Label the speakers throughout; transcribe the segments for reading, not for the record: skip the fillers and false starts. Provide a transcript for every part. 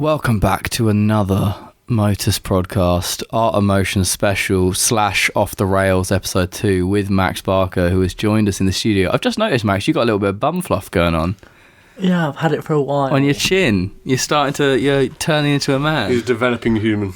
Speaker 1: Welcome back to another Motus Prodcast, Art Emotion Special / Off the Rails Episode 2 with Max Barker, who has joined us in the studio. I've just noticed, Max, you got a little bit of bum fluff going on.
Speaker 2: Yeah, I've had it for a while.
Speaker 1: On your chin. You're turning into a man.
Speaker 3: He's developing human.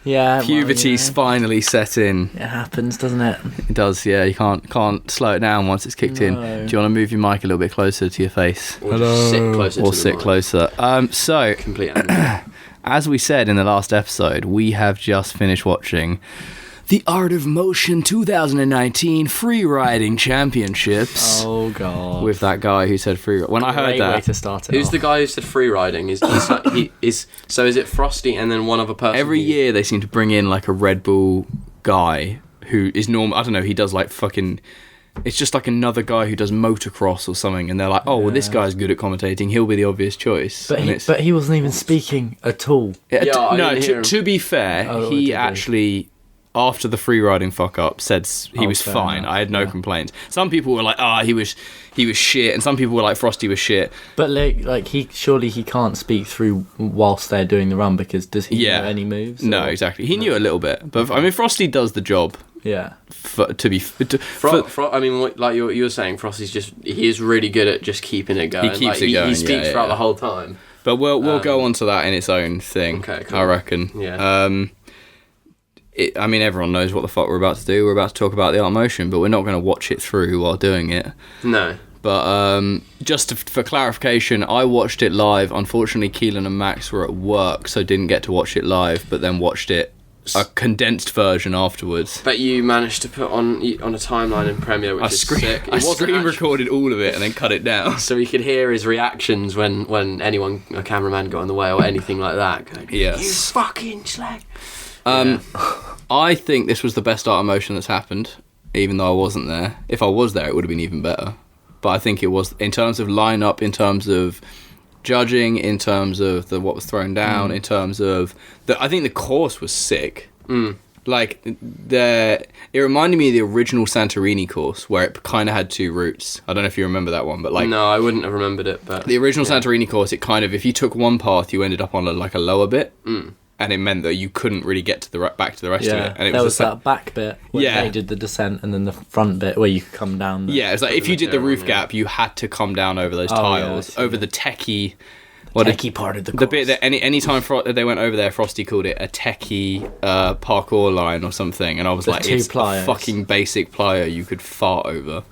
Speaker 2: Yeah.
Speaker 1: Puberty's finally set in.
Speaker 2: It happens, doesn't it?
Speaker 1: It does, yeah. You can't slow it down once it's kicked in. Do you want to move your mic a little bit closer to your face?
Speaker 3: Or just sit closer
Speaker 1: Or
Speaker 3: to
Speaker 1: sit
Speaker 3: the
Speaker 1: closer. So,
Speaker 3: complete angle.
Speaker 1: As we said in the last episode, we have just finished watching the Art of Motion 2019 Freeriding Championships.
Speaker 2: Oh, God.
Speaker 1: With that guy who said free. When I heard that,
Speaker 2: way to start it
Speaker 3: Who's
Speaker 2: off.
Speaker 3: the guy who said free riding? So is it Frosty and then one other person?
Speaker 1: every year they seem to bring in like a Red Bull guy who is normal. I don't know. He does like fucking. It's just like another guy who does motocross or something, and they're like, "Oh, well, this guy's good at commentating. He'll be the obvious choice."
Speaker 2: But he wasn't even speaking at all.
Speaker 1: To be fair, he actually, after the free riding fuck up, said he was fine.
Speaker 2: Enough.
Speaker 1: I had no complaints. Some people were like, he was shit, and some people were like, Frosty was shit.
Speaker 2: But he can't speak through whilst they're doing the run, because does he know any moves?
Speaker 1: No, exactly. He knew a little bit, but I mean, Frosty does the job.
Speaker 2: Yeah.
Speaker 3: I mean, like you were saying, Frosty's he is really good at just keeping it going.
Speaker 1: He keeps it going.
Speaker 3: He speaks throughout the whole time.
Speaker 1: But we'll go on to that in its own thing.
Speaker 3: Okay, cool.
Speaker 1: I reckon.
Speaker 3: Yeah.
Speaker 1: I mean, everyone knows what the fuck we're about to do. We're about to talk about the Art of Motion, but we're not going to watch it through while doing it.
Speaker 3: No.
Speaker 1: But for clarification, I watched it live. Unfortunately, Kelan and Max were at work, so didn't get to watch it live, but then watched it a condensed version afterwards.
Speaker 3: But you managed to put on a timeline in Premiere, which is sick.
Speaker 1: I screen recorded all of it and then cut it down.
Speaker 3: So we could hear his reactions when a cameraman got in the way or anything like that. Going,
Speaker 1: yes.
Speaker 3: You fucking slag.
Speaker 1: I think this was the best Art of Motion that's happened, even though I wasn't there. If I was there, it would have been even better. But I think it was, in terms of lineup, in terms of judging, in terms of what was thrown down, in terms of I think the course was sick. Like it reminded me of the original Santorini course, where it kind of had two routes. I don't know if you remember that one, but
Speaker 3: no, I wouldn't have remembered it. But
Speaker 1: the original Santorini course, it kind of, if you took one path, you ended up on a lower bit, and it meant that you couldn't really get to back to the rest of it. And
Speaker 2: there was that back bit where they did the descent, and then the front bit where you could come down.
Speaker 1: It's like if you did the roof gap, you had to come down over those tiles, over the techie.
Speaker 2: Techie part of the course.
Speaker 1: The bit that any time they went over there, Frosty called it a techie parkour line or something, and I was like, it's a fucking basic plier you could fart over.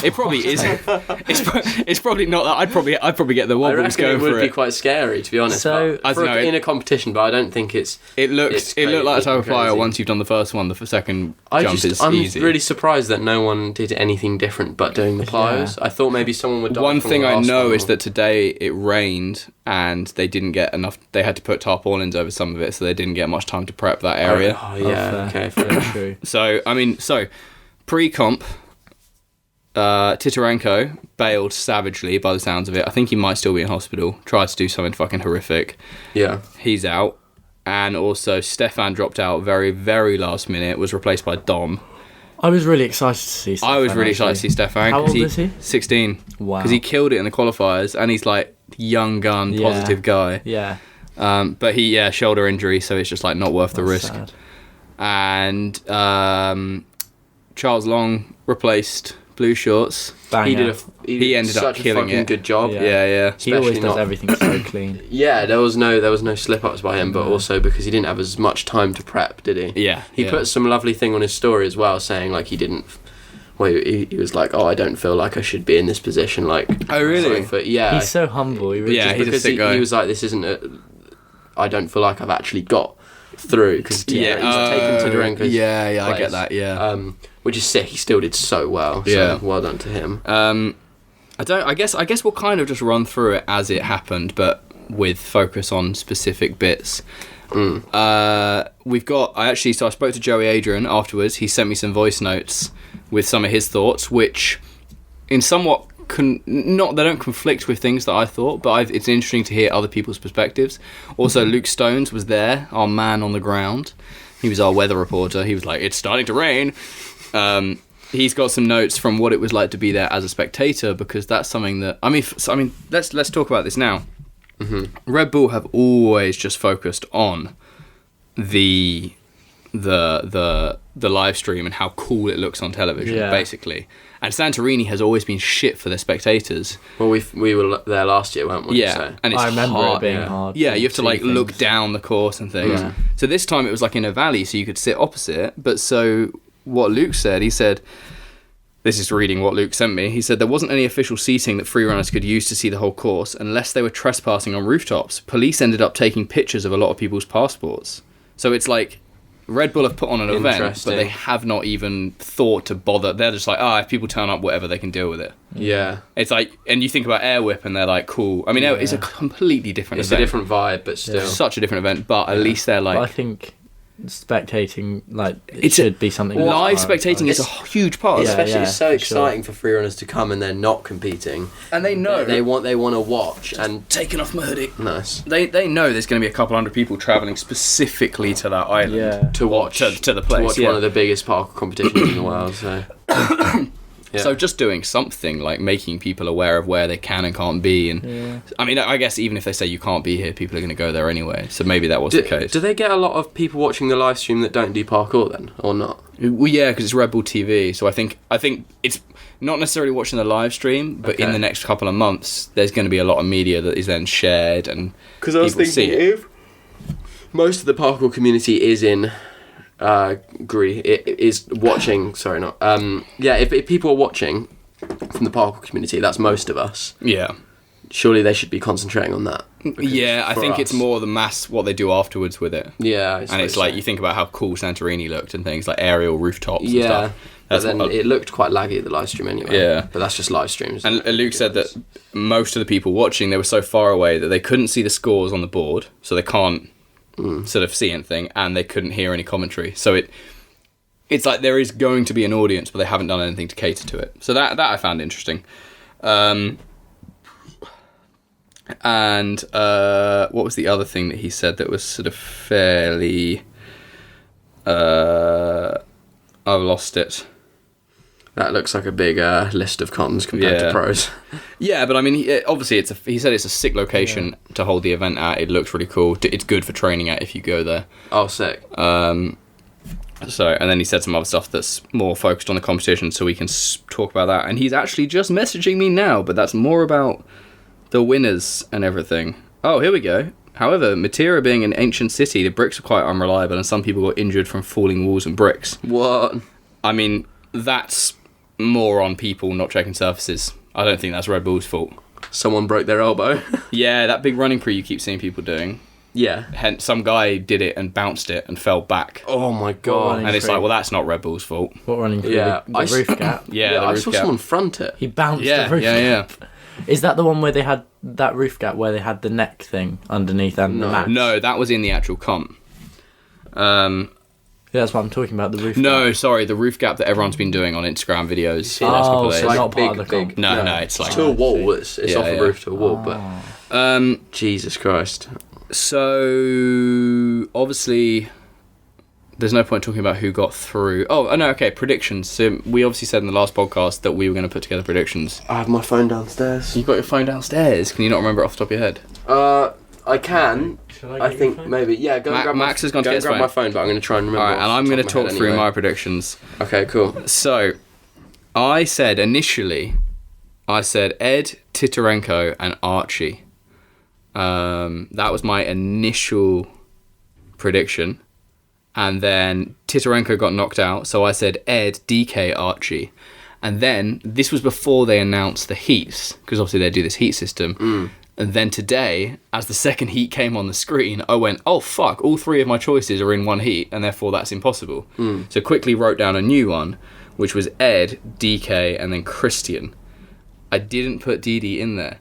Speaker 1: It probably isn't. It's probably not that. I'd probably get the wobbles going for it.
Speaker 3: It would be quite scary, to be honest.
Speaker 2: So
Speaker 3: in a competition, but I don't think it's.
Speaker 1: It looked like a type of plier. Once you've done the first one, the second jump is easy.
Speaker 3: I'm really surprised that no one did anything different but doing the pliers. I thought maybe someone would die.
Speaker 1: One thing I know is that today it rained and they didn't get enough. They had to put tarpaulins over some of it, so they didn't get much time to prep that area.
Speaker 3: Oh yeah, okay, very true.
Speaker 1: So pre-comp. Titarenko bailed savagely by the sounds of it. I think he might still be in hospital. Tried to do something fucking horrific.
Speaker 3: Yeah.
Speaker 1: He's out. And also Stefan dropped out very, very last minute, was replaced by Dom.
Speaker 2: I was really excited to see Stefan.
Speaker 1: I was really excited to see Stefan.
Speaker 2: How old is he?
Speaker 1: 16.
Speaker 2: Wow.
Speaker 1: Because he killed it in the qualifiers, and he's like young gun, positive guy.
Speaker 2: Yeah.
Speaker 1: But he, shoulder injury, so it's just like not worth the risk.
Speaker 2: Sad.
Speaker 1: And Charles Long replaced Blue Shorts.
Speaker 2: Banger.
Speaker 1: He ended up killing it.
Speaker 3: Good job.
Speaker 1: Yeah.
Speaker 2: He always does everything so clean.
Speaker 3: Yeah, there was no slip ups by him, but also because he didn't have as much time to prep, did he?
Speaker 1: Yeah.
Speaker 3: He put some lovely thing on his story as well, saying like he didn't. Well, he was like, I don't feel like I should be in this position. Like,
Speaker 1: oh really?
Speaker 2: He's so humble. He really
Speaker 1: he's a sick guy.
Speaker 3: He was like, this isn't. I don't feel like I've actually got through because he's taken Titarenko's place.
Speaker 1: I get that. Yeah.
Speaker 3: Which is sick. He still did so well. So well done to him.
Speaker 1: I guess we'll kind of just run through it as it happened, but with focus on specific bits. I spoke to Joey Adrian afterwards. He sent me some voice notes with some of his thoughts, which in somewhat they don't conflict with things that I thought, but it's interesting to hear other people's perspectives. Also, Luke Stones was there, our man on the ground. He was our weather reporter. He was like, it's starting to rain. He's got some notes from what it was like to be there as a spectator, because that's something that let's talk about this now. Red Bull have always just focused on the live stream and how cool it looks on television, basically. And Santorini has always been shit for their spectators.
Speaker 3: Well, we were there last year, weren't we?
Speaker 1: Yeah,
Speaker 3: So.
Speaker 1: and it's
Speaker 2: I remember
Speaker 1: hard.
Speaker 2: it being hard.
Speaker 1: Yeah, you have to like
Speaker 2: things.
Speaker 1: look down the course and things.
Speaker 2: Yeah.
Speaker 1: So this time it was like in a valley, so you could sit opposite. But so what Luke said, he said, this is reading what Luke sent me. He said there wasn't any official seating that freerunners could use to see the whole course unless they were trespassing on rooftops. Police ended up taking pictures of a lot of people's passports. So it's like Red Bull have put on an event, but they have not even thought to bother. They're just like, if people turn up, whatever, they can deal with it.
Speaker 3: Yeah.
Speaker 1: It's like, and you think about Air Whip and they're like, cool. I mean, it's a completely different event.
Speaker 3: It's a different vibe, but still.
Speaker 1: Such a different event, but at least they're like...
Speaker 2: But I think spectating, like, it should be something...
Speaker 1: Live spectating is a huge part.
Speaker 3: Especially it's so exciting for freerunners to come and they're not competing.
Speaker 1: And they know...
Speaker 3: They want to watch. And
Speaker 1: taking off my hoodie.
Speaker 3: Nice.
Speaker 1: They know there's going to be a couple hundred people travelling specifically to that island
Speaker 3: to watch
Speaker 1: to the place.
Speaker 3: To watch one of the biggest parkour competitions in the world. So.
Speaker 1: So just doing something like making people aware of where they can and can't be, and I mean, I guess even if they say you can't be here, people are going to go there anyway. So maybe that was the case.
Speaker 3: Do they get a lot of people watching the live stream that don't do parkour then, or not?
Speaker 1: Well, yeah, because it's Red Bull TV. So I think it's not necessarily watching the live stream, but in the next couple of months, there's going to be a lot of media that is then shared, and people see it.
Speaker 3: If most of the parkour community is in. It is watching. Sorry, not. If people are watching from the parkour community, that's most of us.
Speaker 1: Yeah.
Speaker 3: Surely they should be concentrating on that.
Speaker 1: Yeah, I think it's more the mass what they do afterwards with it.
Speaker 3: Yeah,
Speaker 1: and it's like you think about how cool Santorini looked and things like aerial rooftops. And stuff.
Speaker 3: But then it looked quite laggy at the live stream anyway. Yeah, but that's just live streams.
Speaker 1: And Luke said that most of the people watching, they were so far away that they couldn't see the scores on the board, so they can't. Sort of see anything, and they couldn't hear any commentary. So it's like there is going to be an audience, but they haven't done anything to cater to it. So that I found interesting. And what was the other thing that he said that was sort of fairly... I've lost it.
Speaker 3: That looks like a big list of cons compared to pros.
Speaker 1: Yeah, but I mean, obviously, he said it's a sick location to hold the event at. It looks really cool. It's good for training at if you go there.
Speaker 3: Oh, sick.
Speaker 1: And then he said some other stuff that's more focused on the competition, so we can talk about that. And he's actually just messaging me now, but that's more about the winners and everything. Oh, here we go. However, Matera being an ancient city, the bricks are quite unreliable, and some people got injured from falling walls and bricks.
Speaker 3: What?
Speaker 1: I mean, that's more on people not checking surfaces. I don't think that's Red Bull's fault.
Speaker 3: Someone broke their elbow.
Speaker 1: Yeah, that big running pre you keep seeing people doing.
Speaker 3: Yeah.
Speaker 1: Hence, some guy did it and bounced it and fell back.
Speaker 3: Oh my god.
Speaker 1: And it's like, well, that's not Red Bull's fault.
Speaker 2: What running through the roof gap?
Speaker 1: Yeah,
Speaker 3: I saw someone front it.
Speaker 2: He bounced the roof gap. Is that the one where they had that roof gap where they had the neck thing underneath and the match?
Speaker 1: No, that was in the actual comp.
Speaker 2: Yeah, that's what I'm talking about, the roof
Speaker 1: No,
Speaker 2: gap.
Speaker 1: sorry, the roof gap that everyone's been doing on Instagram videos.
Speaker 3: So
Speaker 2: it's not part of the comp.
Speaker 1: No, it's like...
Speaker 3: to a wall, it's off a roof to a wall, but... Jesus Christ.
Speaker 1: So, obviously, there's no point talking about who got through. Oh, no, okay, predictions. So, we obviously said in the last podcast that we were going to put together predictions.
Speaker 3: I have my phone downstairs.
Speaker 1: You've got your phone downstairs? Can you not remember it off the top of your head?
Speaker 3: I can. I think maybe. Yeah, go and grab
Speaker 1: Max has gone to get his phone.
Speaker 3: my phone, but I'm going to try and remember.
Speaker 1: Alright, and I'm going to talk through my predictions.
Speaker 3: Okay, cool.
Speaker 1: So, I said initially, Ed, Titarenko, and Archie. That was my initial prediction. And then Titarenko got knocked out, so I said Ed, DK, Archie. And then, this was before they announced the heats, because obviously they do this heat system. And then today, as the second heat came on the screen, I went, oh fuck, all three of my choices are in one heat, and therefore that's impossible. So quickly wrote down a new one, which was Ed, DK, and then Christian. I didn't put Didi in there.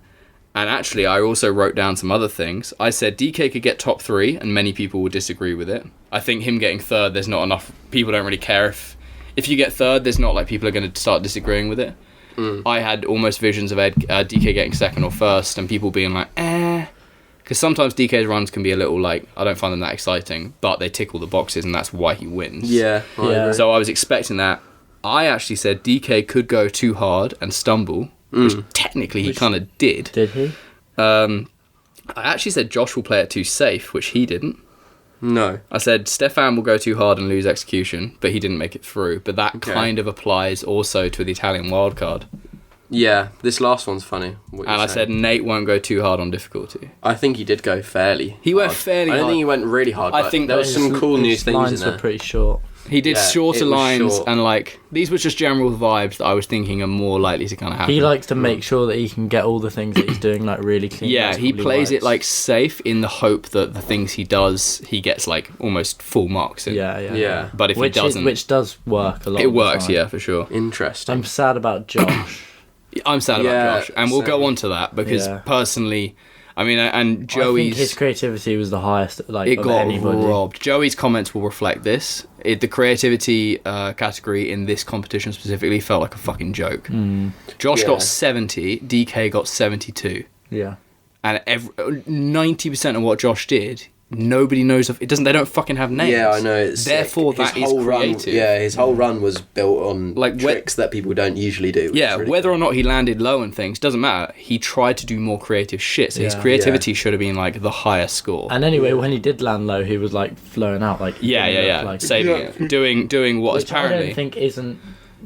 Speaker 1: And actually, I also wrote down some other things. I said DK could get top 3, and many people would disagree with it. I think him getting third, there's not enough... People don't really care if you get third, there's not like people are going to start disagreeing with it. I had almost visions of DK getting second or first, and people being like, because sometimes DK's runs can be a little like, I don't find them that exciting, but they tick all the boxes, and that's why he wins.
Speaker 3: Yeah.
Speaker 1: So I was expecting that. I actually said DK could go too hard and stumble, which technically he kind of did.
Speaker 2: Did he?
Speaker 1: I actually said Josh will play it too safe, which he didn't.
Speaker 3: No.
Speaker 1: I said Stefan will go too hard and lose execution, but he didn't make it through. But that kind of applies also to the Italian wildcard.
Speaker 3: Yeah, this last one's funny.
Speaker 1: And I said Nate won't go too hard on difficulty.
Speaker 3: I think he did go fairly.
Speaker 1: He went fairly hard.
Speaker 3: I don't think he went really hard. I think there was some cool new things in
Speaker 2: lines
Speaker 3: there.
Speaker 2: were pretty short.
Speaker 1: He did shorter lines,
Speaker 3: short.
Speaker 1: and like these were just general vibes that I was thinking are more likely to kind of happen.
Speaker 2: He likes to make sure that he can get all the things that he's doing like really clean.
Speaker 1: Yeah, he plays it like safe in the hope that the things he does, he gets like almost full marks in.
Speaker 3: Yeah.
Speaker 1: But if he doesn't,
Speaker 2: which does work a lot.
Speaker 1: it works. Yeah, for sure.
Speaker 3: Interesting.
Speaker 2: I'm sad about Josh.
Speaker 1: I'm sad about Josh, and we'll go on to that because personally, I mean, and Joey's...
Speaker 2: I think his creativity was the highest, like,
Speaker 1: it
Speaker 2: of
Speaker 1: got
Speaker 2: anybody.
Speaker 1: robbed. Joey's comments will reflect this. The creativity category in this competition specifically felt like a fucking joke. Josh got 70, DK got 72.
Speaker 2: Yeah.
Speaker 1: And 90% of what Josh did, nobody knows of. It doesn't. They don't fucking have names.
Speaker 3: Yeah, I know. It's
Speaker 1: therefore
Speaker 3: sick.
Speaker 1: that is creative.
Speaker 3: His whole run was built on
Speaker 1: Like,
Speaker 3: tricks that people don't usually do.
Speaker 1: Yeah, whether or not he landed low and things doesn't matter. He tried to do more creative shit, so his creativity should have been like the highest score.
Speaker 2: And anyway, when he did land low, he was like flowing out, like
Speaker 1: Like, saving it, doing what
Speaker 2: which
Speaker 1: apparently
Speaker 2: I don't think isn't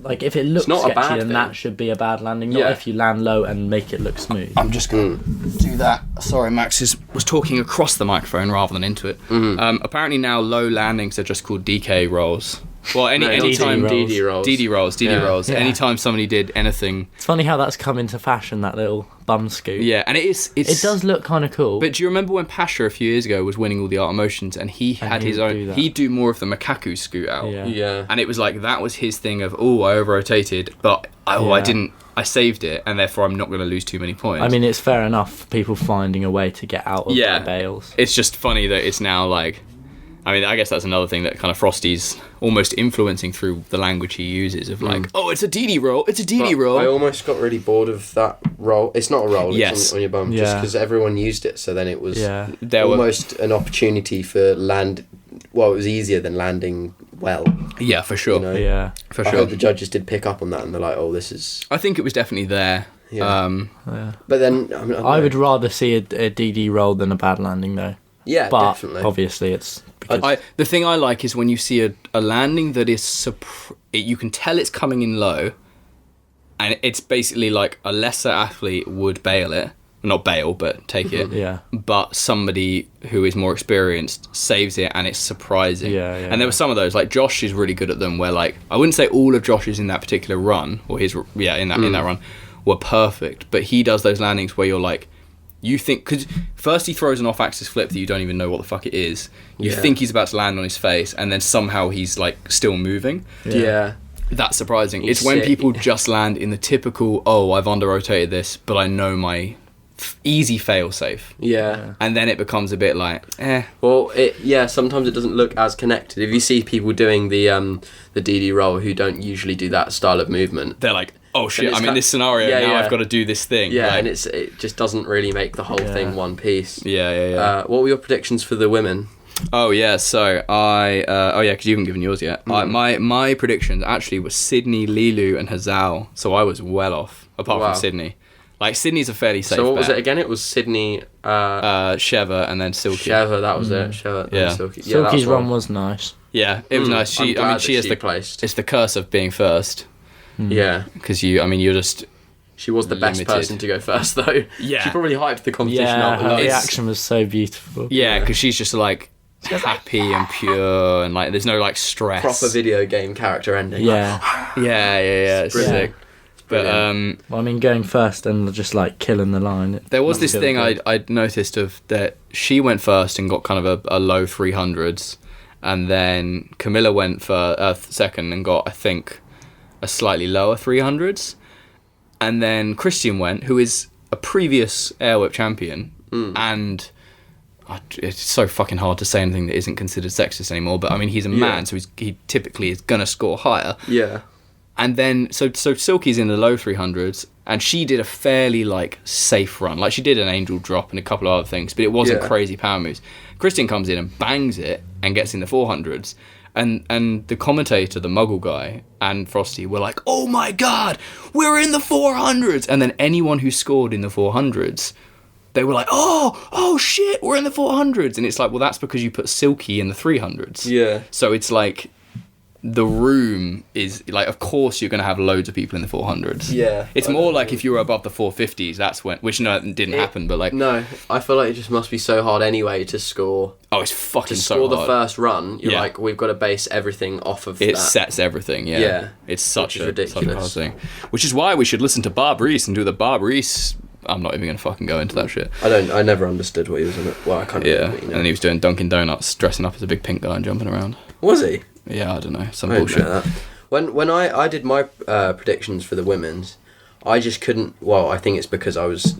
Speaker 2: like if it looks
Speaker 3: not a bad
Speaker 2: sketchy, then
Speaker 3: thing.
Speaker 2: that should be a bad landing. Not if you land low and make it look smooth.
Speaker 1: I'm just going to do that. Sorry, Max was talking across the microphone rather than into it. Apparently now low landings are just called DK rolls. Well, anytime
Speaker 2: Didi
Speaker 3: rolls.
Speaker 1: Didi rolls.
Speaker 2: Yeah.
Speaker 1: Anytime somebody did anything.
Speaker 2: It's funny how that's come into fashion, that little bum scoot.
Speaker 1: Yeah, and it
Speaker 2: does look kind of cool.
Speaker 1: But do you remember when Pasha a few years ago was winning all the art emotions and he had his own... He'd do more of the Makaku scoot out.
Speaker 3: Yeah.
Speaker 1: And it was like, that was his thing of, I over-rotated, but I didn't... I saved it, and therefore I'm not going to lose too many points.
Speaker 2: I mean, it's fair enough, people finding a way to get out of their bails.
Speaker 1: It's just funny that it's now like... I mean, I guess that's another thing that kind of Frosty's almost influencing through the language he uses of like, it's a Didi roll, it's a Didi roll.
Speaker 3: I almost got really bored of that roll. It's not a roll, it's on your bum, just because everyone used it, so then it was almost an opportunity for land... Well, it was easier than landing well.
Speaker 1: Yeah, for sure.
Speaker 3: You know?
Speaker 2: Yeah.
Speaker 1: For
Speaker 3: I
Speaker 1: sure.
Speaker 3: hope the judges did pick up on that and they're like, this is...
Speaker 1: I think it was definitely there.
Speaker 3: Yeah. But then...
Speaker 2: I would rather see a DD roll than a bad landing, though.
Speaker 3: Yeah,
Speaker 2: but
Speaker 3: definitely.
Speaker 2: Obviously it's...
Speaker 1: The thing I like is when you see a landing that is... you can tell it's coming in low, and it's basically like a lesser athlete would bail it. Not bail, but take it.
Speaker 2: Yeah.
Speaker 1: But somebody who is more experienced saves it, and it's surprising. And there were some of those, like Josh is really good at them, where like I wouldn't say all of Josh's in that particular run, or his in that run, were perfect. But he does those landings where you're like, you think, because first he throws an off-axis flip that you don't even know what the fuck it is. You think he's about to land on his face, and then somehow he's like still moving.
Speaker 3: Yeah.
Speaker 1: That's surprising. It's when people just land in the typical, I've under-rotated this, but I know my easy fail-safe.
Speaker 3: Yeah.
Speaker 1: And then it becomes a bit like,
Speaker 3: Well, sometimes it doesn't look as connected. If you see people doing the DD roll who don't usually do that style of movement,
Speaker 1: they're like, oh shit, I'm in this scenario, now I've got to do this thing.
Speaker 3: Yeah,
Speaker 1: like,
Speaker 3: and it just doesn't really make the whole thing one piece.
Speaker 1: Yeah.
Speaker 3: What were your predictions for the women?
Speaker 1: So because you haven't given yours yet. My predictions actually were Sydney, Lilu, and Hazal. So I was well off, apart from Sydney. Like Sydney's a fairly safe.
Speaker 3: So what was
Speaker 1: bet.
Speaker 3: it again? It was Sydney,
Speaker 1: Sheva, and then Silky.
Speaker 3: Sheva, that was it. Sheva, and Silky. Yeah,
Speaker 2: Silky's run was nice.
Speaker 1: Yeah, it was nice. She has the
Speaker 3: placed.
Speaker 1: It's the curse of being first.
Speaker 3: Yeah,
Speaker 1: because you're just.
Speaker 3: She was the best person to go first, though.
Speaker 1: Yeah,
Speaker 3: she probably hyped the competition up.
Speaker 2: Her reaction was so beautiful.
Speaker 1: Yeah, because she's just like happy and pure, and like there's no like stress.
Speaker 3: Proper video game character ending.
Speaker 1: Yeah. It's sick. But
Speaker 2: I mean, going first and just like killing the line.
Speaker 1: There was this thing I'd noticed of that she went first and got kind of a low 300s, and then Camilla went for second and got, I think, a slightly lower 300s, and then Christian went, who is a previous Air Whip champion, and it's so fucking hard to say anything that isn't considered sexist anymore. But I mean, he's a man, so he typically is gonna score higher.
Speaker 3: Yeah.
Speaker 1: And then, so Silky's in the low 300s, and she did a fairly, like, safe run. Like, she did an angel drop and a couple of other things, but it wasn't crazy power moves. Christian comes in and bangs it and gets in the 400s. And the commentator, the Muggle guy, and Frosty were like, oh my god, we're in the 400s! And then anyone who scored in the 400s they were like, oh shit, we're in the 400s, and it's like, well, that's because you put Silky in the 300s.
Speaker 3: Yeah.
Speaker 1: So it's like, the room is like, of course you're going to have loads of people in the 400s.
Speaker 3: Yeah.
Speaker 1: It's more like if you were above the 450s, that's when, which no, it didn't happen, but like.
Speaker 3: No, I feel like it just must be so hard anyway to score.
Speaker 1: Oh, it's fucking so
Speaker 3: score
Speaker 1: hard.
Speaker 3: the first run, you're
Speaker 1: Yeah.
Speaker 3: like, we've got to base everything off of
Speaker 1: It
Speaker 3: that.
Speaker 1: sets everything, yeah.
Speaker 3: Yeah.
Speaker 1: It's such a
Speaker 3: ridiculous.
Speaker 1: hard thing. Which is why we should listen to Barb Reese and do the Barb Reese. I'm not even going to fucking go into that shit.
Speaker 3: I never understood what he was in it. Well, I kind of.
Speaker 1: Yeah,
Speaker 3: But, you know.
Speaker 1: and he was doing Dunkin' Donuts, dressing up as a big pink guy and jumping around.
Speaker 3: Was he?
Speaker 1: Yeah, I don't know, some
Speaker 3: I didn't
Speaker 1: bullshit.
Speaker 3: know that. When I did my predictions for the women's, I just couldn't. Well, I think it's because I was.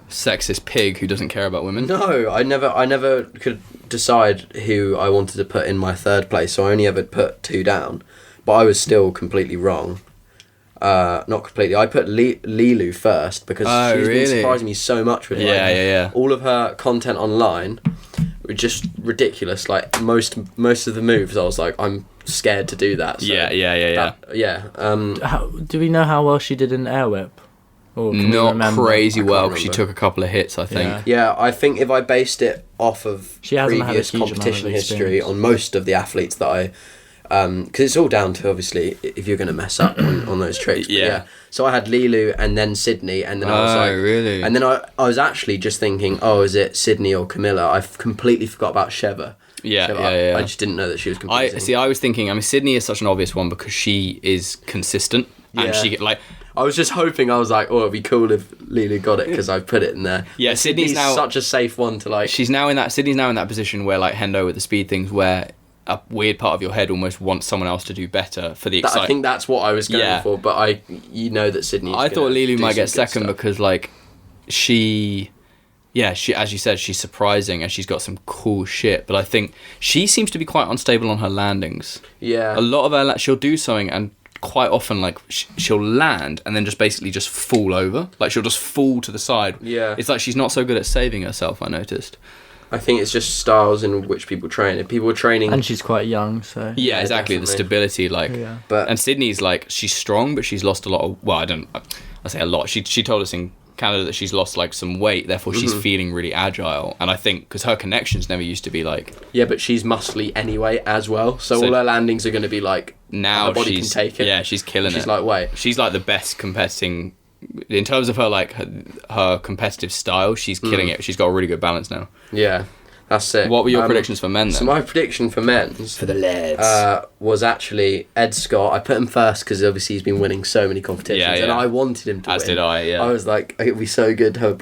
Speaker 1: Sexist pig who doesn't care about women.
Speaker 3: No, I never could decide who I wanted to put in my third place, so I only ever put 2 down. But I was still completely wrong. Not completely. I put Lilu first because she's been surprising me so much with
Speaker 1: Yeah.
Speaker 3: all of her content online were just ridiculous. Like most of the moves, I was like, I'm scared to do that. So
Speaker 1: Yeah.
Speaker 2: Do we know how well she did in Air Whip? Or can we
Speaker 1: Not
Speaker 2: remember?
Speaker 1: crazy
Speaker 3: I
Speaker 1: well,
Speaker 3: can't
Speaker 1: because she
Speaker 3: remember.
Speaker 1: took a couple of hits, I think.
Speaker 2: Yeah.
Speaker 3: Yeah, I think if I based it off of
Speaker 2: She hasn't had a
Speaker 3: previous
Speaker 2: huge amount of
Speaker 3: competition history
Speaker 2: experience.
Speaker 3: on most of the athletes that I, because it's all down to obviously if you're going to mess up on those tricks. But
Speaker 1: Yeah.
Speaker 3: So I had Lilu and then Sydney, and then I was like,
Speaker 1: really?
Speaker 3: and then I was actually just thinking, oh, is it Sydney or Camilla? I've completely forgot about Sheva.
Speaker 1: Yeah,
Speaker 3: Sheva,
Speaker 1: yeah.
Speaker 3: I just didn't know that she was competing.
Speaker 1: I was thinking, I mean, Sydney is such an obvious one because she is consistent.
Speaker 3: Yeah.
Speaker 1: And she, like...
Speaker 3: I was just hoping, I was like, oh, it'd be cool if Lilu got it because I put it in there.
Speaker 1: Yeah, Sydney's now...
Speaker 3: such a safe one to like...
Speaker 1: Sydney's now in that position where, like, Hendo with the speed things, where a weird part of your head almost wants someone else to do better for the
Speaker 3: I
Speaker 1: excitement.
Speaker 3: think that's what I was going for, but you know that Sydney.
Speaker 1: I thought Lilu might get second because, like, she, as you said, she's surprising and she's got some cool shit. But I think she seems to be quite unstable on her landings.
Speaker 3: Yeah.
Speaker 1: A lot of her, she'll do something and quite often, like, she'll land and then just basically just fall over. Like, she'll just fall to the side.
Speaker 3: Yeah.
Speaker 1: It's like she's not so good at saving herself, I noticed.
Speaker 3: I think it's just styles in which people train. If people are training...
Speaker 2: And she's quite young, so...
Speaker 1: Yeah, exactly.
Speaker 3: definitely.
Speaker 1: The stability, like...
Speaker 2: Yeah.
Speaker 3: But
Speaker 1: And Sydney's, like, she's strong, but she's lost a lot of... Well, I say a lot. She told us in Canada that she's lost, like, some weight, therefore she's feeling really agile. And I think, because her connections never used to be, like...
Speaker 3: Yeah, but she's muscly anyway as well. So all her landings are going to be, like...
Speaker 1: Now
Speaker 3: her body
Speaker 1: she's...
Speaker 3: can take it.
Speaker 1: Yeah, she's killing it.
Speaker 3: She's lightweight.
Speaker 1: She's, like, the best competing... In terms of her, like, her competitive style, she's killing it. She's got a really good balance now.
Speaker 3: Yeah, that's it.
Speaker 1: What were your predictions for men, then?
Speaker 3: So my prediction for men's...
Speaker 1: For the lads.
Speaker 3: was actually Ed Scott. I put him first because obviously he's been winning so many competitions,
Speaker 1: Yeah,
Speaker 3: and
Speaker 1: yeah.
Speaker 3: I wanted him to win.
Speaker 1: As did I, yeah.
Speaker 3: I was like, it'd be so good to have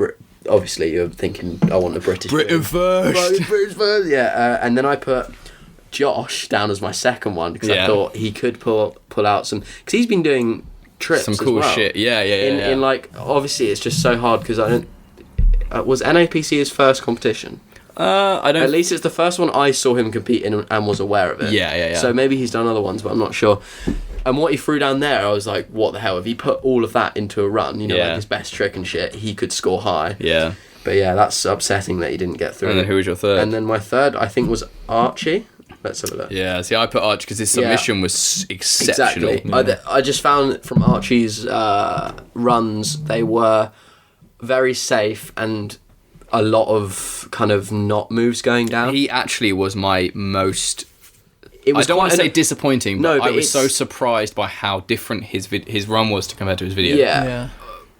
Speaker 3: obviously, you're thinking, I want a British
Speaker 1: Britain first!
Speaker 3: British first! Yeah, and then I put Josh down as my second one because I thought he could pull out some... Because he's been doing trips
Speaker 1: Some cool
Speaker 3: as well.
Speaker 1: shit. Yeah.
Speaker 3: In like, obviously, it's just so hard because I don't... was NAPC his first competition?
Speaker 1: I don't...
Speaker 3: At least it's the first one I saw him compete in and was aware of it.
Speaker 1: Yeah.
Speaker 3: So maybe he's done other ones, but I'm not sure. And what he threw down there, I was like, what the hell? If he put all of that into a run, like his best trick and shit, he could score high.
Speaker 1: Yeah.
Speaker 3: But yeah, that's upsetting that he didn't get through.
Speaker 1: And then who was your third?
Speaker 3: And then my third, I think, was Archie. Let's have a look.
Speaker 1: Yeah, see, I put Arch because his submission was exceptional.
Speaker 3: Exactly. I just found from Archie's runs, they were very safe and a lot of kind of not moves going down.
Speaker 1: He actually was my most...
Speaker 3: It was
Speaker 1: I don't want to
Speaker 3: quite
Speaker 1: say disappointing, but,
Speaker 3: No, but
Speaker 1: I was
Speaker 3: it's-
Speaker 1: so surprised by how different his run was compared to his video.
Speaker 3: Yeah.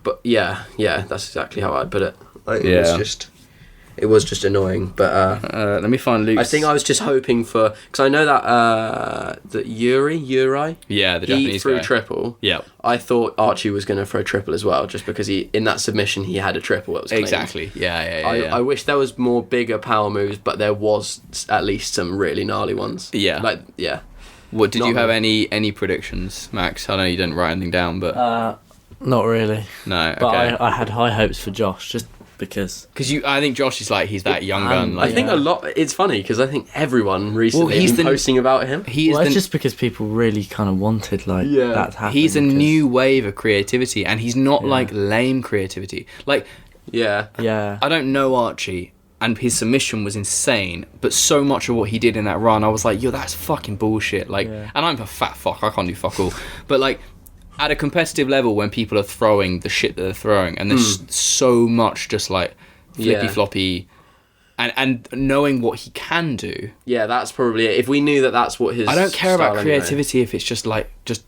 Speaker 3: But yeah, that's exactly how I'd put it. Like, it was just annoying. But
Speaker 1: let me find Luke's...
Speaker 3: I think I was just hoping for, because I know that Yuri,
Speaker 1: Yeah, the
Speaker 3: he
Speaker 1: Japanese
Speaker 3: threw
Speaker 1: guy.
Speaker 3: triple.
Speaker 1: Yeah.
Speaker 3: I thought Archie was going to throw triple as well, just because in that submission he had a triple. That was claimed.
Speaker 1: Exactly. Yeah.
Speaker 3: I wish there was more bigger power moves, but there was at least some really gnarly ones.
Speaker 1: Yeah.
Speaker 3: Like, yeah.
Speaker 1: What did
Speaker 3: Not
Speaker 1: you have
Speaker 3: really.
Speaker 1: any predictions, Max? I know you didn't write anything down, but
Speaker 2: Not really.
Speaker 1: no.
Speaker 2: But
Speaker 1: Okay.
Speaker 2: I had high hopes for Josh, just because...
Speaker 1: Because I think Josh is like he's that young gun.
Speaker 3: I
Speaker 1: Like
Speaker 3: think a lot. It's funny because I think everyone recently
Speaker 1: he's
Speaker 3: has been
Speaker 1: the-
Speaker 3: posting about him.
Speaker 1: he is
Speaker 2: Well, it's
Speaker 1: the,
Speaker 2: just because people really kind of wanted, like, that to happen.
Speaker 1: he's a
Speaker 2: 'cause-
Speaker 1: new wave of creativity, and he's not like lame creativity. Like
Speaker 3: Yeah.
Speaker 2: Yeah.
Speaker 1: I don't know Archie, and his submission was insane, but so much of what he did in that run, I was like, yo, that's fucking bullshit. Like, and I'm a fat fuck, I can't do fuck all. But like, at a competitive level, when people are throwing the shit that they're throwing, and there's so much just like flippy
Speaker 3: Yeah.
Speaker 1: floppy, and knowing what he can do.
Speaker 3: Yeah, that's probably it. If we knew that that's what his
Speaker 1: I don't care about
Speaker 3: style anyway.
Speaker 1: creativity if it's just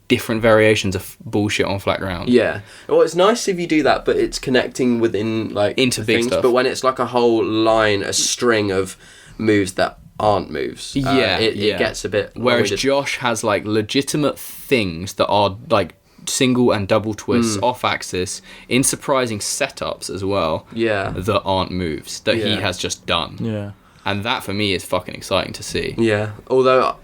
Speaker 1: different variations of bullshit on flat ground.
Speaker 3: Yeah. Well, it's nice if you do that, but it's connecting within
Speaker 1: Into big
Speaker 3: things.
Speaker 1: stuff.
Speaker 3: But when it's like a whole line, a string of moves that aren't moves, it gets a bit.
Speaker 1: Whereas
Speaker 3: long-winded.
Speaker 1: Josh has legitimate things that are single and double twists off axis in surprising setups as well.
Speaker 3: Yeah.
Speaker 1: That aren't moves that he
Speaker 3: Yeah.
Speaker 1: has just done.
Speaker 2: Yeah.
Speaker 1: And that for me is fucking exciting to see.
Speaker 3: Yeah, although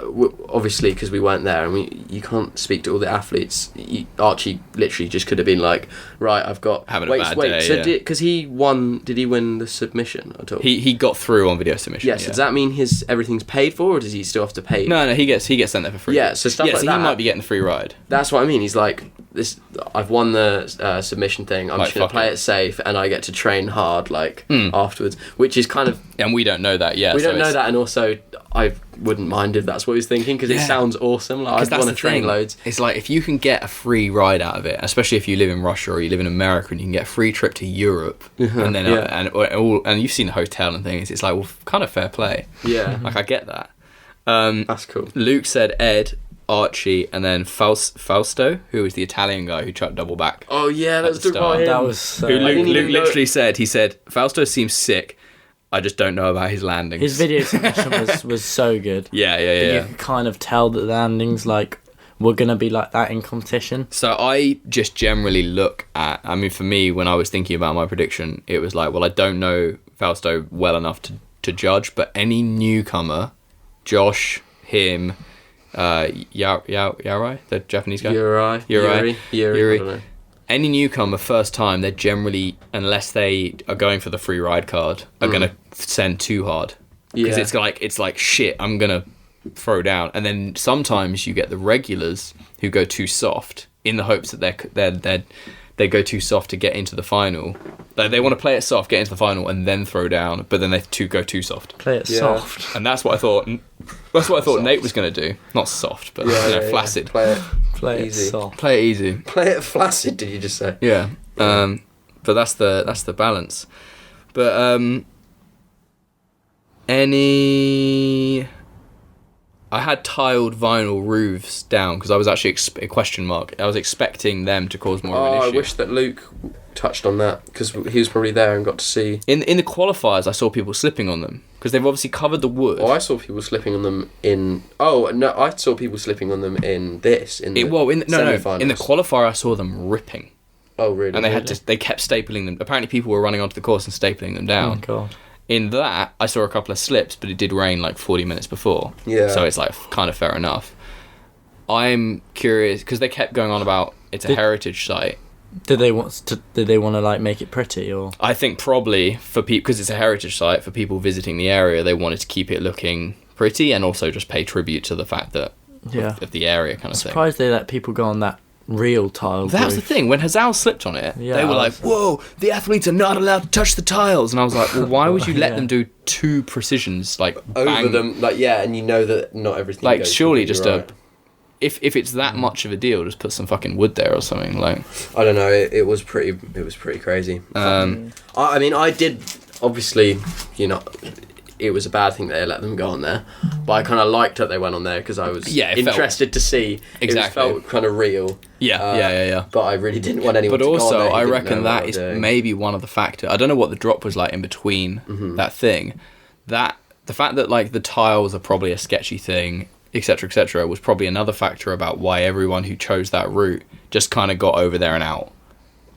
Speaker 3: obviously because we weren't there and you can't speak to all the athletes. Archie literally just could have been like, right, I've got
Speaker 1: Having a bad day,
Speaker 3: So
Speaker 1: yeah.
Speaker 3: because he won, did he win the submission at all?
Speaker 1: He got through on video submission.
Speaker 3: Yes. Does that mean everything's paid for, or does he still have to pay?
Speaker 1: No, he gets sent there for free.
Speaker 3: Yeah, so stuff like
Speaker 1: so
Speaker 3: that.
Speaker 1: he might be getting the free ride.
Speaker 3: That's what I mean. He's like, this. I've won the submission thing. I'm just gonna
Speaker 1: fuck
Speaker 3: play
Speaker 1: it.
Speaker 3: it safe, and I get to train hard afterwards, which is kind of.
Speaker 1: And we don't know that yet.
Speaker 3: We don't know that, and also I wouldn't mind if that's what he's thinking because it sounds awesome. I'd want to train loads.
Speaker 1: It's if you can get a free ride out of it, especially if you live in Russia or you live in America, and you can get a free trip to Europe, and then and you've seen the hotel and things. It's kind of fair play.
Speaker 3: Yeah,
Speaker 1: I get that.
Speaker 3: that's cool.
Speaker 1: Luke said Ed, Archie, and then Fausto, who was the Italian guy who chucked double back.
Speaker 3: Oh yeah, that's
Speaker 1: the
Speaker 3: the
Speaker 1: start.
Speaker 3: right.
Speaker 2: That was so...
Speaker 1: Who Luke
Speaker 3: didn't even know-
Speaker 1: literally said, he said, Fausto seems sick. I just don't know about his landings.
Speaker 2: His video submission was so good.
Speaker 1: Yeah.
Speaker 2: You could kind of tell that the landings were going to be like that in competition.
Speaker 1: So I just generally look at, for me, when I was thinking about my prediction, it was I don't know Fausto well enough to judge, but any newcomer, Josh, him, Yarai, the Japanese guy?
Speaker 3: Yuri. I don't know.
Speaker 1: Any newcomer first time, they're generally, unless they are going for the free ride card, are going to send too hard. Because it's like shit, I'm going to throw down. And then sometimes you get the regulars who go too soft in the hopes that they go too soft to get into the final. They want to play it soft, get into the final, and then throw down, but then they go too soft.
Speaker 2: Play it soft.
Speaker 1: And that's what I thought. That's what I thought Nate was going to do. Not soft, but flaccid.
Speaker 3: Play it
Speaker 2: Easy. Soft.
Speaker 1: Play it easy.
Speaker 3: Play it flaccid. Did you just say?
Speaker 1: Yeah. But that's the balance. But I had tiled vinyl roofs down because I was actually a question mark. I was expecting them to cause more of an issue.
Speaker 3: I wish that Luke touched on that because he was probably there and got to see.
Speaker 1: In the qualifiers, I saw people slipping on them because they've obviously covered the wood.
Speaker 3: Oh, I saw people slipping on them in. Oh no, I saw people slipping on them in this. In the semi-finals.
Speaker 1: In the qualifier, I saw them ripping.
Speaker 3: Oh really?
Speaker 1: And they kept stapling them. Apparently, people were running onto the course and stapling them down.
Speaker 2: Oh god.
Speaker 1: In that, I saw a couple of slips, but it did rain 40 minutes before.
Speaker 3: Yeah.
Speaker 1: So it's kind of fair enough. I'm curious because they kept going on about it's a heritage site.
Speaker 2: Did they want to make it pretty or?
Speaker 1: I think probably for people because it's a heritage site for people visiting the area, they wanted to keep it looking pretty and also just pay tribute to the fact that of the area kind of thing.
Speaker 2: Surprised they let people go on that real tile.
Speaker 1: That was the thing. When Hazal slipped on it, they were like, "Whoa, the athletes are not allowed to touch the tiles." And I was like, "Well, why would you let them do two precisions
Speaker 3: over
Speaker 1: bang?
Speaker 3: them?" And you know that not everything. Goes
Speaker 1: surely just
Speaker 3: right.
Speaker 1: If it's that much of a deal, just put some fucking wood there or something. I
Speaker 3: don't know. It was pretty crazy. I did obviously, it was a bad thing that they let them go on there, but I kind of liked that they went on there because I was interested to see.
Speaker 1: Exactly.
Speaker 3: It felt kind of real.
Speaker 1: Yeah.
Speaker 3: But I really didn't want anyone.
Speaker 1: But
Speaker 3: to
Speaker 1: also,
Speaker 3: go on there
Speaker 1: I reckon that is maybe one of the factors. I don't know what the drop was like in between that thing. That the fact that the tiles are probably a sketchy thing, etc., was probably another factor about why everyone who chose that route just kind of got over there and out.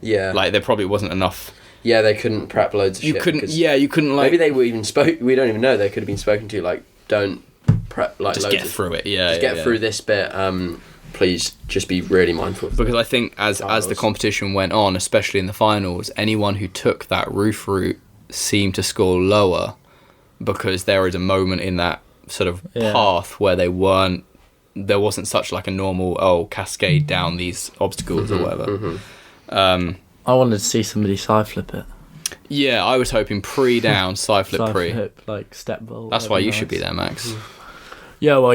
Speaker 3: Yeah.
Speaker 1: There probably wasn't enough.
Speaker 3: Yeah, they couldn't prep loads of shit.
Speaker 1: You couldn't
Speaker 3: maybe they were even we don't even know. They could have been spoken to don't prep
Speaker 1: just
Speaker 3: loads
Speaker 1: get through it. Yeah,
Speaker 3: just get through this bit. Please just be really mindful.
Speaker 1: Because I think as the competition went on, especially in the finals, anyone who took that roof route seemed to score lower because there was a moment in that sort of path where there wasn't such a normal cascade down these obstacles or whatever.
Speaker 2: I wanted to see somebody side flip it.
Speaker 1: Yeah, I was hoping pre-down, side flip
Speaker 2: Side
Speaker 1: pre.
Speaker 2: flip, step vault.
Speaker 1: That's why you should be there, Max.
Speaker 2: Yeah, well,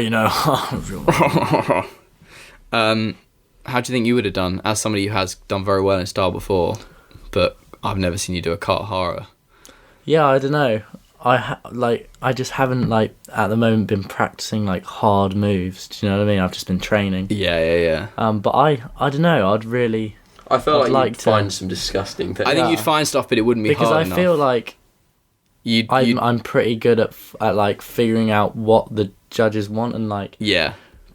Speaker 1: How do you think you would have done as somebody who has done very well in style before, but I've never seen you do a kart hara?
Speaker 2: Yeah, I don't know. I just haven't like at the moment been practicing like hard moves. Do you know what I mean? I've just been training.
Speaker 1: Yeah.
Speaker 2: But I don't know. I'd really.
Speaker 3: I feel
Speaker 2: I'd
Speaker 3: like you'd
Speaker 2: to
Speaker 3: find some disgusting things.
Speaker 1: I think you'd find stuff, but it wouldn't be
Speaker 2: because
Speaker 1: hard
Speaker 2: I
Speaker 1: enough.
Speaker 2: feel like
Speaker 1: You'd
Speaker 2: I'm pretty good at like figuring out what the judges want and like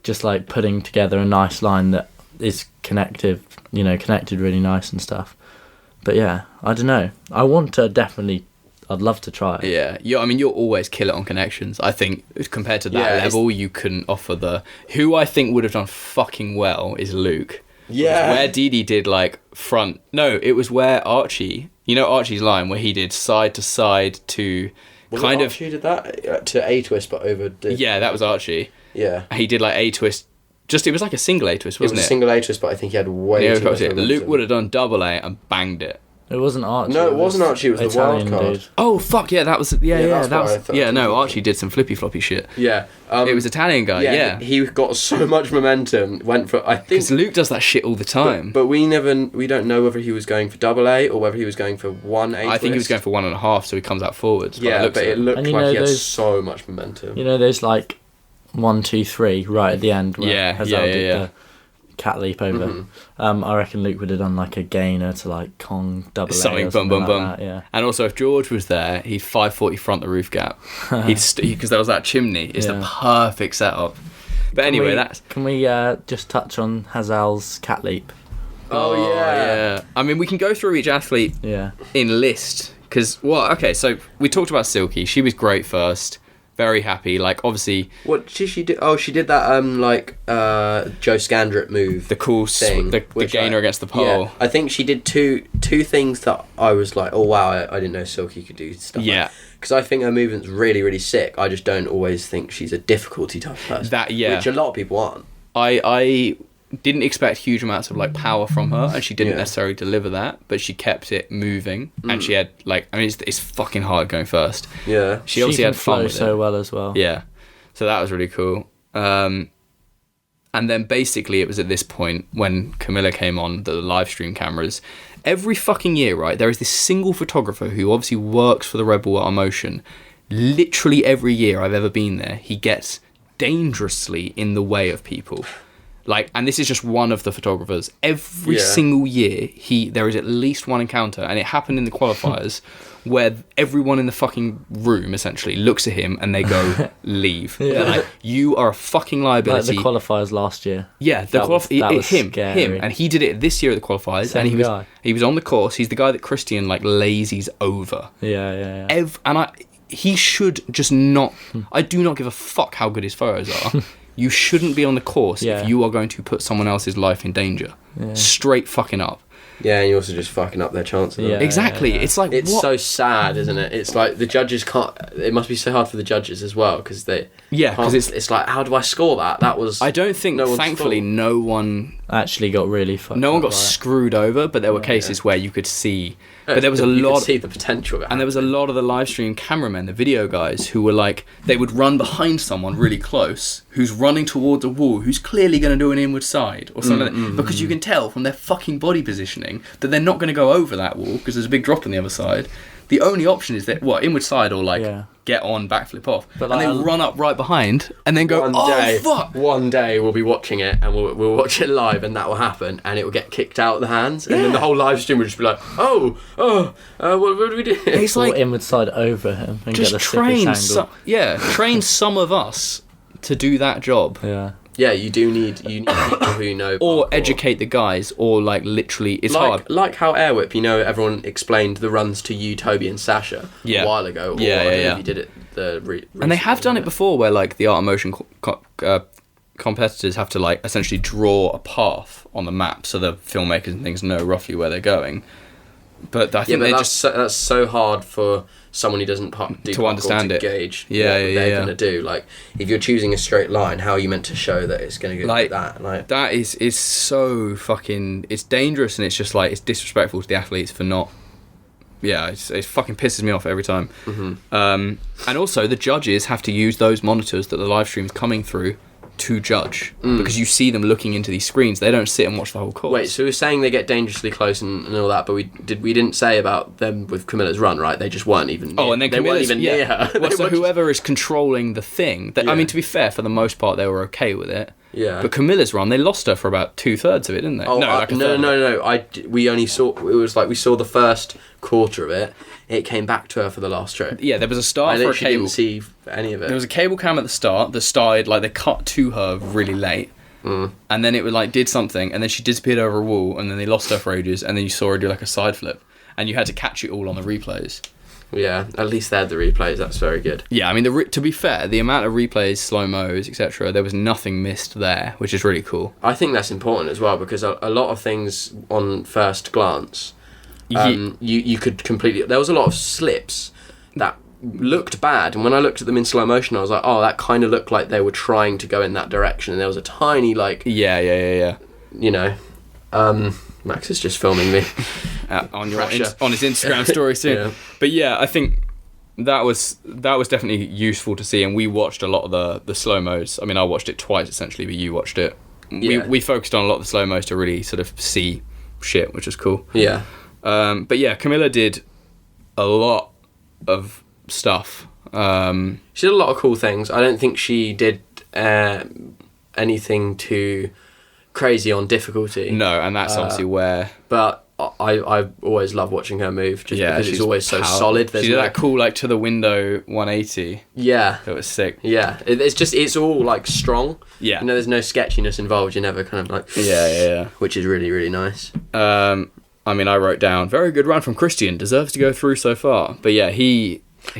Speaker 2: just like putting together a nice line that is connected really nice and stuff. But yeah, I don't know. I want to definitely. I'd love to try it.
Speaker 1: Yeah, you'll always kill it on connections. I think compared to that level, you couldn't offer the. Who I think would have done fucking well is Luke.
Speaker 3: Yeah.
Speaker 1: Where Didi did like front. No, it was where Archie. You know Archie's line where he did side to side to kind of.
Speaker 3: Archie did that to A twist, but over.
Speaker 1: Yeah, that was Archie.
Speaker 3: Yeah.
Speaker 1: He did like A twist. Just it was like a single A twist, wasn't it?
Speaker 3: It was a single A twist, but I think he had way too much momentum.
Speaker 1: Luke would have done double A and banged it.
Speaker 2: It wasn't Archie.
Speaker 3: No, it wasn't Archie. It was the wild
Speaker 2: Italian
Speaker 3: card.
Speaker 2: dude.
Speaker 1: Oh fuck yeah, that was
Speaker 3: that's
Speaker 1: that
Speaker 3: what
Speaker 1: was
Speaker 3: I thought.
Speaker 1: no. Archie did some flippy floppy shit.
Speaker 3: Yeah.
Speaker 1: It was Italian guy. Yeah,
Speaker 3: He got so much momentum. Went for I think.
Speaker 1: Because Luke does that shit all the time.
Speaker 3: But we don't know whether he was going for double A or whether he was going for 1 A.
Speaker 1: I think he was going for 1.5, so he comes out forwards.
Speaker 3: Yeah, but it looked like he had
Speaker 2: those,
Speaker 3: so much momentum.
Speaker 2: You know, there's like 1, 2, 3 right at the end. Where Hazal did the cat leap over.
Speaker 3: Mm-hmm.
Speaker 2: I reckon Luke would have done like a gainer to like Kong double A
Speaker 1: something
Speaker 2: or something
Speaker 1: boom.
Speaker 2: like that, yeah.
Speaker 1: And also, if George was there, he'd 540 front the roof gap. Because there was that chimney. It's the perfect setup. But anyway,
Speaker 2: Can we just touch on Hazal's cat leap?
Speaker 3: Oh yeah.
Speaker 1: I mean, we can go through each athlete in list. Because, so we talked about Silky. She was great first. Very happy. Like, obviously...
Speaker 3: What did she do? Oh, she did that, Joe Scandrett move.
Speaker 1: The cool
Speaker 3: thing.
Speaker 1: The gainer against the pole.
Speaker 3: Yeah, I think she did two things that I was like, oh wow, I didn't know Silky could do stuff like. Because I think her movement's really, really sick. I just don't always think she's a difficulty type of person. Which a lot of people aren't.
Speaker 1: I didn't expect huge amounts of like power from her, and she didn't necessarily deliver that, but she kept it moving, and she had like, I mean, it's fucking hard going first.
Speaker 3: Yeah,
Speaker 1: she obviously had fun with
Speaker 2: so
Speaker 1: it.
Speaker 2: well as well.
Speaker 1: Yeah, so that was really cool. And then basically it was at this point when Camilla came on the live stream cameras. Every fucking year, right, there is this single photographer who obviously works for the Rebel Art Motion. Literally every year I've ever been there, he gets dangerously in the way of people. Like, and this is just one of the photographers. Every single year, there is at least one encounter, and it happened in the qualifiers, where everyone in the fucking room essentially looks at him and they go, "Leave." They're like, "You are a fucking liability."
Speaker 2: Like the qualifiers last year.
Speaker 1: Yeah, him, and he did it this year at the qualifiers, and he was on the course. He's the guy that Christian like lazies over.
Speaker 2: Yeah.
Speaker 1: He should just not. I do not give a fuck how good his photos are. You shouldn't be on the course if you are going to put someone else's life in danger. Straight fucking up.
Speaker 3: Yeah, and you're also just fucking up their chances.
Speaker 2: Yeah,
Speaker 1: exactly. It's like,
Speaker 3: it's so sad, isn't it? It's like the judges can't. It must be so hard for the judges as well because they.
Speaker 1: Yeah, because
Speaker 3: it's like, how do I score that? That was.
Speaker 1: I don't think. Thankfully, no one
Speaker 2: actually got really fucked.
Speaker 1: No one got screwed over, but there were cases where you could see. But there was
Speaker 3: you could see the potential.
Speaker 1: And there was a lot of the live stream cameramen, the video guys, who were like, they would run behind someone really close, who's running towards a wall, who's clearly going to do an inward side or something, like that, because you can tell from their fucking body positioning that they're not going to go over that wall because there's a big drop on the other side. The only option is that inward side or get on, backflip off, but and they run up right behind and then go, fuck.
Speaker 3: One day we'll be watching it and we'll watch it live and that will happen and it will get kicked out of the hands and then the whole live stream will just be like, what do we do?
Speaker 2: It's like inward side over him and just get the
Speaker 1: train some of us to do that job.
Speaker 3: Yeah, you need people who know.
Speaker 1: Or educate the guys, or like literally, it's hard.
Speaker 3: Like how Air Whip, everyone explained the runs to you, Toby and Sasha a while ago. Or I don't know if you did it
Speaker 1: and they have done it before where like the Art of Motion competitors have to like essentially draw a path on the map so the filmmakers and things know roughly where they're going. But I think
Speaker 3: that's so hard for someone who doesn't
Speaker 1: to understand it,
Speaker 3: gauge what they're going to do. Like, if you're choosing a straight line, how are you meant to show that it's going to go like that? Like,
Speaker 1: that is so fucking... It's dangerous, and it's just like, it's disrespectful to the athletes for not... Yeah, it fucking pisses me off every time. And also, the judges have to use those monitors that the live stream's coming through to judge because you see them looking into these screens. They don't sit and watch the whole course.
Speaker 3: Wait, so we're saying they get dangerously close and all that, but we didn't say about them with Camilla's run, right? They just weren't even near,
Speaker 1: and then
Speaker 3: they weren't
Speaker 1: Camilla's,
Speaker 3: even near her.
Speaker 1: Well, so whoever is controlling the thing, I mean, to be fair, for the most part, they were okay with it.
Speaker 3: Yeah.
Speaker 1: But Camilla's run, they lost her for about 2/3 of it, didn't they?
Speaker 3: Oh, no. We only saw. It was like we saw the first quarter of it. It came back to her for the last stroke.
Speaker 1: Yeah, there was a start
Speaker 3: I
Speaker 1: for a cable.
Speaker 3: didn't see any of it.
Speaker 1: There was a cable cam at the start that started like they cut to her really late, and then it would like did something, and then she disappeared over a wall, and then they lost her for ages, and then you saw her do like a side flip, and you had to catch it all on the replays.
Speaker 3: Yeah, at least they had the replays. That's very good.
Speaker 1: Yeah, I mean, to be fair, the amount of replays, slow-mos, etc., there was nothing missed there, which is really cool.
Speaker 3: I think that's important as well because a lot of things on first glance, you could completely... There was a lot of slips that looked bad, and when I looked at them in slow motion, I was like, oh, that kind of looked like they were trying to go in that direction, and there was a tiny, like...
Speaker 1: Yeah.
Speaker 3: You know... Max is just filming me
Speaker 1: on his Instagram story soon. Yeah. But yeah, I think that was definitely useful to see, and we watched a lot of the slow-mos. I mean, I watched it twice essentially, but you watched it. Yeah. We focused on a lot of the slow-mos to really sort of see shit, which was cool.
Speaker 3: Yeah.
Speaker 1: But yeah, Camilla did a lot of stuff.
Speaker 3: She did a lot of cool things. I don't think she did anything too crazy on difficulty.
Speaker 1: No, and that's obviously where...
Speaker 3: But I always love watching her move, just because it's always so solid.
Speaker 1: She did that cool, like, to the window 180.
Speaker 3: Yeah.
Speaker 1: That was sick.
Speaker 3: Yeah. It's all, like, strong.
Speaker 1: Yeah.
Speaker 3: You know, there's no sketchiness involved. You're never kind of like...
Speaker 1: Yeah.
Speaker 3: Which is really, really nice.
Speaker 1: I mean, I wrote down, very good run from Christian, deserves to go through so far. But yeah,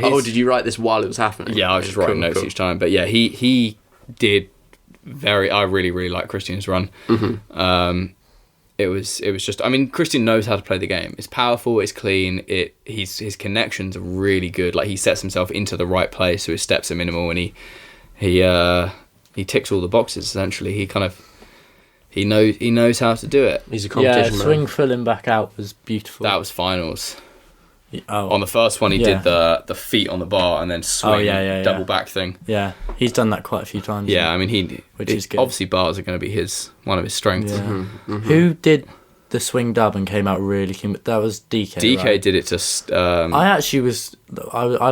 Speaker 3: Oh, did you write this while it was happening?
Speaker 1: Yeah, I was just writing notes each time. But yeah, he did... I really, really like Christian's run.
Speaker 3: Mm-hmm.
Speaker 1: It was just, I mean, Christian knows how to play the game. It's powerful, it's clean, his connections are really good. Like, he sets himself into the right place, so his steps are minimal, and he ticks all the boxes essentially. He knows how to do it.
Speaker 3: He's a competition man.
Speaker 2: Swing filling back out was beautiful.
Speaker 1: That was finals.
Speaker 2: Oh.
Speaker 1: On the first one, he did the feet on the bar and then swing double back thing.
Speaker 2: Yeah, he's done that quite a few times.
Speaker 1: Yeah, I mean, which is good. Obviously, bars are going to be one of his strengths.
Speaker 2: Yeah. Mm-hmm. Who did the swing dub and came out really clean? That was DK.
Speaker 1: DK
Speaker 2: right?
Speaker 1: did it to...
Speaker 2: I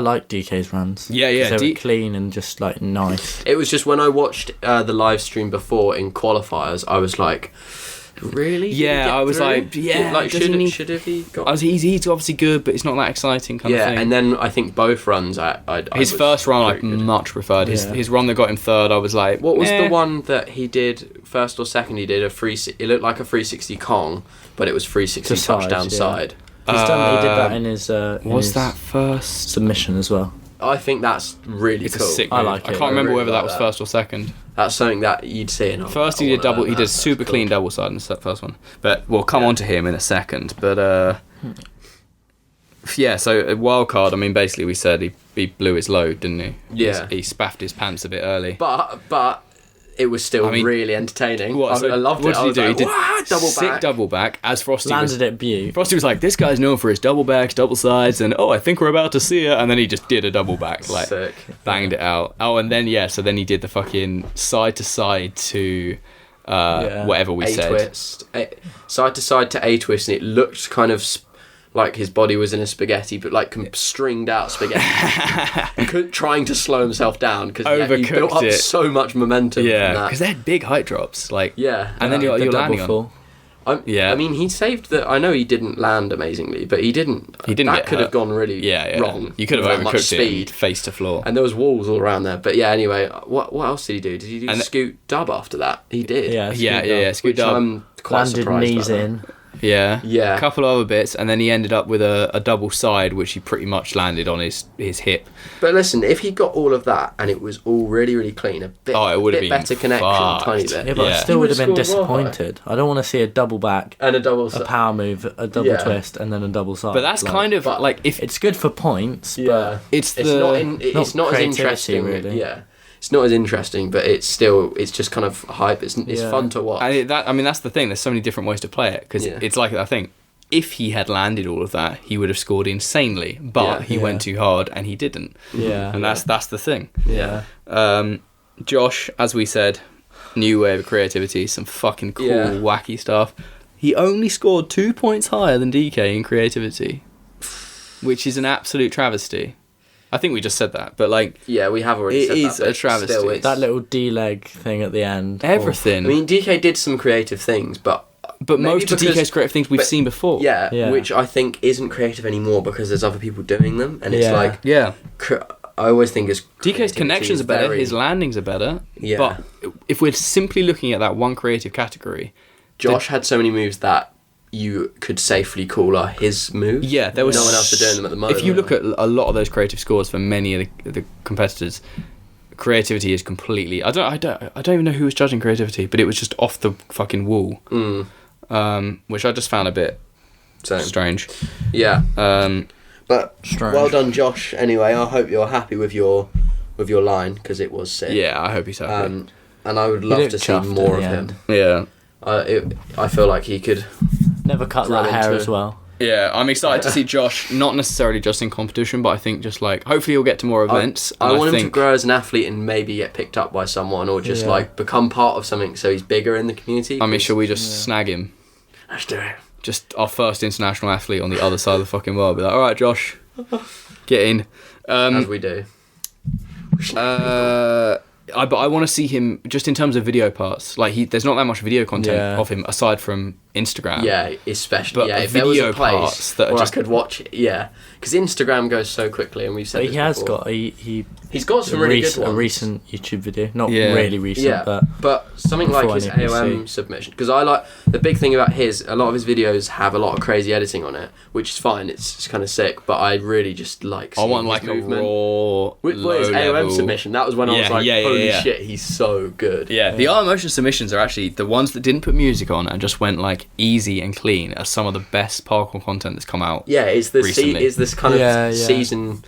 Speaker 2: like DK's runs.
Speaker 1: Yeah.
Speaker 2: They were clean and just like nice.
Speaker 3: It was just when I watched the live stream before in qualifiers, I was like... Really?
Speaker 1: Yeah, I was
Speaker 3: through?
Speaker 1: like, yeah.
Speaker 3: Like, should have he got?
Speaker 1: He's obviously good, but it's not that exciting kind of thing.
Speaker 3: Yeah, and then I think both runs,
Speaker 1: his first run I much preferred. His run that got him third, I was like,
Speaker 3: what was the one that he did first or second? He did a it looked like a 360 Kong, but it was 360 touchdown side.
Speaker 2: He did that in his.
Speaker 1: That first
Speaker 2: submission as well?
Speaker 3: I think that's really cool.
Speaker 1: A sick move.
Speaker 2: I like it.
Speaker 1: I can't remember
Speaker 3: really
Speaker 1: whether that was first or second.
Speaker 3: That's something that you'd see.
Speaker 1: First, he did super clean double side in the first one. But we'll come on to him in a second. But yeah, so wild card. I mean, basically, we said he blew his load, didn't he?
Speaker 3: Yeah,
Speaker 1: he spaffed his pants a bit early.
Speaker 3: But it was still really entertaining. I loved it.
Speaker 1: What did he do? He did
Speaker 3: double
Speaker 1: sick
Speaker 3: back.
Speaker 1: Double back. As Frosty
Speaker 2: landed at Butte.
Speaker 1: Frosty was like, this guy's known for his double backs, double sides, and I think we're about to see it. And then he just did a double back, like
Speaker 3: sick.
Speaker 1: Banged it out. Oh, and then so then he did the fucking side to side to whatever we said.
Speaker 3: Twist. Side to side to A twist, and it looked kind of like his body was in a spaghetti, but like stringed out spaghetti, trying to slow himself down because he built up so much momentum.
Speaker 1: Yeah, because they had big height drops. Like and then you're landing on.
Speaker 3: I mean, he saved that. I know he didn't land amazingly, but he didn't. That could have gone really wrong.
Speaker 1: You could have overcooked it face to floor,
Speaker 3: and there was walls all around there. But yeah, anyway, what else did he do? Did he do scoot dub after that? He did.
Speaker 1: Yeah, scoot dub.
Speaker 3: I'm quite
Speaker 2: landed
Speaker 3: surprised
Speaker 2: knees in.
Speaker 1: Yeah.
Speaker 3: A
Speaker 1: couple of other bits, and then he ended up with a double side, which he pretty much landed on his hip.
Speaker 3: But listen, if he got all of that and it was all really, really clean, a bit better connection, tiny bit.
Speaker 2: Yeah, but I still would have been disappointed. I don't want to see a double back
Speaker 3: and a
Speaker 2: power move, a double twist, and then a double side.
Speaker 1: But that's kind of like if
Speaker 2: it's good for points. But
Speaker 3: it's not as interesting,
Speaker 2: really.
Speaker 3: Yeah. It's not as interesting, but it's just kind of hype. It's fun to watch.
Speaker 1: That's the thing. There's so many different ways to play it because it's like, I think if he had landed all of that, he would have scored insanely. But he went too hard and he didn't.
Speaker 2: Yeah,
Speaker 1: and that's the thing.
Speaker 3: Yeah.
Speaker 1: Josh, as we said, new wave of creativity, some fucking cool, wacky stuff. He only scored 2 points higher than DK in creativity, which is an absolute travesty. I think we just said that, but like...
Speaker 3: Yeah, we have already said that. It is
Speaker 1: a travesty.
Speaker 3: Still,
Speaker 2: that little D-leg thing at the end.
Speaker 1: Everything.
Speaker 3: I mean, DK did some creative things, but
Speaker 1: most of DK's creative things we've seen before.
Speaker 3: Yeah, which I think isn't creative anymore because there's other people doing them, and it's like...
Speaker 1: Yeah.
Speaker 3: I always think it's...
Speaker 1: DK's connections are better, his landings are better, but if we're simply looking at that one creative category...
Speaker 3: Josh had so many moves that you could safely call are his moves.
Speaker 1: Yeah, there was
Speaker 3: no one else doing them at the moment.
Speaker 1: If you look at a lot of those creative scores for many of the competitors, creativity is completely. I don't even know who was judging creativity, but it was just off the fucking wall. Which I just found a bit strange.
Speaker 3: Yeah. But
Speaker 2: strange.
Speaker 3: Well done, Josh. Anyway, I hope you're happy with your line because it was sick.
Speaker 1: Yeah, I hope he's happy.
Speaker 3: And I would love to see more of him.
Speaker 1: Yeah.
Speaker 3: I feel like he could
Speaker 2: never cut that hair as well.
Speaker 1: Yeah, I'm excited to see Josh, not necessarily just in competition, but I think just like, hopefully he'll get to more events.
Speaker 3: I want him to grow as an athlete and maybe get picked up by someone or just like become part of something so he's bigger in the community.
Speaker 1: I mean, shall we just snag him?
Speaker 3: Let's do it.
Speaker 1: Just our first international athlete on the other side of the fucking world. Be like, all right, Josh, get in.
Speaker 3: As we do.
Speaker 1: But I want to see him just in terms of video parts. Like there's not that much video content of him aside from Instagram.
Speaker 3: Yeah, especially.
Speaker 1: But
Speaker 3: if there was a place
Speaker 1: parts that
Speaker 3: where I could watch it, because Instagram goes so quickly, and we've said.
Speaker 2: But he has got
Speaker 3: he's got some really good ones.
Speaker 2: A recent YouTube video, not really recent,
Speaker 3: but something like his AOM submission. Because I like the big thing about a lot of his videos have a lot of crazy editing on it, which is fine. It's kind of sick, but I really just like.
Speaker 1: I want like
Speaker 3: movement.
Speaker 1: A raw.
Speaker 3: His AOM submission. That was when I was like, holy shit, he's so good.
Speaker 1: Yeah, the art motion submissions are actually the ones that didn't put music on and just went like easy and clean are some of the best parkour content that's come out.
Speaker 3: Yeah, it's this kind of season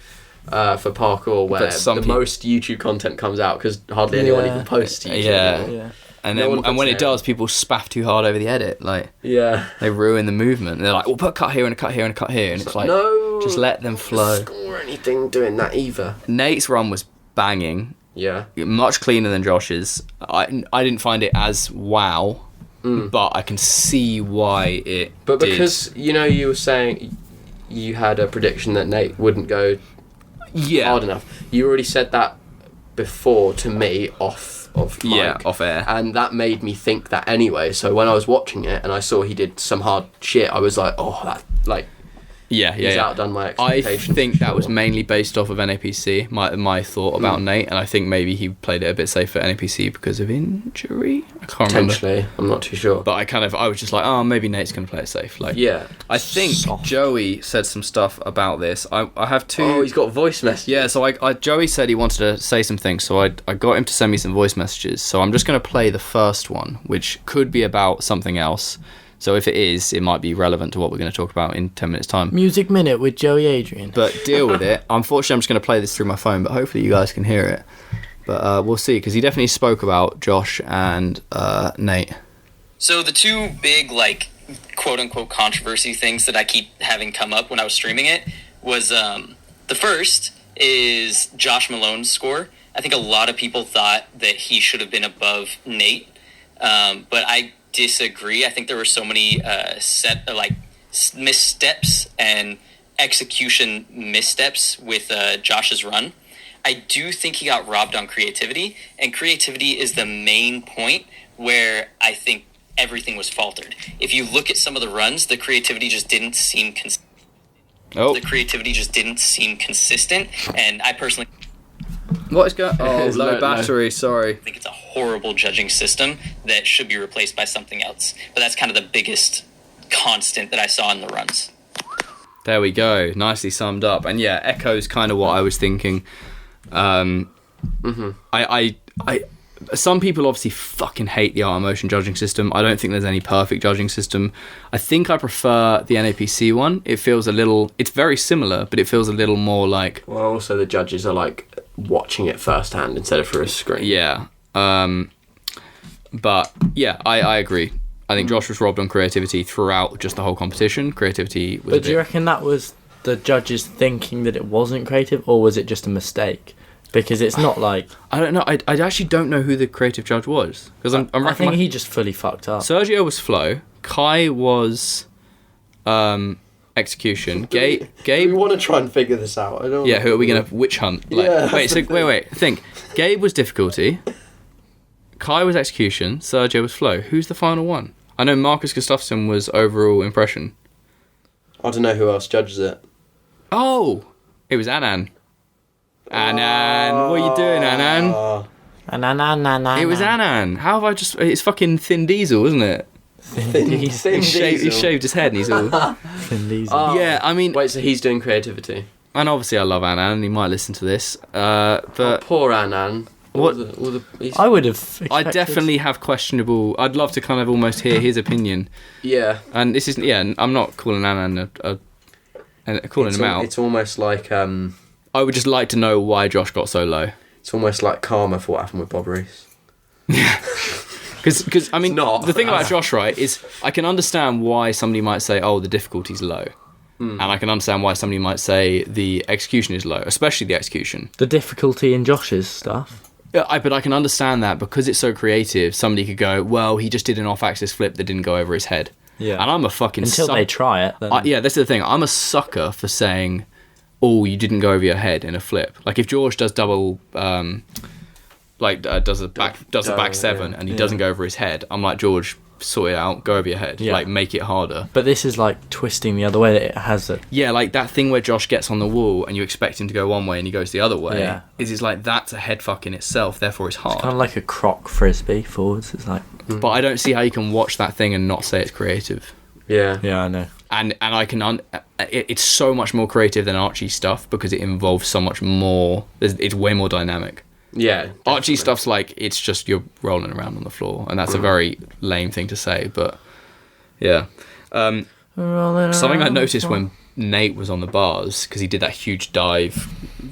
Speaker 3: for parkour where the most YouTube content comes out because hardly anyone even posts YouTube anymore.
Speaker 1: And then when it does, people spaff too hard over the edit. Like they ruin the movement. And they're like, we'll put a cut here and a cut here and a cut here, and it's like
Speaker 3: no,
Speaker 1: just let them flow.
Speaker 3: Score anything doing that either.
Speaker 1: Nate's run was banging.
Speaker 3: Yeah,
Speaker 1: much cleaner than Josh's. I didn't find it as wow, but I can see why it.
Speaker 3: But because you were saying you had a prediction that Nate wouldn't go hard enough. You already said that before to me off mic,
Speaker 1: off air,
Speaker 3: and that made me think that anyway. So when I was watching it and I saw he did some hard shit, I was like, oh, that like. He's outdone my expectations.
Speaker 1: I think that was mainly based off of NAPC, my thought about Nate, and I think maybe he played it a bit safe at NAPC because of injury. I can't remember.
Speaker 3: Potentially, I'm not too sure.
Speaker 1: But I was just like, oh, maybe Nate's going to play it safe. Like, I think Joey said some stuff about this. I have two.
Speaker 3: Oh, he's got voice messages.
Speaker 1: Yeah, so Joey said he wanted to say some things, so I got him to send me some voice messages. So I'm just going to play the first one, which could be about something else. So if it is, it might be relevant to what we're going to talk about in 10 minutes' time.
Speaker 2: Music Minute with Joey Adrian.
Speaker 1: But deal with it. Unfortunately, I'm just going to play this through my phone, but hopefully you guys can hear it. But we'll see, because he definitely spoke about Josh and Nate.
Speaker 4: So the two big, like, quote-unquote controversy things that I keep having come up when I was streaming it was the first is Josh Malone's score. I think a lot of people thought that he should have been above Nate, but I disagree. I think there were so many missteps and execution missteps with Josh's run. I do think he got robbed on creativity, and creativity is the main point where I think everything was faltered. If you look at some of the runs, the creativity just didn't seem consistent. And I personally...
Speaker 1: What is going on? Oh, low battery, sorry.
Speaker 4: I think it's a horrible judging system that should be replaced by something else. But that's kind of the biggest constant that I saw in the runs.
Speaker 1: There we go. Nicely summed up. And yeah, echoes kind of what I was thinking. Some people obviously fucking hate the art motion judging system. I don't think there's any perfect judging system. I think I prefer the NAPC one. It feels it's very similar, but it feels a little more like...
Speaker 3: Well, also the judges are like watching it firsthand instead of through a screen.
Speaker 1: Yeah. But yeah, I agree. I think Josh was robbed on creativity throughout just the whole competition. Creativity was
Speaker 2: do you reckon that was the judges thinking that it wasn't creative, or was it just a mistake? Because it's not like...
Speaker 1: I don't know. I actually don't know who the creative judge was. Because
Speaker 2: I think he just fully fucked up.
Speaker 1: Sergio was flow. Kai was execution. Gabe...
Speaker 3: We want to try and figure this out. I don't.
Speaker 1: Yeah, who are we going to witch hunt? Like,
Speaker 3: Yeah,
Speaker 1: wait. Think. Gabe was difficulty. Kai was execution. Sergio was flow. Who's the final one? I know Marcus Gustafsson was overall impression.
Speaker 3: I don't know who else judges it.
Speaker 1: Oh! It was Anan. Anan, what are you doing, Anan? It was Anan. How have I just... It's fucking Thin Diesel, isn't it? He shaved his head and he's all...
Speaker 2: Thin Diesel.
Speaker 1: Yeah, I mean...
Speaker 3: Wait, so he's doing creativity?
Speaker 1: And obviously I love Anan, and he might listen to this. But
Speaker 3: poor Anan.
Speaker 1: What?
Speaker 2: I would have...
Speaker 1: I definitely have questionable... I'd love to kind of almost hear his opinion.
Speaker 3: Yeah.
Speaker 1: And this is... Yeah, I'm not calling Anan calling him out.
Speaker 3: It's almost like...
Speaker 1: I would just like to know why Josh got so low.
Speaker 3: It's almost like karma for what happened with Bob Rees.
Speaker 1: Yeah. Because I mean,
Speaker 3: not.
Speaker 1: The thing about Josh, right, is I can understand why somebody might say, oh, the difficulty's low. And I can understand why somebody might say the execution is low, especially the execution.
Speaker 2: The difficulty in Josh's stuff.
Speaker 1: Yeah, but I can understand that because it's so creative, somebody could go, well, he just did an off-axis flip that didn't go over his head.
Speaker 2: Yeah.
Speaker 1: And I'm a fucking
Speaker 2: Until they try it. Then...
Speaker 1: yeah, that's the thing. I'm a sucker for saying... oh, you didn't go over your head in a flip. Like if George does double, does a back seven and he doesn't go over his head, I'm like, George, sort it out, go over your head, like make it harder.
Speaker 2: But this is like twisting the other way that it has it.
Speaker 1: Yeah, like that thing where Josh gets on the wall and you expect him to go one way and he goes the other way.
Speaker 2: Yeah.
Speaker 1: Is like that's a head fuck in itself, therefore it's hard.
Speaker 2: It's kind of like a croc frisbee forwards. It's like.
Speaker 1: But I don't see how you can watch that thing and not say it's creative.
Speaker 3: Yeah.
Speaker 2: Yeah, I know.
Speaker 1: And I can it's so much more creative than Archie's stuff because it involves so much more. It's way more dynamic.
Speaker 3: Yeah. Definitely.
Speaker 1: Archie stuff's like it's just you're rolling around on the floor, and that's a very lame thing to say, but yeah. Something I noticed when Nate was on the bars because he did that huge dive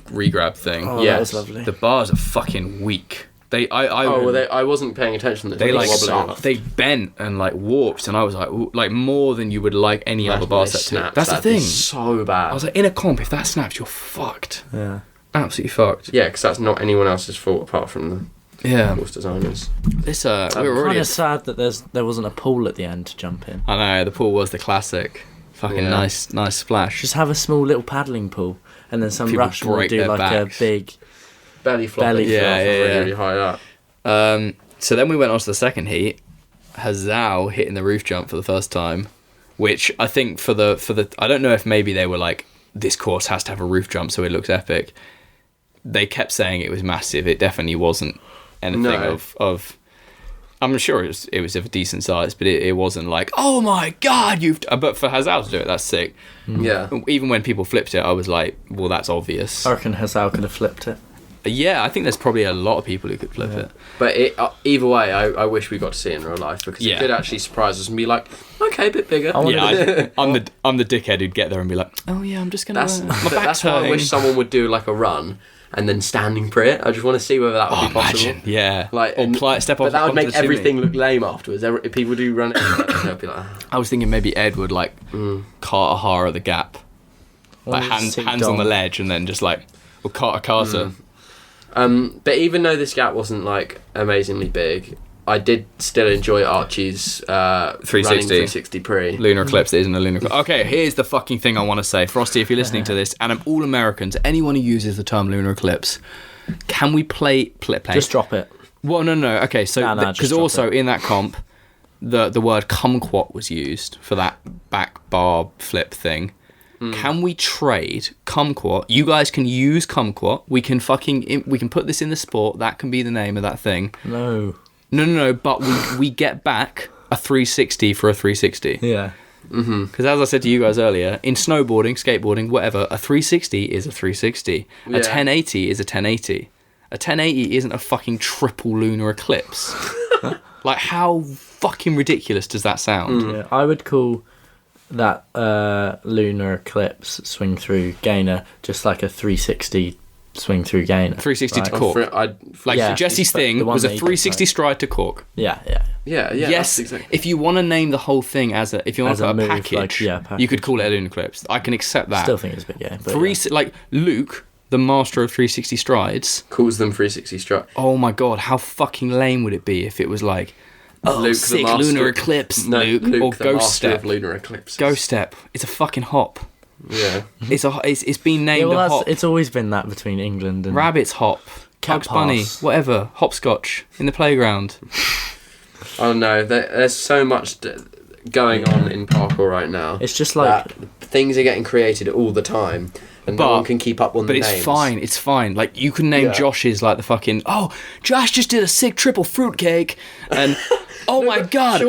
Speaker 1: regrab thing.
Speaker 2: Oh, yeah, that was lovely.
Speaker 1: The bars are fucking weak.
Speaker 3: I wasn't paying attention.
Speaker 1: They bent and like warped, and I was like, ooh, like more than you would like any other bar set to. That's the thing.
Speaker 3: So bad.
Speaker 1: I was like, in a comp, if that snaps, you're fucked.
Speaker 2: Yeah.
Speaker 1: Absolutely fucked.
Speaker 3: Yeah, because that's not anyone else's fault apart from the course designers.
Speaker 1: This we were
Speaker 2: kind
Speaker 1: already
Speaker 2: of sad that there wasn't a pool at the end to jump in.
Speaker 1: I know the pool was the classic. Fucking nice splash.
Speaker 2: Just have a small little paddling pool, and then some
Speaker 1: People
Speaker 2: Russian will
Speaker 1: break
Speaker 2: do
Speaker 1: their
Speaker 2: like
Speaker 1: backs.
Speaker 2: a big
Speaker 3: belly flop. Really high up.
Speaker 1: So then we went on to the second heat. Hazal hitting the roof jump for the first time, which I think for the I don't know if maybe they were like, this course has to have a roof jump so it looks epic. They kept saying it was massive. It definitely wasn't anything of I'm sure it was of a decent size, but it wasn't like, oh my god, but for Hazal to do it, that's sick.
Speaker 3: Yeah.
Speaker 1: Even when people flipped it, I was like, well, that's obvious.
Speaker 2: I reckon Hazal could have flipped it.
Speaker 1: Yeah, I think there's probably a lot of people who could flip it.
Speaker 3: But either way, I wish we got to see it in real life because it could actually surprise us and be like, okay, a bit bigger.
Speaker 1: I'm the dickhead who'd get there and be like, oh yeah, I'm just gonna.
Speaker 3: That's why I wish someone would do like a run and then standing pre it. I just want to see whether that would be possible.
Speaker 1: Imagine, yeah.
Speaker 3: Like,
Speaker 1: step off.
Speaker 3: But that would make everything look lame afterwards. If people do run it, they'll be like.
Speaker 1: I was thinking maybe Ed would like cart a Hara the gap, like hands on the ledge, and then just like or cart a Carter.
Speaker 3: But even though this gap wasn't like amazingly big, I did still enjoy Archie's 360 pre.
Speaker 1: Lunar Eclipse isn't a Lunar Eclipse. Okay, here's the fucking thing I want to say. Frosty, if you're listening to this, and I'm all Americans, anyone who uses the term Lunar Eclipse, can we play?
Speaker 2: Just drop it.
Speaker 1: Well, no. Okay, so because also in that comp, the word kumquat was used for that back bar flip thing. Can we trade kumquat? You guys can use kumquat. We can put this in the sport. That can be the name of that thing.
Speaker 2: No.
Speaker 1: But we get back a 360 for a 360.
Speaker 2: Yeah.
Speaker 1: Because as I said to you guys earlier, in snowboarding, skateboarding, whatever, a 360 is a 360. A 1080 is a 1080. A 1080 isn't a fucking triple lunar eclipse. Like, how fucking ridiculous does that sound?
Speaker 2: Yeah, I would call that lunar eclipse swing through gainer just like a 360 swing through gainer.
Speaker 1: 360 to cork. Jesse's thing was a 360 stride to cork.
Speaker 2: Yeah.
Speaker 1: Yes, exactly. If you want to name the whole thing if you want to put a package, you could call it a lunar eclipse. I can accept that.
Speaker 2: Still think it's a bit gay. But
Speaker 1: like Luke the master of 360 strides,
Speaker 3: calls them 360 strides.
Speaker 1: Oh my god, how fucking lame would it be if it was like, oh,
Speaker 3: Luke,
Speaker 1: sick
Speaker 3: the master,
Speaker 1: lunar eclipse,
Speaker 3: no,
Speaker 1: Luke,
Speaker 3: Luke
Speaker 1: or
Speaker 3: the
Speaker 1: Ghost
Speaker 3: master
Speaker 1: Step.
Speaker 3: of lunar eclipses.
Speaker 1: Ghost Step. It's a fucking hop.
Speaker 3: Yeah.
Speaker 1: It's been named a hop.
Speaker 2: It's always been that between England and
Speaker 1: Rabbit's hop.
Speaker 2: Cat
Speaker 1: Bugs Bunny.
Speaker 2: pass.
Speaker 1: Whatever. Hopscotch. In the playground.
Speaker 3: Oh no, there's so much going on in parkour right now.
Speaker 2: It's just like
Speaker 3: things are getting created all the time, and no one can keep up on the names.
Speaker 1: But it's fine. It's fine. Like you can name Josh's like the fucking Josh just did a sick triple fruitcake, and oh my god,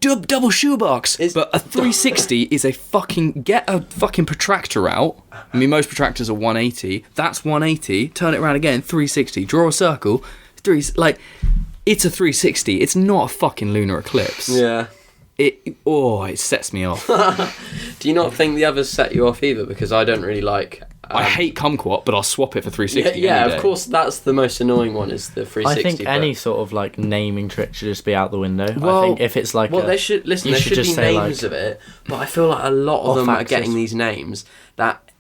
Speaker 1: double shoebox. But a 360 is a fucking get a fucking protractor out. I mean, most protractors are 180. That's 180. Turn it around again. 360. Draw a circle. It's a 360. It's not a fucking lunar eclipse.
Speaker 3: Yeah.
Speaker 1: It sets me off.
Speaker 3: Do you not think the others set you off either? Because I don't really like.
Speaker 1: I hate kumquat, but I'll swap it for 360.
Speaker 3: Yeah,
Speaker 1: any day.
Speaker 3: of course. That's the most annoying one. Is the 360.
Speaker 2: I think any sort of like naming trick should just be out the window.
Speaker 1: Well,
Speaker 2: I think if it's like
Speaker 3: they should listen. There should be names of it, but I feel like a lot of them are getting these names that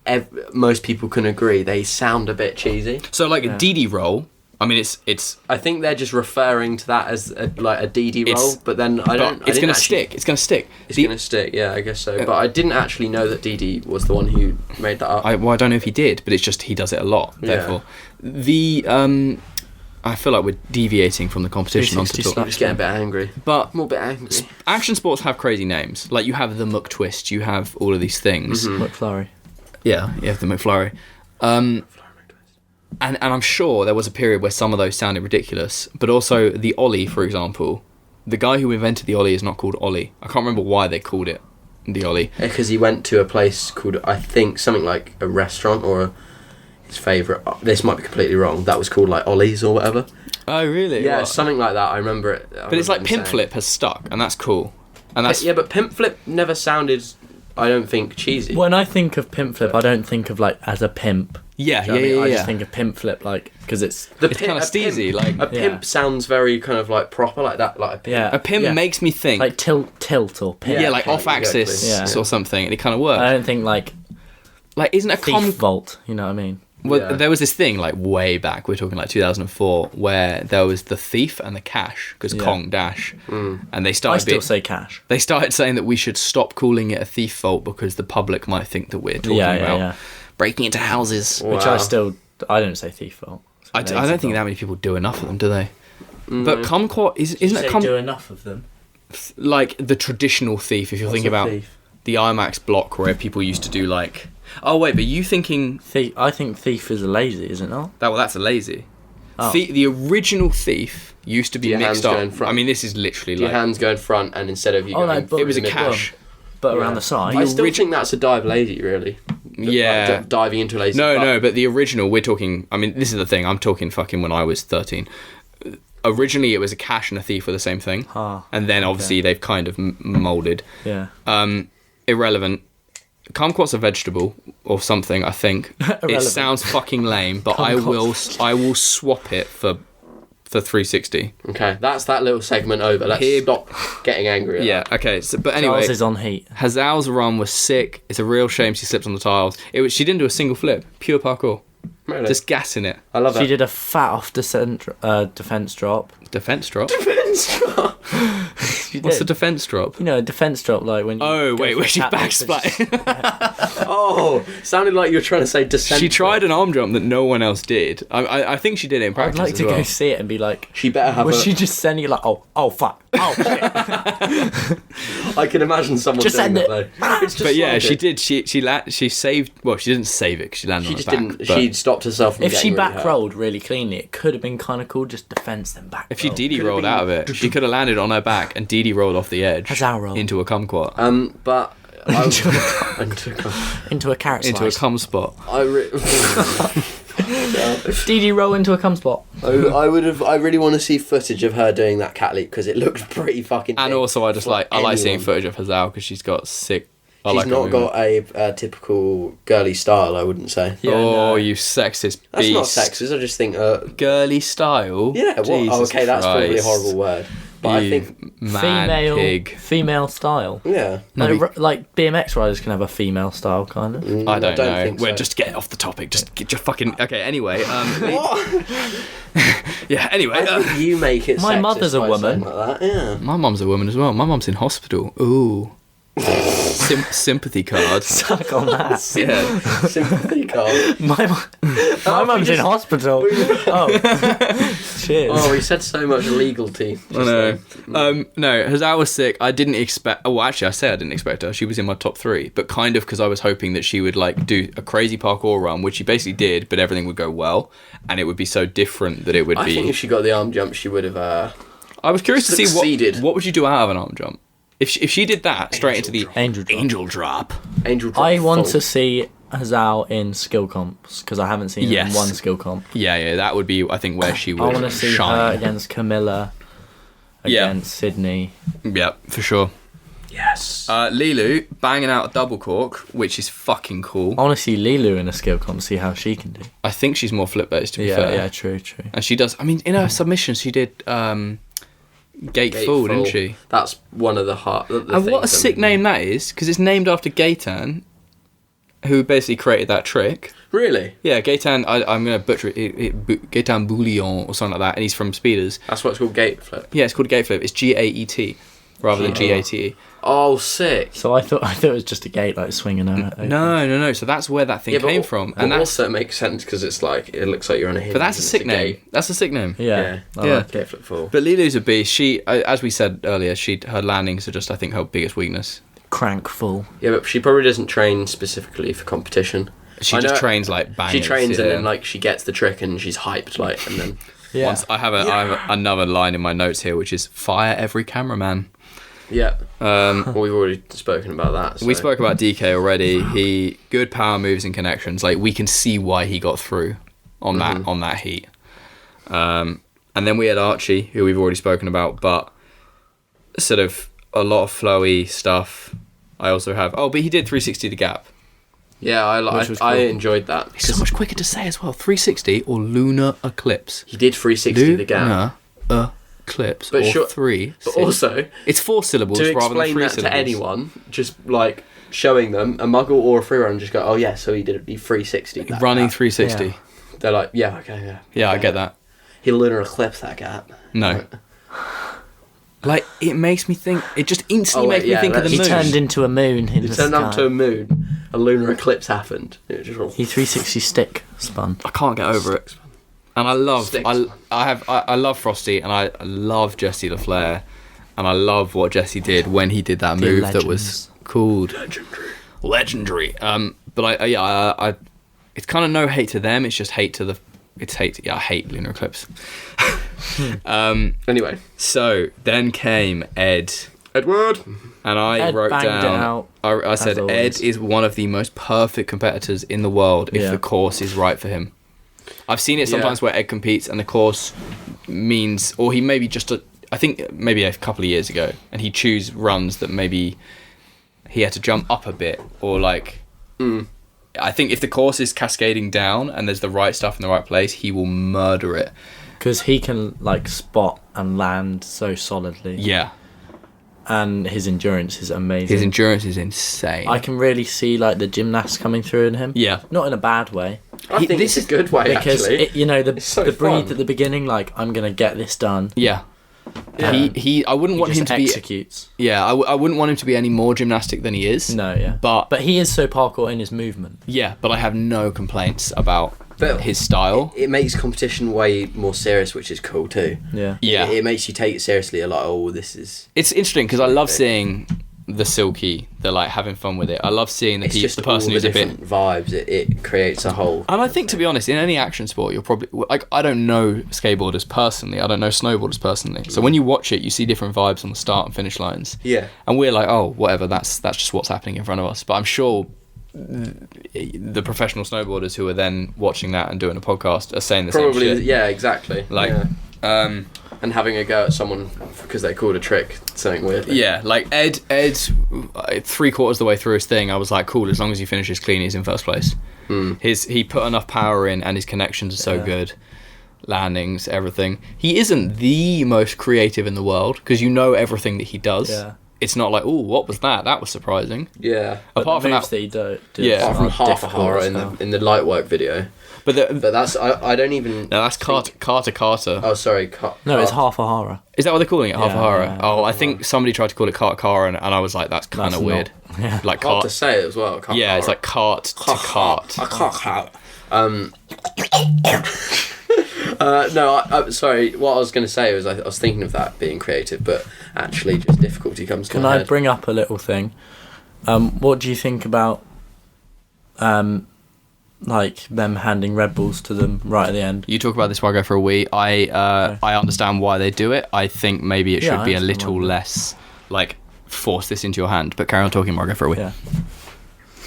Speaker 3: most people can agree they sound a bit cheesy.
Speaker 1: So like a Didi roll. I mean, it's.
Speaker 3: I think they're just referring to that as a Didi roll, but then
Speaker 1: It's going to stick. It's going to stick.
Speaker 3: It's going to stick. Yeah, I guess so. But I didn't actually know that Didi was the one who made that up.
Speaker 1: I don't know if he did, but it's just he does it a lot. Therefore, I feel like we're deviating from the competition onto talk.
Speaker 3: I'm just getting a bit angry.
Speaker 1: But
Speaker 3: I'm a bit angry.
Speaker 1: Action sports have crazy names. Like you have the McTwist, you have all of these things.
Speaker 2: McFlurry.
Speaker 1: Yeah, you have the McFlurry. And I'm sure there was a period where some of those sounded ridiculous, but also the Ollie, for example. The guy who invented the Ollie is not called Ollie. I can't remember why they called it the Ollie.
Speaker 3: Because he went to a place called, I think, something like a restaurant or his favourite. This might be completely wrong. That was called like Ollie's or whatever.
Speaker 1: Oh, really?
Speaker 3: Yeah,
Speaker 1: what?
Speaker 3: Something like that. I remember it.
Speaker 1: But it's like Pimp Flip has stuck, and that's cool. And that's
Speaker 3: but Pimp Flip never sounded, I don't think, cheesy.
Speaker 2: When I think of pimp flip, I don't think of like as a pimp.
Speaker 1: Yeah,
Speaker 2: Do you know what I mean? I
Speaker 1: yeah.
Speaker 2: just think of pimp flip like because it's
Speaker 1: It's kind of steezy. Like
Speaker 3: a pimp sounds very kind of like proper, like that, like a pimp.
Speaker 1: a pimp makes me think
Speaker 2: like tilt or pimp.
Speaker 1: yeah, like off axis
Speaker 3: exactly.
Speaker 1: or something, and it kind of works.
Speaker 2: I don't think like
Speaker 1: isn't a
Speaker 2: thief vault. You know what I mean?
Speaker 1: Well, there was this thing like way back. We're talking like 2004, where there was the thief and the cash because Kong Dash, and they started.
Speaker 2: I still say cash.
Speaker 1: They started saying that we should stop calling it a thief vault because the public might think that we're talking about breaking into houses.
Speaker 2: Which I don't say thief vault.
Speaker 1: I don't think that many people do enough of them, do they? But kumquat isn't it?
Speaker 2: Do enough of them.
Speaker 1: Like the traditional thief. If you're thinking about the IMAX block where people used to do like. Oh wait, but you thinking
Speaker 2: thief? I think thief is a lazy, is it not?
Speaker 1: That's a lazy.
Speaker 2: Oh.
Speaker 1: The original thief used to be mixed up. I mean, this is literally
Speaker 3: your
Speaker 1: like
Speaker 3: hands go in front, and instead of you going,
Speaker 1: it was a cash,
Speaker 2: but around the side.
Speaker 3: I still think that's a dive lazy, really.
Speaker 1: Yeah,
Speaker 3: like, diving into a lazy.
Speaker 1: No, but the original, we're talking. I mean, this is the thing. I'm talking fucking when I was 13. Originally, it was a cash and a thief were the same thing, and then obviously they've kind of molded.
Speaker 2: Yeah.
Speaker 1: Irrelevant. Kumquat's a vegetable or something. I think it sounds fucking lame, but I will swap it for 360.
Speaker 3: Okay, that's that little segment over. Let's stop getting angry.
Speaker 1: Okay. So, but anyway,
Speaker 2: Giles is on heat.
Speaker 1: Hazal's run was sick. It's a real shame she slipped on the tiles. She didn't do a single flip. Pure parkour.
Speaker 3: Really?
Speaker 1: Just gassing it.
Speaker 3: I love it.
Speaker 2: She did a fat off defense drop.
Speaker 1: Defense drop.
Speaker 3: Defense drop.
Speaker 1: What's a defense drop?
Speaker 2: You know, a defense drop like when you.
Speaker 1: Oh wait, where she backsplat.
Speaker 3: Oh, sounded like you were trying to say descent.
Speaker 1: She tried an arm jump that no one else did. I think she did it in practice.
Speaker 2: I'd like to go see it and be like.
Speaker 3: She better have.
Speaker 2: Was she just sending you like oh fuck shit?
Speaker 3: I can imagine someone
Speaker 2: just
Speaker 3: doing
Speaker 2: send
Speaker 3: that
Speaker 2: it.
Speaker 3: though.
Speaker 1: But yeah, she did. She saved. Well, she didn't save it because she landed on her back.
Speaker 3: Didn't. She stopped herself from
Speaker 2: if she
Speaker 3: getting
Speaker 2: back
Speaker 3: really
Speaker 2: rolled really cleanly, it could have been kind of cool. Just defense then back.
Speaker 1: If she Didi rolled out of it, she could have landed on her back and Didi rolled off the edge into a kumquat.
Speaker 3: But
Speaker 2: into a carrot slice.
Speaker 1: Into a cum spot.
Speaker 2: Didi roll into a cum spot.
Speaker 3: I really want to see footage of her doing that cat leap because it looked pretty fucking.
Speaker 1: And also, I like seeing footage of Hazal because she's got sick
Speaker 3: She's not got a typical girly style, I wouldn't say.
Speaker 1: Yeah, you sexist beast.
Speaker 3: That's not sexist, I just think...
Speaker 1: girly style?
Speaker 3: Yeah, well, okay, that's probably a horrible word. But
Speaker 1: you
Speaker 3: I think...
Speaker 2: Female style.
Speaker 3: Yeah.
Speaker 2: Like BMX riders can have a female style, kind of.
Speaker 1: I don't know.
Speaker 3: Think so.
Speaker 1: We're just getting off the topic. Just fucking... Okay, anyway.
Speaker 3: What?
Speaker 1: Yeah, anyway.
Speaker 3: I think you make it
Speaker 2: My
Speaker 3: sexist
Speaker 2: mother's a
Speaker 3: by
Speaker 2: woman.
Speaker 3: saying like that, yeah.
Speaker 1: My mum's a woman as well. My mum's in hospital. Ooh. Sympathy card.
Speaker 2: Suck on that.
Speaker 3: Yeah. Sympathy card.
Speaker 2: My mum's in hospital. Oh. Cheers.
Speaker 3: Oh, we said so much legality.
Speaker 1: I know. No, Hazal was sick. I didn't expect... Oh, actually, I say I didn't expect her. She was in my top 3. But kind of because I was hoping that she would like do a crazy parkour run, which she basically did, but everything would go well. And it would be so different that it would be...
Speaker 3: I think if she got the arm jump, she would have
Speaker 1: I was curious to
Speaker 3: succeeded.
Speaker 1: see what would you do out of an arm jump? If she did that straight into the
Speaker 2: Angel drop.
Speaker 3: Angel drop.
Speaker 2: I want to see Hazal in skill comps because I haven't seen her in one skill comp.
Speaker 1: Yeah, that would be I think where she would
Speaker 2: I want to see
Speaker 1: shine.
Speaker 2: her against Camilla, against Sydney.
Speaker 1: Yeah, for sure.
Speaker 3: Yes.
Speaker 1: Lilu banging out a double cork, which is fucking cool.
Speaker 2: I want to see Lilu in a skill comp, see how she can do.
Speaker 1: I think she's more flip based to be fair.
Speaker 2: Yeah, true.
Speaker 1: And she does. I mean, in her submission, she did Gate Full, didn't she?
Speaker 3: That's one of the hard.
Speaker 1: And what a sick name that is, because it's named after Gaetan, who basically created that trick.
Speaker 3: Really?
Speaker 1: Yeah, Gaetan. I'm gonna butcher it. Gaetan Bouillon or something like that, and he's from Speeders.
Speaker 3: That's what it's called, gate flip.
Speaker 1: Yeah, it's called a gate flip. It's GAET rather than GATE.
Speaker 3: Oh, sick.
Speaker 2: So I thought it was just a gate like swinging over.
Speaker 1: No. So that's where that thing came from, and that
Speaker 3: also makes sense because it's like it looks like you're on a hinge.
Speaker 1: But that's a sick name. That's a sick name.
Speaker 2: Yeah.
Speaker 3: Gate flip full.
Speaker 1: But Lilu's a beast. She, as we said earlier, her landings are just I think her biggest weakness.
Speaker 2: Crank full.
Speaker 3: Yeah, but she probably doesn't train specifically for competition.
Speaker 1: She just trains like bangers.
Speaker 3: She trains and then like she gets the trick and she's hyped like and then.
Speaker 2: Yeah.
Speaker 1: Once I have another line in my notes here, which is fire every cameraman.
Speaker 3: Yeah. Well, we've already spoken about that. So.
Speaker 1: We spoke about DK already. He good power moves and connections. Like we can see why he got through on that heat. And then we had Archie, who we've already spoken about, but sort of a lot of flowy stuff. I also have. Oh, but he did 360 the gap.
Speaker 3: Yeah, I enjoyed that.
Speaker 1: It's so much quicker to say as well. 360 or Lunar Eclipse.
Speaker 3: He did 360 the gap.
Speaker 1: Lunar Eclipse.
Speaker 3: But
Speaker 1: or 3.
Speaker 3: But also,
Speaker 1: it's 4 syllables rather than 3 syllables.
Speaker 3: To explain that to anyone, just like showing them a muggle or a free runner, just go, oh yeah, so he 360 that
Speaker 1: running
Speaker 3: gap.
Speaker 1: 360.
Speaker 3: Yeah. They're like, yeah, okay, yeah.
Speaker 1: Yeah, I get that.
Speaker 3: He'll Lunar Eclipse that gap.
Speaker 1: No. Like, it makes me think... It just instantly makes me think of the moon.
Speaker 2: He turned into a moon in the sky.
Speaker 3: He turned into a moon. A lunar eclipse happened. It just
Speaker 2: he 360 stick spun.
Speaker 1: I can't get over it. And I love... I love Frosty, and I love Jesse LaFleur. And I love what Jesse did when he did that move that was called... Legendary. But I it's kind of no hate to them, it's just hate to the... I hate Lunar Eclipse.
Speaker 3: Anyway.
Speaker 1: So, then came
Speaker 3: Edward.
Speaker 1: And I wrote down... I said, Ed is one of the most perfect competitors in the world if the course is right for him. I've seen it sometimes where Ed competes and the course means... Or he maybe just... I think maybe a couple of years ago, and he choose runs that maybe he had to jump up a bit, or like... I think if the course is cascading down and there's the right stuff in the right place, he will murder it.
Speaker 2: Because he can like spot and land so solidly.
Speaker 1: Yeah.
Speaker 2: And his endurance is amazing.
Speaker 1: His endurance is insane.
Speaker 2: I can really see like the gymnast coming through in him.
Speaker 1: Yeah.
Speaker 2: Not in a bad way.
Speaker 3: I think this is a good way,
Speaker 2: because
Speaker 3: actually.
Speaker 2: Because, the breathe at the beginning, like, I'm going to get this done.
Speaker 1: Yeah. I wouldn't want him to
Speaker 2: executes.
Speaker 1: Yeah, I wouldn't want him to be any more gymnastic than he is.
Speaker 2: No, yeah. But he is so parkour in his movement.
Speaker 1: Yeah, but I have no complaints about his style.
Speaker 3: It makes competition way more serious, which is cool too.
Speaker 2: Yeah.
Speaker 1: Yeah.
Speaker 3: It makes you take it seriously a lot. Oh, this is...
Speaker 1: It's interesting because I love seeing the silky, they're like having fun with it. I love seeing the person who's a bit
Speaker 3: vibes. It creates a whole.
Speaker 1: And I think, to be honest, in any action sport, you're probably like, I don't know skateboarders personally, I don't know snowboarders personally. So when you watch it, you see different vibes on the start and finish lines.
Speaker 3: Yeah.
Speaker 1: And we're like, oh, whatever, that's just what's happening in front of us. But I'm sure the professional snowboarders who are then watching that and doing a podcast are saying the same shit.
Speaker 3: Yeah, exactly.
Speaker 1: Like,
Speaker 3: And having a go at someone because they called a trick something weird.
Speaker 1: Yeah, like Ed, 3/4 of the way through his thing, I was like, cool, as long as he finishes clean, he's in first place. He put enough power in, and his connections are so good. Landings, everything. He isn't the most creative in the world, because you know everything that he does.
Speaker 2: Yeah.
Speaker 1: It's not like, oh, what was that? That was surprising.
Speaker 3: Yeah.
Speaker 1: Apart from that,
Speaker 2: he does,
Speaker 3: apart from half a horror in the light work video. But that's I don't even.
Speaker 1: No, that's Carter.
Speaker 3: Oh, sorry.
Speaker 2: No, it's half a horror.
Speaker 1: Is that what they're calling it? Half a horror.
Speaker 2: Yeah,
Speaker 1: oh, I think somebody tried to call it Carter, and I was like, that's kind of weird.
Speaker 2: Yeah.
Speaker 1: Like
Speaker 3: hard to say it as well.
Speaker 1: Yeah, it's like cart to cart.
Speaker 3: No, I'm sorry. What I was going to say was I was thinking of that being creative, but actually just difficulty comes to my head.
Speaker 2: Can I bring up a little thing? What do you think about like them handing Red Bulls to them right at the end?
Speaker 1: You talk about this while I go for a wee. I understand why they do it. I think maybe it should be a little less like force this into your hand. But carry on talking while I go for a wee.
Speaker 2: Yeah.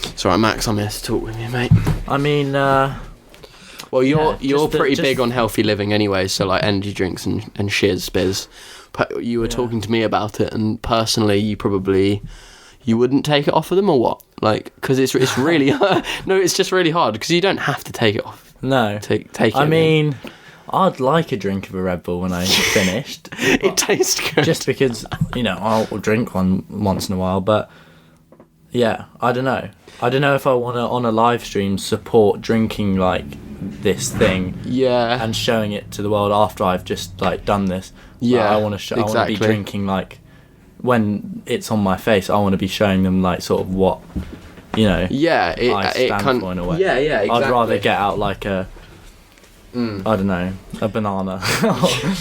Speaker 3: It's alright, Max. I'm here to talk with you, mate.
Speaker 2: I mean,
Speaker 3: well, you're pretty big on healthy living anyway, so like energy drinks and shiz biz. You were talking to me about it, and personally, you wouldn't take it off of them, or what? Like, because it's really no, it's just really hard because you don't have to take it off.
Speaker 2: No,
Speaker 3: take it.
Speaker 2: I mean, I'd like a drink of a Red Bull when I finished.
Speaker 3: It tastes good.
Speaker 2: Just because I'll drink one once in a while, but yeah, I don't know. I don't know if I want to on a live stream support drinking like this thing, and showing it to the world after I've just like done this.
Speaker 3: Yeah,
Speaker 2: I want to I want to be drinking like when it's on my face. I want to be showing them like sort of what I stand for in a way.
Speaker 3: Yeah, exactly.
Speaker 2: I'd rather get out like a I don't know, a banana.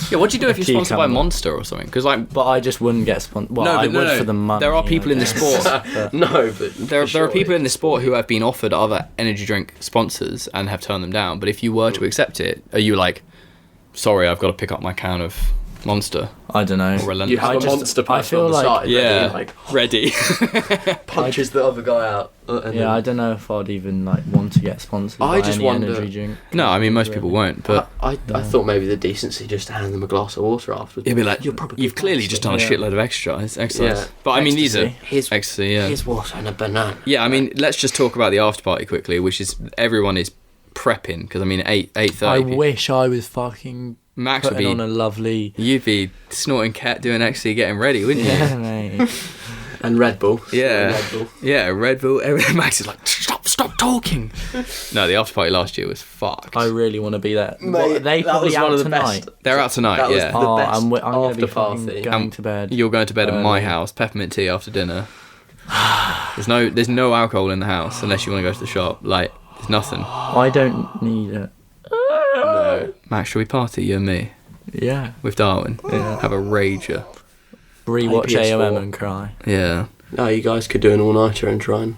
Speaker 1: Yeah, what do you do if you're sponsored by Monster or something? Because
Speaker 2: but I just wouldn't get sponsored. Well, I would for the money.
Speaker 1: There are people in the sport. There are people in the sport who have been offered other energy drink sponsors and have turned them down. But if you were to accept it, are you like, sorry, I've got to pick up my can of Monster?
Speaker 2: I don't know.
Speaker 3: You have a Monster person on the side,
Speaker 1: ready.
Speaker 3: Punches the other guy out.
Speaker 2: I don't know if I'd even like want to get sponsored by any energy drink.
Speaker 1: No, I mean most people won't. But
Speaker 3: I thought maybe the decency just to hand them a glass of water afterwards.
Speaker 1: You'd be like, you've clearly just done a shitload of exercise. Yeah. But I mean these are ecstasy. Yeah.
Speaker 3: Here's water and a banana.
Speaker 1: Yeah, I mean let's just talk about the after party quickly, which is everyone is prepping because I mean 8:30.
Speaker 2: I wish I was fucking.
Speaker 1: Max would be
Speaker 2: on a lovely.
Speaker 1: You'd be snorting cat, doing ecstasy, getting ready, wouldn't you?
Speaker 2: Yeah, mate.
Speaker 3: And Red Bull.
Speaker 1: Yeah, Red Bull. Max is like, stop talking. No, the after party last year was fucked.
Speaker 2: I really want to be there.
Speaker 3: Mate,
Speaker 2: they probably out tonight.
Speaker 1: They're out tonight.
Speaker 3: That was
Speaker 1: yeah.
Speaker 3: the best
Speaker 2: I'm going to be
Speaker 3: party.
Speaker 2: going to bed.
Speaker 1: You're going to bed at my house. Peppermint tea after dinner. There's no alcohol in the house unless you want to go to the shop. Like, there's nothing.
Speaker 2: I don't need it.
Speaker 1: No. Max, shall we party, you and me?
Speaker 2: Yeah.
Speaker 1: With Darwin? Yeah. Have a rager.
Speaker 2: Rewatch AOM and cry.
Speaker 1: Yeah.
Speaker 3: No, you guys could do an all-nighter and try and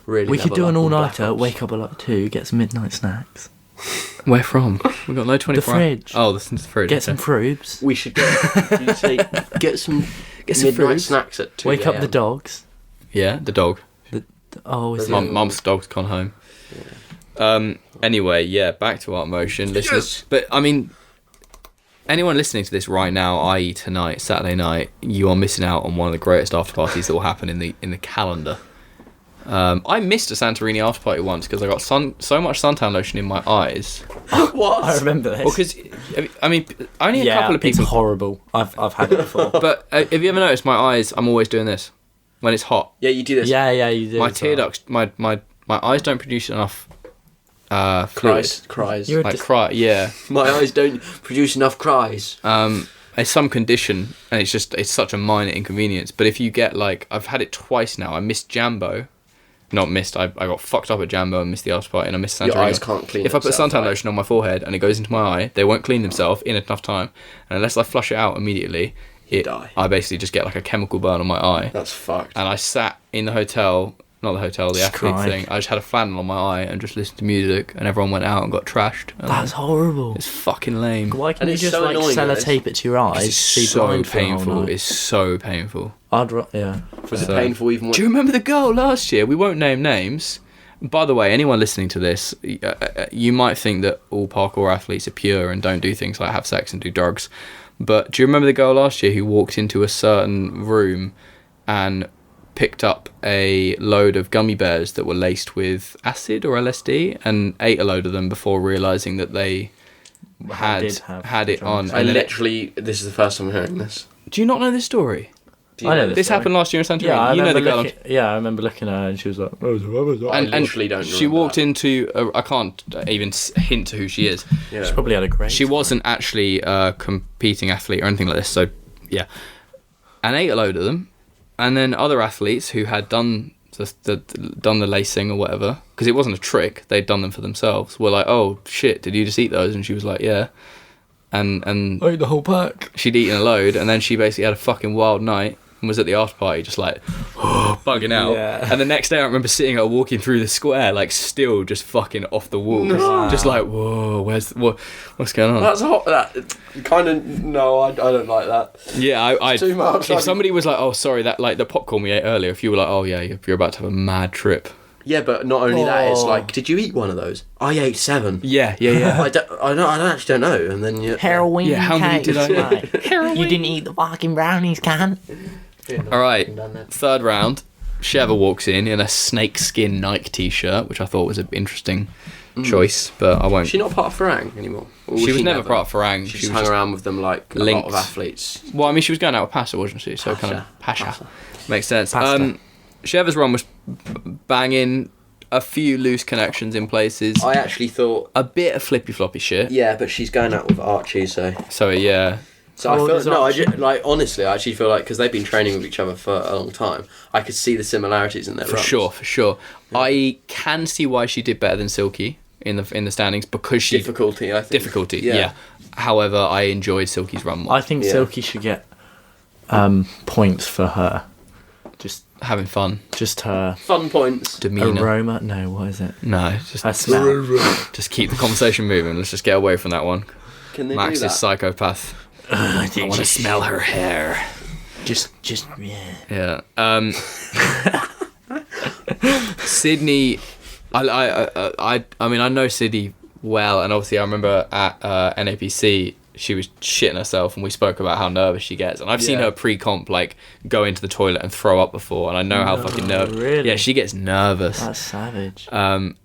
Speaker 3: really.
Speaker 2: We could do an all-nighter, wake up at like 2, get some midnight snacks.
Speaker 1: Where from? We've got no 24
Speaker 2: The fridge.
Speaker 1: Oh, the fridge.
Speaker 2: Get some frubes.
Speaker 3: We should get some midnight snacks at 2
Speaker 2: Wake up the dogs.
Speaker 1: Yeah, the dog. Mum's dog's gone home. Yeah. Anyway, yeah, back to Art Motion. Listeners, but I mean, anyone listening to this right now, i.e. tonight, Saturday night, you are missing out on one of the greatest after parties that will happen in the calendar. I missed a Santorini after party once because I got so much suntan lotion in my eyes.
Speaker 2: What? I remember this.
Speaker 1: Well, because I mean, only a couple of people.
Speaker 2: It's horrible. I've had it before.
Speaker 1: But have you ever noticed my eyes? I'm always doing this when it's hot.
Speaker 3: Yeah, you do this.
Speaker 2: Yeah, you do.
Speaker 1: My tear ducts, my eyes don't produce enough.
Speaker 3: Cries.
Speaker 1: Yeah.
Speaker 3: My eyes don't produce enough cries.
Speaker 1: It's some condition, and it's such a minor inconvenience. But if you get I've had it twice now. I missed Jambo. Not missed. I got fucked up at Jambo and missed the after party, and I missed Santorini.
Speaker 3: Your eyes can't clean.
Speaker 1: If I put suntan lotion on my forehead and it goes into my eye, they won't clean themselves in enough time, and unless I flush it out immediately,
Speaker 3: die.
Speaker 1: I basically just get a chemical burn on my eye.
Speaker 3: That's fucked.
Speaker 1: And I sat in the hotel. Not the hotel, the athlete thing. I just had a flannel on my eye and just listened to music, and everyone went out and got trashed.
Speaker 2: That's horrible.
Speaker 1: It's fucking lame.
Speaker 2: Why can't you just sellotape it to your eyes?
Speaker 1: It's so painful. It's so painful.
Speaker 2: Yeah.
Speaker 3: Was it painful even?
Speaker 1: Do you remember the girl last year? We won't name names. By the way, anyone listening to this, you might think that all parkour athletes are pure and don't do things like have sex and do drugs. But do you remember the girl last year who walked into a certain room and picked up a load of gummy bears that were laced with acid or LSD and ate a load of them before realising that they had it on?
Speaker 3: This is the first time I'm hearing this.
Speaker 1: Do you not know this story?
Speaker 2: I know
Speaker 1: this happened last year in Santorini. You know the girl.
Speaker 2: I remember looking at her and she was like,
Speaker 3: I literally don't.
Speaker 1: She walked into. I can't even hint to who she is.
Speaker 2: Yeah. She probably had a great.
Speaker 1: She wasn't actually a competing athlete or anything like this. So yeah, and ate a load of them, and then other athletes who had done the lacing or whatever, because it wasn't a trick, they'd done them for themselves, were like, oh shit, did you just eat those? And she was like, yeah. And
Speaker 2: I ate the whole pack.
Speaker 1: She'd eaten a load, and then she basically had a fucking wild night and was at the after party just like bugging out.
Speaker 2: Yeah.
Speaker 1: And the next day I remember seeing her walking through the square like still just fucking off the wall.
Speaker 2: Wow.
Speaker 1: Just like, whoa, what's going on?
Speaker 3: That's hot. That kind of no, I don't like that.
Speaker 1: Yeah, I
Speaker 3: too much.
Speaker 1: If somebody was like, oh sorry, that like the popcorn we ate earlier, if you were like, oh yeah, you're about to have a mad trip.
Speaker 3: Yeah, but not only that, it's like, did you eat one of those? I ate 7.
Speaker 1: Yeah.
Speaker 3: I actually don't know. And then
Speaker 2: heroin.
Speaker 1: Yeah, how many did I eat?
Speaker 2: You didn't eat the fucking brownies, can?
Speaker 1: All right, third round. Sheva walks in a snakeskin Nike t-shirt, which I thought was an interesting choice, but I won't.
Speaker 3: Is she not part of Farang anymore?
Speaker 1: She was never part of Farang.
Speaker 3: She just hung around with them like a lot of athletes.
Speaker 1: Well, I mean, she was going out with Pasha, wasn't she? So kind of Pasha. Makes sense.
Speaker 2: Pasta.
Speaker 1: Sheva's run was banging, a few loose connections in places.
Speaker 3: I actually thought
Speaker 1: a bit of flippy floppy shit.
Speaker 3: Yeah, but she's going out with Archie, so
Speaker 1: yeah.
Speaker 3: So I feel honestly, I actually feel like because they've been training with each other for a long time, I could see the similarities in their runs.
Speaker 1: For sure. Yeah. I can see why she did better than Silky in the standings because she
Speaker 3: difficulty. I think
Speaker 1: difficulty. Yeah. However, I enjoyed Silky's run more.
Speaker 2: I think Silky should get points for her. Just
Speaker 1: having fun.
Speaker 2: Just her
Speaker 3: fun points.
Speaker 1: Demeanor.
Speaker 2: Aroma. No, what is it?
Speaker 1: No, just
Speaker 2: her smell.
Speaker 1: Just keep the conversation moving. Let's just get away from that one.
Speaker 3: Can they
Speaker 1: Max
Speaker 3: do that?
Speaker 1: is psychopath. I want to smell her hair.
Speaker 2: Just
Speaker 1: yeah. Sydney, I mean I know Sydney well, and obviously I remember at NAPC she was shitting herself, and we spoke about how nervous she gets, and I've seen her pre-comp like go into the toilet and throw up before, and I know how fucking nervous.
Speaker 2: Really?
Speaker 1: Yeah, she gets nervous.
Speaker 2: That's savage.
Speaker 1: And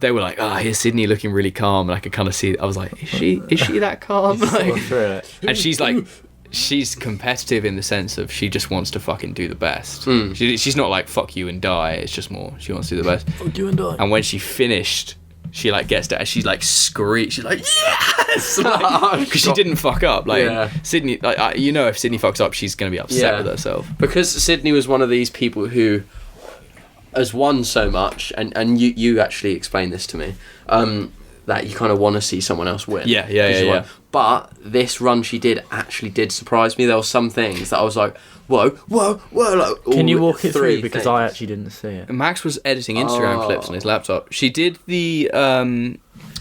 Speaker 1: they were like, here's Sydney looking really calm, and I could kind of see. I was like, is she that calm? Like, and she's like. She's competitive in the sense of she just wants to fucking do the best. She's not like fuck you and die. It's just more she wants to do the best.
Speaker 2: Fuck you and die.
Speaker 1: And when she finished, she like gets down. She's like screech. She's like yes, because she didn't fuck up. Like Sydney, like if Sydney fucks up, she's gonna be upset with herself.
Speaker 3: Because Sydney was one of these people who has won so much, and you actually explained this to me. That you kind of want to see someone else win.
Speaker 1: Yeah.
Speaker 3: But this run she did actually did surprise me. There were some things that I was like, whoa. Like,
Speaker 2: can you walk it through? Because I actually didn't see it.
Speaker 1: Max was editing Instagram clips on his laptop. She did the...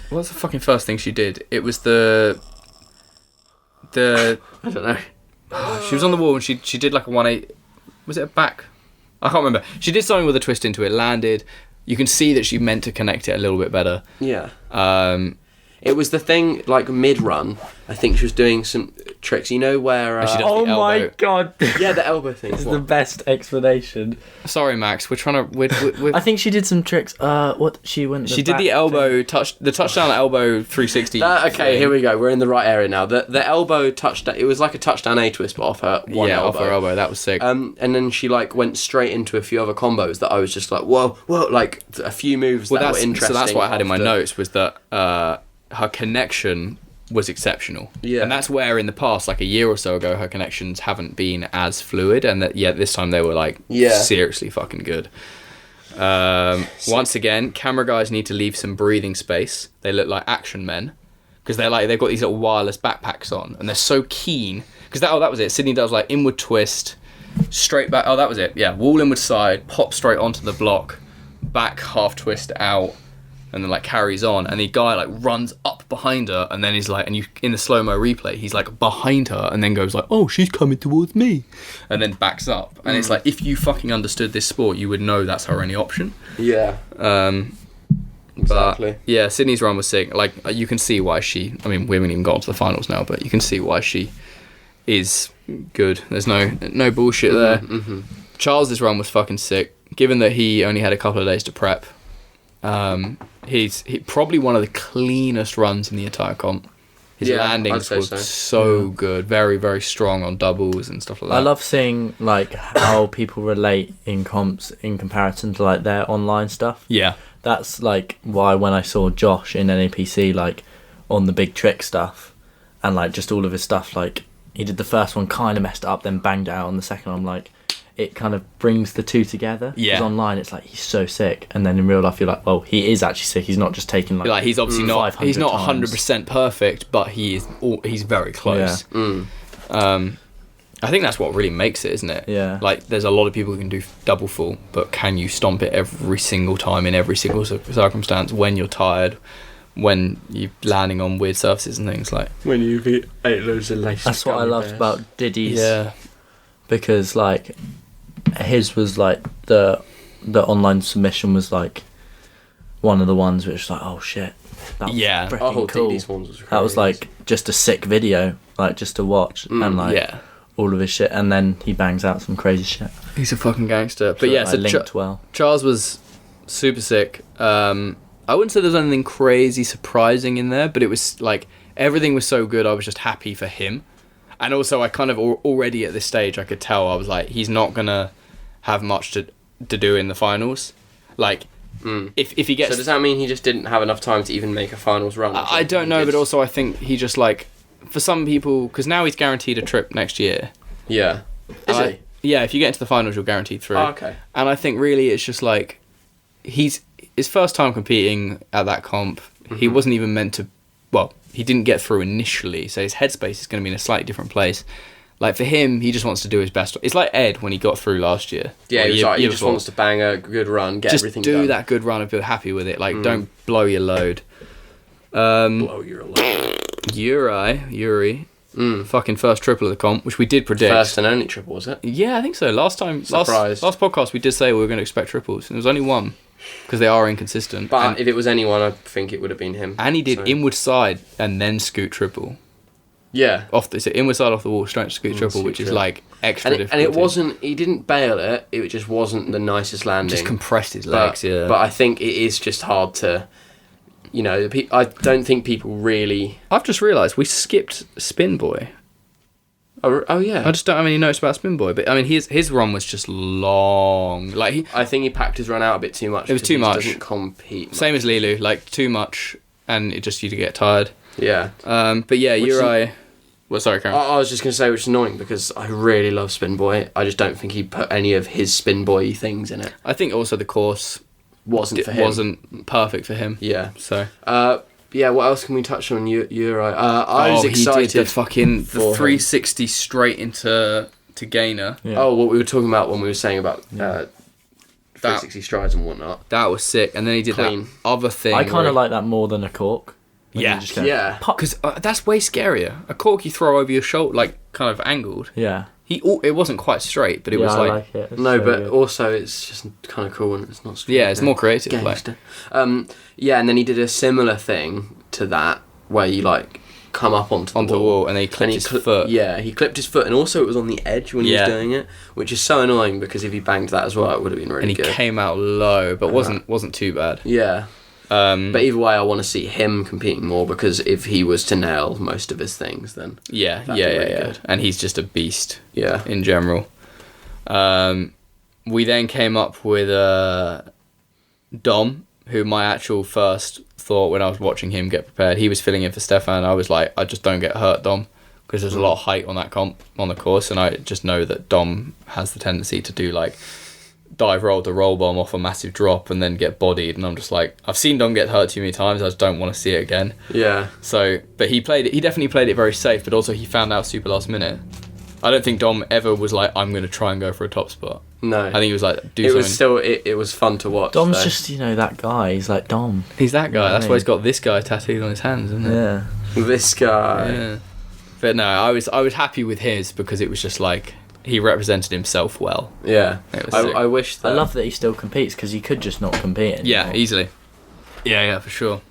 Speaker 1: what's the fucking first thing she did? It was the... I
Speaker 3: don't know.
Speaker 1: She was on the wall and she did like a 180... Was it a back? I can't remember. She did something with a twist into it, landed... You can see that she meant to connect it a little bit better.
Speaker 3: Yeah. It was the thing, like, mid-run, I think she was doing some tricks. You know where...
Speaker 2: oh my god.
Speaker 3: Yeah, the elbow thing.
Speaker 2: This is the best explanation.
Speaker 1: Sorry, Max. We're trying to...
Speaker 2: I think she did some tricks. She did
Speaker 1: the elbow... the touchdown elbow 360.
Speaker 3: Okay, here we go. We're in the right area now. The elbow touchdown... It was like a touchdown A-twist, but off her one elbow.
Speaker 1: Off her elbow. That was sick.
Speaker 3: And then she, like, went straight into a few other combos that I was just like, whoa, like, a few moves that were interesting.
Speaker 1: So that's what I had in my notes, was that... her connection was exceptional. Yeah. And that's where in the past, like a year or so ago, her connections haven't been as fluid, and that this time they were like seriously fucking good. Once again, camera guys need to leave some breathing space. They look like action men because they've got these little wireless backpacks on, and they're so keen because that was it. Sydney does like inward twist, straight back. Oh, that was it. Yeah, wall inward side, pop straight onto the block, back half twist out. and then like carries on, and the guy like runs up behind her, and then he's like, and you in the slow-mo replay, he's like behind her, and then goes like, oh, she's coming towards me, and then backs up, and it's like, if you fucking understood this sport, you would know that's her only option.
Speaker 3: Yeah. Exactly.
Speaker 1: But, yeah, Sydney's run was sick. Like, you can see why she, I mean, we haven't even got to the finals now, but you can see why she is good. There's no bullshit there.
Speaker 3: Mm-hmm.
Speaker 1: Charles's run was fucking sick. Given that he only had a couple of days to prep, he's probably one of the cleanest runs in the entire comp. His landings were so good, very, very strong on doubles and stuff like that.
Speaker 2: I love seeing like how people relate in comps in comparison to like their online stuff.
Speaker 1: Yeah,
Speaker 2: that's like why when I saw Josh in NAPC like on the big trick stuff and like just all of his stuff, like he did the first one, kind of messed up, then banged out on the second one. I'm like, it kind of brings the two together.
Speaker 1: Yeah.
Speaker 2: Because online it's like he's so sick, and then in real life you're like, well, he is actually sick. He's not just taking like
Speaker 1: he's obviously not. He's not 100% perfect, but he's very close.
Speaker 2: Yeah.
Speaker 1: I think that's what really makes it, isn't it?
Speaker 2: Yeah.
Speaker 1: Like, there's a lot of people who can do double full, but can you stomp it every single time in every single circumstance when you're tired, when you're landing on weird surfaces and things like.
Speaker 3: When you've ate loads of lace.
Speaker 2: That's what I loved about Didi's.
Speaker 1: Yeah.
Speaker 2: Because like his was like the online submission was like one of the ones which was like, oh shit, that was freaking cool.
Speaker 3: Didi's ones was crazy.
Speaker 2: That was like just a sick video, like just to watch and like all of his shit, and then he bangs out some crazy shit.
Speaker 1: He's a fucking gangster. But yeah, so
Speaker 2: linked well.
Speaker 1: Charles was super sick. I wouldn't say there's anything crazy surprising in there, but it was like everything was so good. I was just happy for him. And also, I kind of already at this stage, I could tell, I was like, he's not going to have much to do in the finals. Like, if he gets...
Speaker 3: So does that mean he just didn't have enough time to even make a finals run?
Speaker 1: I don't know, but also I think he just, like, for some people... Because now he's guaranteed a trip next year.
Speaker 3: Yeah. Is he?
Speaker 1: Yeah, if you get into the finals, you're guaranteed through.
Speaker 3: Oh, okay.
Speaker 1: And I think really it's just, like, he's his first time competing at that comp. Mm-hmm. He wasn't even meant to... Well, he didn't get through initially, so his headspace is going to be in a slightly different place. Like, for him, he just wants to do his best. It's like Ed when he got through last year.
Speaker 3: Yeah, he just wants to bang a good run, get everything done.
Speaker 1: Just do that good run and feel happy with it. Like, don't blow your load.
Speaker 3: Blow your load.
Speaker 1: Yuri. Fucking first triple of the comp, which we did predict.
Speaker 3: First and only triple, was it?
Speaker 1: Yeah, I think so. Last podcast, we did say we were going to expect triples. And there was only one. Because they are inconsistent.
Speaker 3: But if it was anyone, I think it would have been him.
Speaker 1: And he did inward side and then scoot triple.
Speaker 3: Yeah.
Speaker 1: Inward side off the wall, straight scoot triple, which is like extra difficult.
Speaker 3: And it wasn't, he didn't bail it, it just wasn't the nicest landing.
Speaker 1: Just compressed his legs, yeah.
Speaker 3: But I think it is just hard to, you know, I don't think people really...
Speaker 1: I've just realised we skipped Spin Boy.
Speaker 3: Oh yeah.
Speaker 1: I just don't have any notes about Spin Boy, but I mean his run was just long. Like
Speaker 3: I think he packed his run out a bit too much.
Speaker 1: It was too much.
Speaker 3: He doesn't compete much.
Speaker 1: Same as Lilu, like too much, and it just you to get tired.
Speaker 3: Yeah.
Speaker 1: But yeah, Uri. Well, sorry, Karen.
Speaker 3: I was just gonna say, which is annoying because I really love Spin Boy. I just don't think he put any of his Spin Boy things in it.
Speaker 1: I think also the course
Speaker 3: wasn't for him.
Speaker 1: Wasn't perfect for him.
Speaker 3: Yeah.
Speaker 1: So.
Speaker 3: Yeah, what else can we touch on Uri? I was excited.
Speaker 1: He did the 360 straight into gainer.
Speaker 2: Yeah.
Speaker 3: Oh, what we were talking about when we were saying about 360 strides and whatnot.
Speaker 1: That was sick. And then he did that other thing.
Speaker 2: I kind of like that more than a cork.
Speaker 1: Yeah.
Speaker 3: Yeah.
Speaker 1: Because that's way scarier. A cork you throw over your shoulder, like kind of angled.
Speaker 2: Yeah.
Speaker 1: It wasn't quite straight, but it was like...
Speaker 2: I like it.
Speaker 3: No, so but good. Also it's just kind of cool when it's not straight.
Speaker 1: Yeah, it's more creative.
Speaker 3: Gangster. Yeah, and then he did a similar thing to that where you like come up onto the
Speaker 1: wall and then he clipped his foot.
Speaker 3: Yeah, he clipped his foot, and also it was on the edge when he was doing it, which is so annoying because if he banged that as well, it would have been really good.
Speaker 1: And he came out low, but wasn't too bad.
Speaker 3: Yeah. But either way, I want to see him competing more because if he was to nail most of his things, then
Speaker 1: yeah. Good. And he's just a beast.
Speaker 3: Yeah.
Speaker 1: In general, we then came up with Dom, who my actual first thought when I was watching him get prepared, he was filling in for Stefan. I was like, I just don't get hurt, Dom, because there's a lot of height on that comp on the course, and I just know that Dom has the tendency to do like dive roll to roll bomb off a massive drop and then get bodied, and I'm just like, I've seen Dom get hurt too many times, I just don't want to see it again.
Speaker 3: Yeah.
Speaker 1: So, but he definitely played it very safe, but also he found out super last minute. I don't think Dom ever was like, I'm going to try and go for a top spot.
Speaker 3: No.
Speaker 1: I think he was like,
Speaker 3: It was fun to watch.
Speaker 2: Dom's
Speaker 3: though.
Speaker 2: just, that guy. He's like Dom.
Speaker 1: He's that guy.
Speaker 2: You know
Speaker 1: That's
Speaker 2: what I
Speaker 1: why he's got this guy tattooed on his hands, isn't it?
Speaker 2: Yeah.
Speaker 3: This guy.
Speaker 1: Yeah. But no, I was happy with his because it was just like, he represented himself well.
Speaker 3: Yeah.
Speaker 1: Sick.
Speaker 3: I wish that...
Speaker 2: I love that he still competes because he could just not compete anymore.
Speaker 1: Yeah, easily. Yeah, for sure.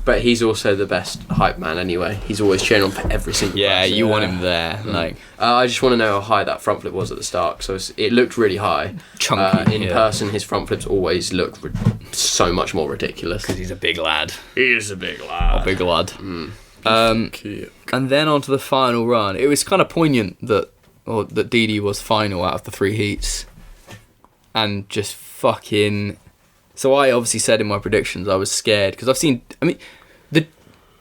Speaker 3: But he's also the best hype man anyway. He's always cheering on for every single person.
Speaker 1: You want him there. Like,
Speaker 3: I just want to know how high that front flip was at the start. So it looked really high.
Speaker 1: Chunky.
Speaker 3: In person, his front flips always look so much more ridiculous.
Speaker 1: Because he's a big lad.
Speaker 3: He is a big lad.
Speaker 1: A big lad. And then on to the final run. It was kind of poignant that Didi was final out of the 3 heats. And just fucking... So I obviously said in my predictions I was scared because the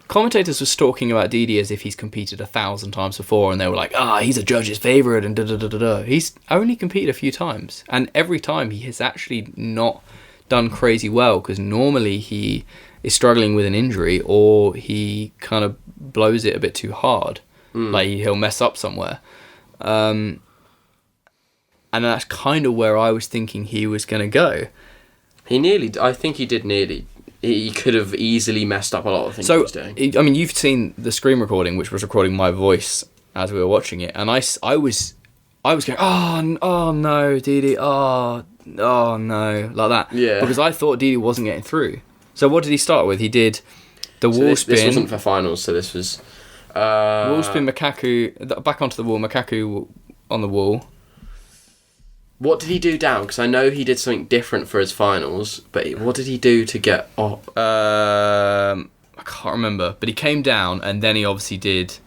Speaker 1: commentators were talking about Didi as if he's competed 1,000 times before, and they were like, he's a judge's favourite and da-da-da-da-da. He's only competed a few times, and every time he has actually not done crazy well because normally he is struggling with an injury or he kind of blows it a bit too hard. Like he'll mess up somewhere. And that's kind of where I was thinking he was going to go. I think he did nearly. He could have easily messed up a lot of things he was doing. You've seen the screen recording, which was recording my voice as we were watching it, and I was going, oh no, Didi, oh no, like that.
Speaker 3: Yeah.
Speaker 1: Because I thought Didi wasn't getting through. So what did he start with? He did the wall spin.
Speaker 3: This wasn't for finals, so this was...
Speaker 1: wall spin, Makaku, back onto the wall, Makaku on the wall.
Speaker 3: What did he do down? Because I know he did something different for his finals, but what did he do to get up?
Speaker 1: I can't remember, but he came down and then he obviously did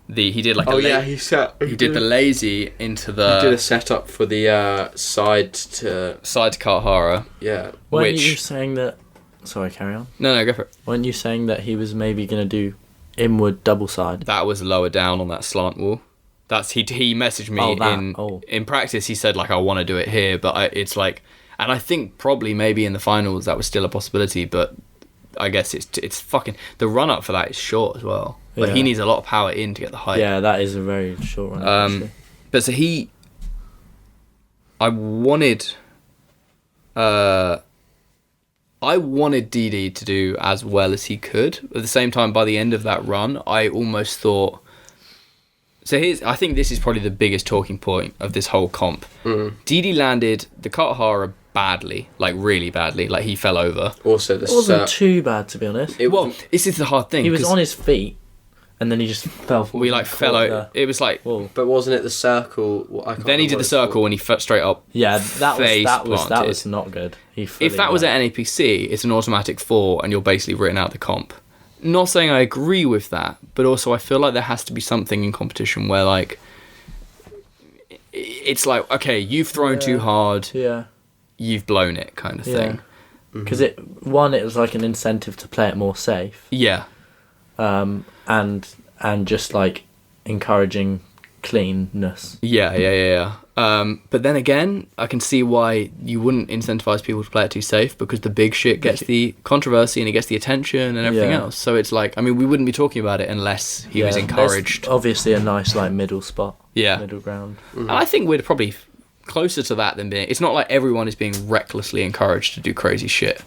Speaker 1: he did like he did the lazy into the...
Speaker 3: He did a setup for the side to
Speaker 1: Kahara.
Speaker 3: Yeah.
Speaker 2: Weren't you saying that... Sorry, carry on.
Speaker 1: No, go for it.
Speaker 2: Weren't you saying that he was maybe going to do inward double side?
Speaker 1: That was lower down on that slant wall. That's he messaged me in practice. He said like, I want to do it here, but it's like, and I think probably maybe in the finals that was still a possibility, but I guess it's fucking, the run up for that is short as well. Like he needs a lot of power in to get the height.
Speaker 2: Yeah, that is a very short run.
Speaker 1: But so I wanted Didi to do as well as he could. At the same time, by the end of that run, I almost thought. So I think this is probably the biggest talking point of this whole comp. Didi landed the Katahara badly, like really badly, like he fell over.
Speaker 3: Also,
Speaker 2: it wasn't too bad, to be honest.
Speaker 1: This is the hard thing.
Speaker 2: He was on his feet, and then he just fell forward.
Speaker 1: We fell out. It was like...
Speaker 3: But wasn't it the circle?
Speaker 1: Then he did the circle and he straight up.
Speaker 2: Yeah, that was not good.
Speaker 1: If that was at NAPC, it's an automatic 4 and you're basically written out the comp. Not saying I agree with that, but also I feel like there has to be something in competition where like it's like, okay, you've thrown too hard, you've blown it, kind of thing.
Speaker 2: Because it was like an incentive to play it more safe.
Speaker 1: Yeah.
Speaker 2: And just like encouraging cleanness.
Speaker 1: Yeah. But then again, I can see why you wouldn't incentivize people to play it too safe, because the big shit gets the controversy and it gets the attention and everything else. So it's like, I mean, we wouldn't be talking about it unless he was encouraged.
Speaker 2: There's obviously a nice like middle spot.
Speaker 1: Yeah.
Speaker 2: Middle ground.
Speaker 1: And I think we're probably closer to that than being... It's not like everyone is being recklessly encouraged to do crazy shit.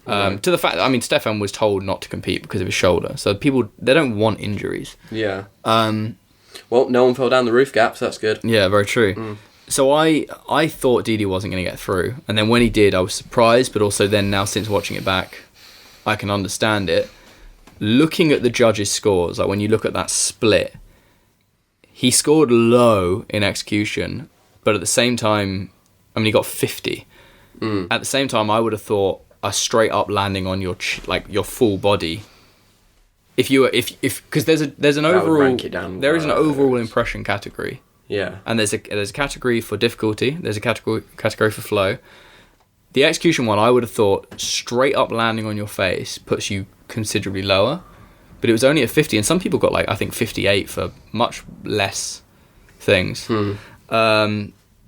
Speaker 1: To the fact that, I mean, Stefan was told not to compete because of his shoulder. So people, they don't want injuries.
Speaker 3: Yeah. Well, no one fell down the roof gap, so that's good.
Speaker 1: Yeah, very true. So I thought Didi wasn't going to get through. And then when he did, I was surprised. But also then now, since watching it back, I can understand it. Looking at the judges' scores, like when you look at that split, he scored low in execution. But at the same time, I mean, he got 50. At the same time, I would have thought a straight up landing on your your full body. If because there's an overall, there is an overall impression category.
Speaker 3: Yeah.
Speaker 1: And there's a category for difficulty. There's a category for flow. The execution one, I would have thought straight up landing on your face puts you considerably lower, but it was only at 50, and some people got I think 58 for much less things.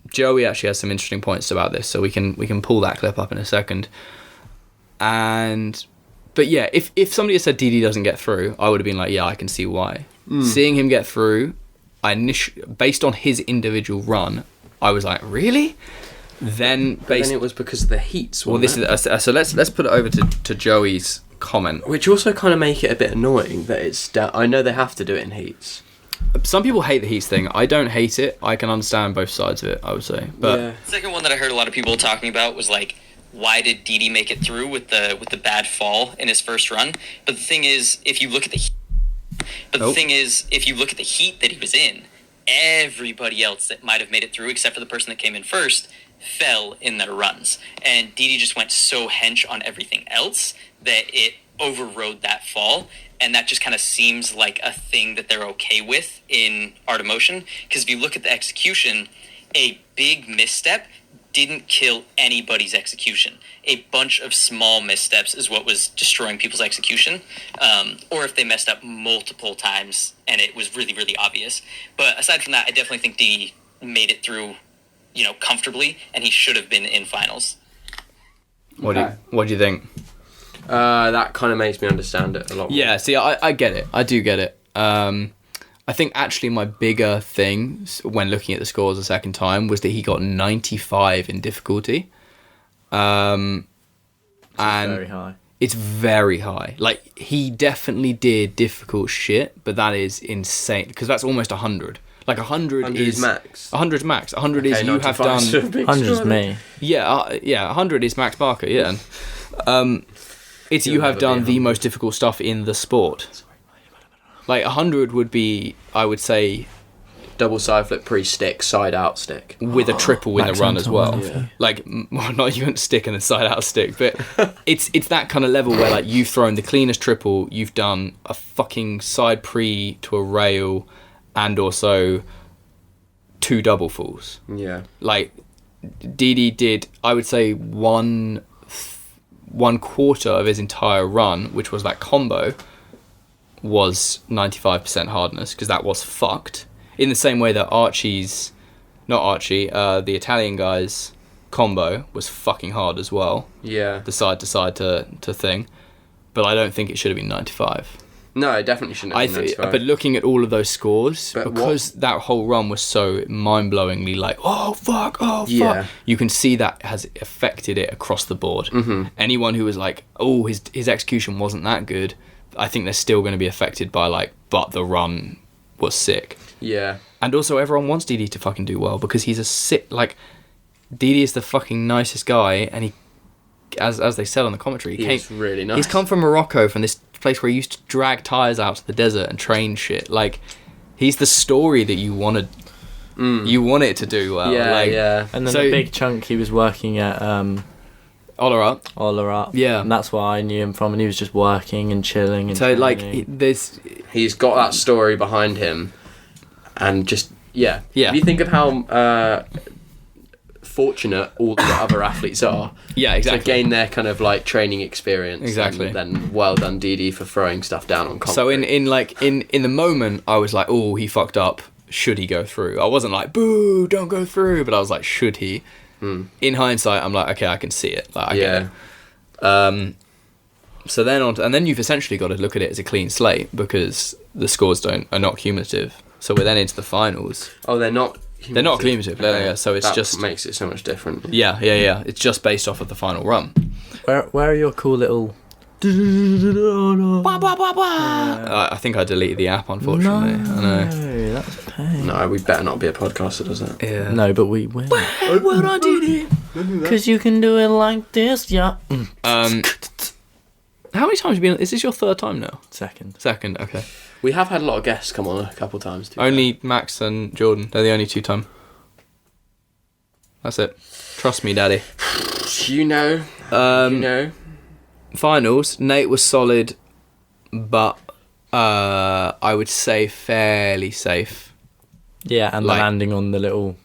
Speaker 1: Joey actually has some interesting points about this, so we can pull that clip up in a second. But yeah, if somebody had said Didi doesn't get through, I would have been like, yeah, I can see why. Seeing him get through, based on his individual run, I was like, really? Then
Speaker 3: it was because of the heats.
Speaker 1: Well, this is so. Let's put it over to Joey's comment,
Speaker 3: which also kind of make it a bit annoying that it's. I know they have to do it in heats.
Speaker 1: Some people hate the heats thing. I don't hate it. I can understand both sides of it, I would say. But
Speaker 4: the second one that I heard a lot of people talking about was like, why did Didi make it through with the bad fall in his first run? But the thing is, if you look at the heat that he was in, everybody else that might have made it through, except for the person that came in first, fell in their runs. And Didi just went so hench on everything else that it overrode that fall. And that just kind of seems like a thing that they're okay with in Art of Motion. Because if you look at the execution, a big misstep didn't kill anybody's execution. A bunch of small missteps is what was destroying people's execution. Or if they messed up multiple times and it was really, really obvious. But aside from that, I definitely think Didi made it through, comfortably, and he should have been in finals.
Speaker 1: What do you think?
Speaker 3: That kind of makes me understand it a lot more.
Speaker 1: Yeah, see, I get it. I do get it. I think actually my bigger thing when looking at the scores a second time was that he got 95 in difficulty. And
Speaker 2: very high.
Speaker 1: It's very high. Like, he definitely did difficult shit, but that is insane, because that's almost 100. Like 100 is
Speaker 3: max.
Speaker 1: 100 max. 100 is you have done.
Speaker 2: 100 is me.
Speaker 1: Yeah, 100 is Max Barker. Yeah. It's you have done the most difficult stuff in the sport. Like 100 would be, I would say,
Speaker 3: double side flip pre-stick, side out stick
Speaker 1: with a triple in the run as well.
Speaker 2: Yeah.
Speaker 1: Like, well, not even stick and a side out stick, but it's that kind of level where like you've thrown the cleanest triple, you've done a fucking side pre to a rail, and also 2 double falls.
Speaker 3: Yeah.
Speaker 1: Like Didi did, I would say one quarter of his entire run, which was that combo, was 95% hardness, because that was fucked. In the same way that the Italian guy's combo was fucking hard as well.
Speaker 3: Yeah.
Speaker 1: The side to side to thing. But I don't think it should have been 95.
Speaker 3: No, it definitely shouldn't have been 95.
Speaker 1: But looking at all of those scores, because that whole run was so mind-blowingly like, oh fuck,
Speaker 3: yeah.
Speaker 1: You can see that has affected it across the board.
Speaker 3: Mm-hmm.
Speaker 1: Anyone who was like, oh, his execution wasn't that good, I think they're still going to be affected by like, but the run was sick.
Speaker 3: Yeah.
Speaker 1: And also everyone wants Didi to fucking do well, because he's a sick, like, Didi is the fucking nicest guy, and he, as they said on the commentary,
Speaker 3: he's really nice.
Speaker 1: He's come from Morocco, from this place where he used to drag tyres out to the desert and train shit. Like, he's the story that you wanted. You want it to do well.
Speaker 3: Yeah,
Speaker 1: like,
Speaker 3: yeah.
Speaker 2: And then the big chunk he was working at Olarup.
Speaker 1: Yeah.
Speaker 2: And that's where I knew him from, and he was just working and chilling and
Speaker 1: so
Speaker 2: training.
Speaker 1: like
Speaker 3: he's got that story behind him, and just yeah.
Speaker 1: If
Speaker 3: you think of how fortunate all the other athletes are,
Speaker 1: exactly,
Speaker 3: to gain their kind of like training experience.
Speaker 1: Exactly.
Speaker 3: And then well done Didi for throwing stuff down on concrete.
Speaker 1: So in the moment I was like, oh, he fucked up, should he go through? I wasn't like, boo, don't go through, but I was like, should he? In hindsight, I'm like, okay, I can see it. Like, I get it. So then and then you've essentially got to look at it as a clean slate, because the scores are not cumulative. So we're then into the finals.
Speaker 3: Oh, they're not.
Speaker 1: They're not cumulative. Yeah, so it's
Speaker 3: that
Speaker 1: just
Speaker 3: makes it so much different.
Speaker 1: Yeah. It's just based off of the final run.
Speaker 2: Where are your cool little?
Speaker 1: I think I deleted the app, unfortunately. I know.
Speaker 2: That's a pain.
Speaker 3: No, we better not be a podcaster, does it?
Speaker 1: Yeah.
Speaker 2: No, but we will.
Speaker 1: Well, I did it.
Speaker 2: Because you can do it like this, yeah.
Speaker 1: How many times have you been? Is this your third time now?
Speaker 2: Second,
Speaker 1: okay.
Speaker 3: We have had a lot of guests come on a couple of times too.
Speaker 1: Only Max and Jordan. They're the only 2 time. That's it. Trust me, Daddy.
Speaker 3: You know.
Speaker 1: Finals. Nate was solid, but I would say fairly safe.
Speaker 2: Yeah, and
Speaker 1: Like,
Speaker 2: the landing on the little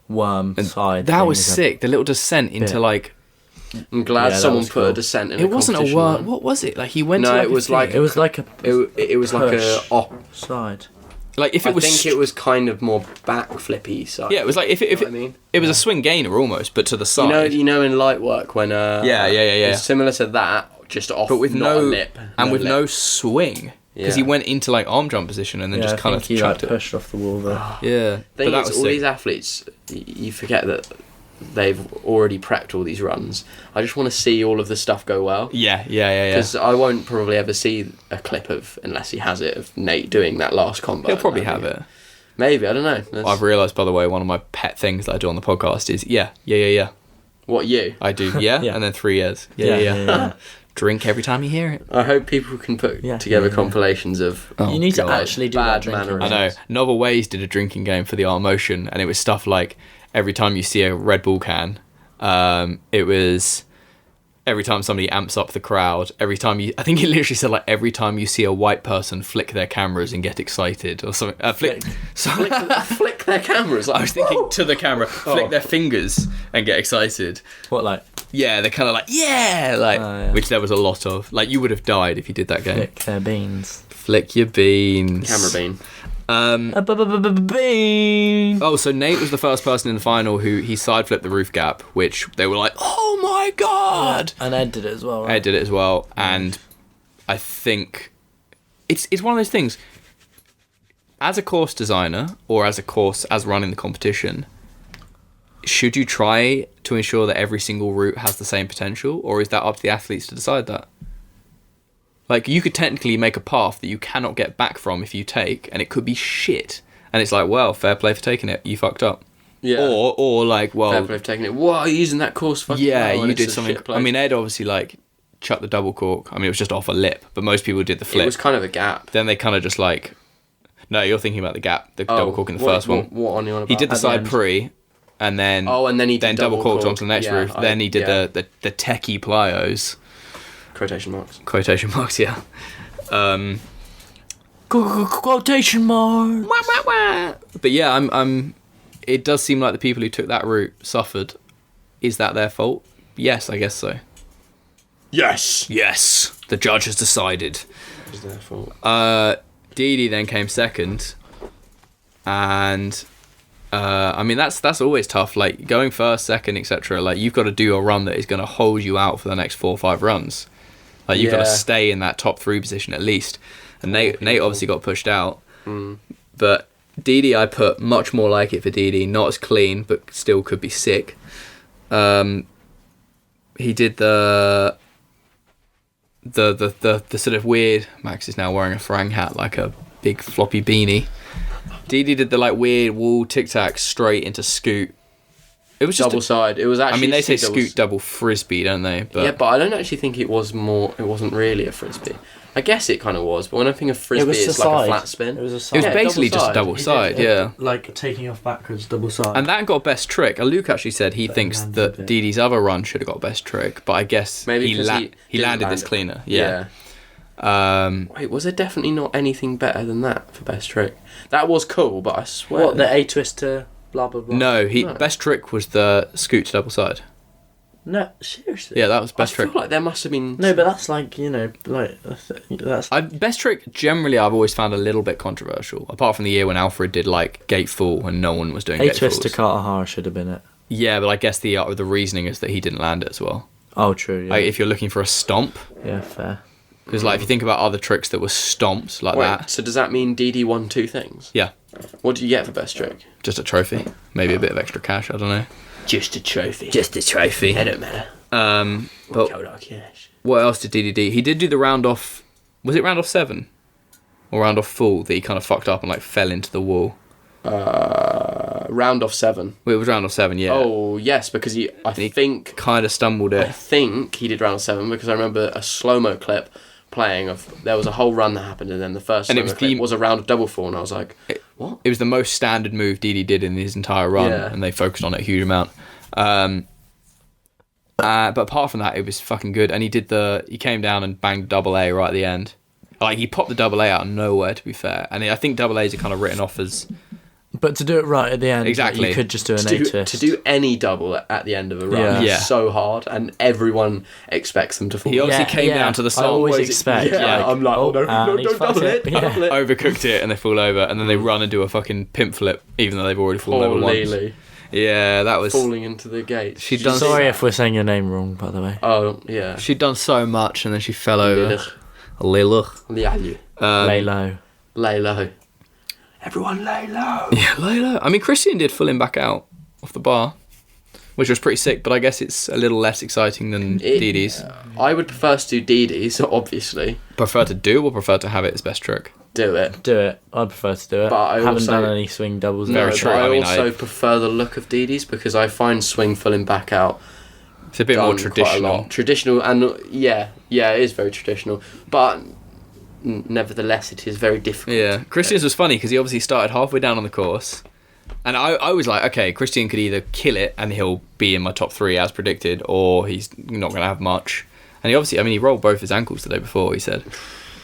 Speaker 2: worm side.
Speaker 1: That
Speaker 2: thing
Speaker 1: was
Speaker 2: is
Speaker 1: sick. The little descent into like.
Speaker 3: I'm glad
Speaker 2: that
Speaker 3: someone
Speaker 2: was
Speaker 3: put
Speaker 2: cool.
Speaker 3: a descent in.
Speaker 1: It wasn't a
Speaker 3: competition
Speaker 1: worm.
Speaker 3: one.
Speaker 1: What was it? Like he went.
Speaker 3: No,
Speaker 1: to
Speaker 3: it was like
Speaker 2: It was like a.
Speaker 3: It was like a
Speaker 2: push side.
Speaker 1: Like if it was.
Speaker 3: I think it was kind of more back flippy side.
Speaker 1: Yeah, it was like if
Speaker 3: You know what I mean?
Speaker 1: it was a swing gainer almost, but to the side.
Speaker 3: You know in light work when
Speaker 1: Yeah.
Speaker 3: it's similar to that, just off,
Speaker 1: But with
Speaker 3: not a
Speaker 1: no
Speaker 3: lip,
Speaker 1: and with
Speaker 3: lip.
Speaker 1: no swing. because he went into like arm jump position and then just kind of chucked it.
Speaker 2: Pushed off the wall there.
Speaker 1: Yeah,
Speaker 3: but that was all these athletes. You forget that they've already prepped all these runs. I just want to see all of the stuff go well.
Speaker 1: Yeah.
Speaker 3: Because I won't probably ever see a clip of, unless he has it, of Nate doing that last combo.
Speaker 1: He'll probably have it.
Speaker 3: Maybe, I don't know.
Speaker 1: I've realised, by the way, one of my pet things that I do on the podcast is yeah.
Speaker 3: What, you?
Speaker 1: I do, yeah. And then 3 years. Yeah. Drink every time you hear it.
Speaker 3: I hope people can put together compilations of...
Speaker 2: you need to actually do bad manners.
Speaker 1: I know. Novel Ways did a drinking game for the Art of Motion, and it was stuff like every time you see a Red Bull can, it was every time somebody amps up the crowd, every time I think it literally said like every time you see a white person flick their cameras and get excited or something. Flick
Speaker 3: their cameras? Like,
Speaker 1: I was thinking to the camera, flick their fingers and get excited.
Speaker 2: What, like?
Speaker 1: Yeah, they're kind of like, which there was a lot of. Like, you would have died if you did that game.
Speaker 2: Flick their beans.
Speaker 1: Flick your beans.
Speaker 3: Camera bean.
Speaker 2: Bean.
Speaker 1: Oh, so Nate was the first person in the final who he side flipped the roof gap, which they were like, oh my god!
Speaker 2: And Ed did it as well, right?
Speaker 1: Ed did it as well, and I think it's one of those things. As a course designer, or as running the competition, should you try to ensure that every single route has the same potential, or is that up to the athletes to decide that? Like, you could technically make a path that you cannot get back from if you take, and it could be shit. And it's like, well, fair play for taking it. You fucked up.
Speaker 3: Yeah.
Speaker 1: Or like, well...
Speaker 3: Fair play for taking it. What, are you using that course fucking well,
Speaker 1: you did something... I mean, Ed obviously, like, chucked the double cork. I mean, it was just off a lip, but most people did the flip.
Speaker 3: It was kind of a gap.
Speaker 1: Then they kind of just, like... No, you're thinking about the gap, the double cork in the first one.
Speaker 3: What on you on about?
Speaker 1: He did the side pre, and then...
Speaker 3: and then he did
Speaker 1: double corked onto the next roof. Then he did the techie plyos.
Speaker 3: Quotation marks.
Speaker 1: Quotation marks, yeah.
Speaker 2: Quotation marks.
Speaker 1: But yeah, I'm. It does seem like the people who took that route suffered. Is that their fault? Yes, I guess so.
Speaker 3: Yes.
Speaker 1: The judge has decided.
Speaker 3: It was their fault.
Speaker 1: Didi then came second, and I mean that's always tough. Like going first, second, etc. Like you've got to do a run that is going to hold you out for the next 4 or 5 runs. Like you've got to stay in that top 3 position at least. And Nate obviously got pushed out. But Didi, I put much more like it for Didi. Not as clean, but still could be sick. He did the sort of weird... Max is now wearing a Farang hat like a big floppy beanie. Didi did the like weird wall tic-tac straight into scoot. It was just
Speaker 3: double side. It was actually...
Speaker 1: I mean, they say scoot double frisbee, don't they? But
Speaker 3: yeah, but I don't actually think it was more... It wasn't really a frisbee. I guess it kind of was, but when I think of frisbee, it's like a flat spin.
Speaker 2: It was a side.
Speaker 1: It was basically just a double side, yeah.
Speaker 2: Like taking off backwards, double side.
Speaker 1: And that got best trick. Luke actually said he thinks that Didi's other run should have got best trick, but I guess maybe he landed this cleaner. Yeah.
Speaker 3: Wait, was there definitely not anything better than that for best trick? That was cool, but I swear...
Speaker 2: What, the A-twist to blah, blah, blah?
Speaker 1: No, best trick was the scoot to double side.
Speaker 2: No, seriously?
Speaker 1: Yeah, that was best trick.
Speaker 3: I feel like there must have been...
Speaker 2: No, but that's like, you know, like... that's.
Speaker 1: Best trick, generally, I've always found a little bit controversial. Apart from the year when Alfred did, like, gate fall and no one was doing gate falls.
Speaker 2: A-twist to Carter should have been it.
Speaker 1: Yeah, but I guess the reasoning is that he didn't land it as well.
Speaker 2: Oh, true, yeah.
Speaker 1: Like, if you're looking for a stomp...
Speaker 2: Yeah, fair.
Speaker 1: Because, like, if you think about other tricks that were stomps like that...
Speaker 3: So does that mean Didi won 2 things?
Speaker 1: Yeah.
Speaker 3: What do you get for best trick?
Speaker 1: Just a trophy. Maybe a bit of extra cash, I don't know.
Speaker 3: Just a trophy.
Speaker 1: Just a trophy.
Speaker 3: It don't matter.
Speaker 1: But what else did Didi do? He did do the round off... Was it round off 7? Or round off full that he kind of fucked up and, like, fell into the wall?
Speaker 3: Round off 7.
Speaker 1: Well, it was round off 7, yeah.
Speaker 3: Oh, yes, because he think...
Speaker 1: kind of stumbled it.
Speaker 3: I think he did round off 7 because I remember a slow-mo clip playing of... There was a whole run that happened and then the first slow-mo clip was a round of double fall and I was like, what?
Speaker 1: It was the most standard move Didi did in his entire run and they focused on it a huge amount. But apart from that, it was fucking good. And he came down and banged double A right at the end. Like, he popped the double A out of nowhere, to be fair. And I think double A's are kind of written off as...
Speaker 2: But to do it right at the end,
Speaker 1: exactly.
Speaker 2: You could just do an A-twist.
Speaker 3: To do any double at the end of a run is so hard, and everyone expects them to fall.
Speaker 1: He obviously came down to the side.
Speaker 2: I always expect.
Speaker 3: I'm like, don't double it.
Speaker 1: Overcooked it, and they fall over, and then they run and do a fucking pimp flip, even though they've already fallen over once. Yeah, that was...
Speaker 3: Falling into the gate.
Speaker 2: Sorry if we're saying your name wrong, by the way.
Speaker 3: Oh, yeah.
Speaker 1: She'd done so much, and then she fell over. A little.
Speaker 2: Lay low.
Speaker 3: Lay low. Everyone lay low.
Speaker 1: Yeah, lay low. I mean, Christian did full him back out off the bar, which was pretty sick, but I guess it's a little less exciting than Didi's.
Speaker 3: I would prefer to do Didi's, obviously.
Speaker 1: Prefer to do or prefer to have it as best trick?
Speaker 3: Do it.
Speaker 2: Do it. I'd prefer to do it.
Speaker 3: But I
Speaker 2: haven't done any swing doubles.
Speaker 1: Very true.
Speaker 3: But
Speaker 1: I
Speaker 3: also prefer the look of Didi's because I find swing fulling back out.
Speaker 1: It's a bit more traditional.
Speaker 3: Traditional, and yeah, it is very traditional. But nevertheless, it is very difficult.
Speaker 1: Yeah, Christian's was funny because he obviously started halfway down on the course. And I was like, okay, Christian could either kill it and he'll be in my top 3 as predicted, or he's not going to have much. And he obviously, I mean, he rolled both his ankles the day before, he said.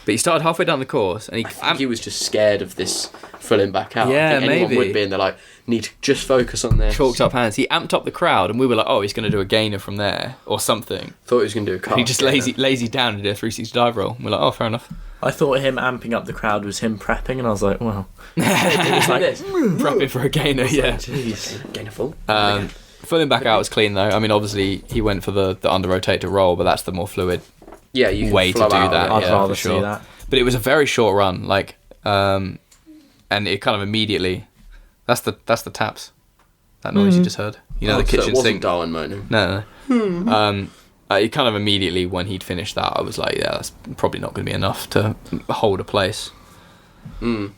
Speaker 1: But he started halfway down the course, and
Speaker 3: I think he was just scared of this filling back out.
Speaker 1: Yeah,
Speaker 3: I think anyone
Speaker 1: maybe.
Speaker 3: would be, and they're like, need to just focus on this.
Speaker 1: Chalked up hands. He amped up the crowd, and we were like, oh, he's going to do a gainer from there, or something.
Speaker 3: Thought he was going to do a cut.
Speaker 1: He just lazy down and did a 360 dive roll. And we're like, oh, fair enough.
Speaker 2: I thought him amping up the crowd was him prepping, and I was like, well. It was like this.
Speaker 1: Prepping for a gainer, yeah.
Speaker 2: Jeez.
Speaker 3: Gainer full.
Speaker 1: Filling back out was clean, though. I mean, obviously, he went for the under rotate to roll, but that's the more fluid way to do that.
Speaker 2: I'd
Speaker 1: yeah,
Speaker 2: rather
Speaker 1: for sure.
Speaker 2: see that.
Speaker 1: But it was a very short run, like, and it kind of immediately. That's the taps. That noise you just heard. You know, the kitchen
Speaker 3: so it wasn't
Speaker 1: sink.
Speaker 3: Darwin moaning.
Speaker 1: No. It kind of immediately when he'd finished that, I was like, yeah, that's probably not going to be enough to hold a place.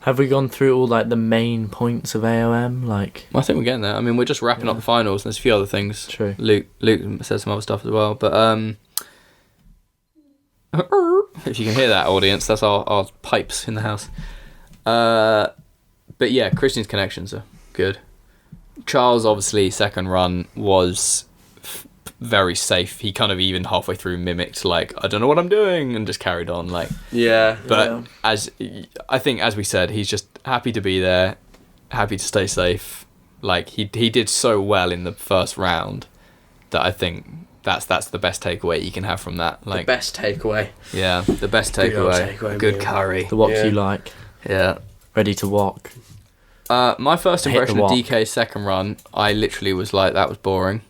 Speaker 2: Have we gone through all like the main points of AOM? Like,
Speaker 1: I think we're getting there. I mean, we're just wrapping up the finals. And there's a few other things.
Speaker 2: True.
Speaker 1: Luke said some other stuff as well, but if you can hear that, audience, that's our pipes in the house. But yeah, Christian's connections are good. Charles, obviously, second run was very safe. He kind of even halfway through mimicked, like, I don't know what I'm doing, and just carried on. Like,
Speaker 3: yeah.
Speaker 1: But as we said, he's just happy to be there, happy to stay safe. Like, he did so well in the first round that I think that's the best takeaway you can have from that. Like,
Speaker 3: the best takeaway.
Speaker 1: Yeah, the best takeaway. Good curry.
Speaker 2: the walk you like.
Speaker 1: Yeah.
Speaker 2: Ready to walk.
Speaker 1: My first
Speaker 2: Hit the
Speaker 1: impression of
Speaker 2: walk.
Speaker 1: DK's second run, I literally was like, that was boring.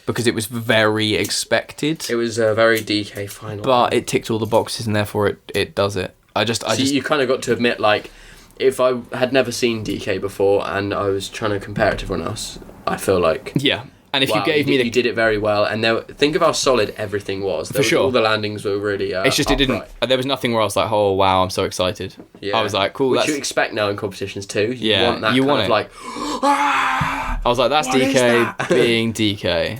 Speaker 1: Because it was very expected.
Speaker 3: It was a very DK final.
Speaker 1: But it ticked all the boxes and therefore it does it.
Speaker 3: You kind of got to admit, like, if I had never seen DK before and I was trying to compare it to everyone else, I feel like...
Speaker 1: Yeah. And if you gave me
Speaker 3: you did it very well, and think of how solid everything was.
Speaker 1: For sure.
Speaker 3: All the landings were really
Speaker 1: it's just
Speaker 3: upright.
Speaker 1: it didn't... There was nothing where I was like, oh, wow, I'm so excited.
Speaker 3: Yeah.
Speaker 1: I was like, cool,
Speaker 3: Which you expect now in competitions too. You
Speaker 1: Yeah,
Speaker 3: want that
Speaker 1: you
Speaker 3: kind
Speaker 1: want
Speaker 3: of
Speaker 1: it.
Speaker 3: like...
Speaker 1: I was like, that's
Speaker 3: What is
Speaker 1: DK
Speaker 3: that?
Speaker 1: being DK.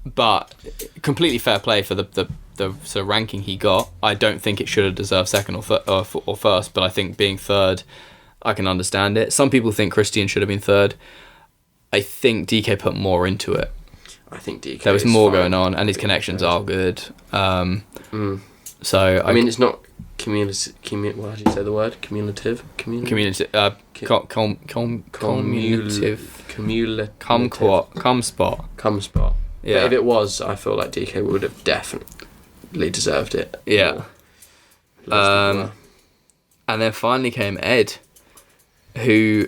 Speaker 1: But completely fair play for the sort of ranking he got. I don't think it should have deserved second or first, but I think being third, I can understand it. Some people think Christian should have been third. I think DK put more into it.
Speaker 3: I think DK.
Speaker 1: There was more going on, and his connections are good. So
Speaker 3: I mean, it's not cumulative. What did you say the word? Cumulative.
Speaker 1: Cumulative. Cumspot.
Speaker 3: Cumspot.
Speaker 1: Yeah.
Speaker 3: But if it was, I feel like DK would have definitely deserved it.
Speaker 1: Yeah.
Speaker 3: More.
Speaker 1: And then finally came Ed, who...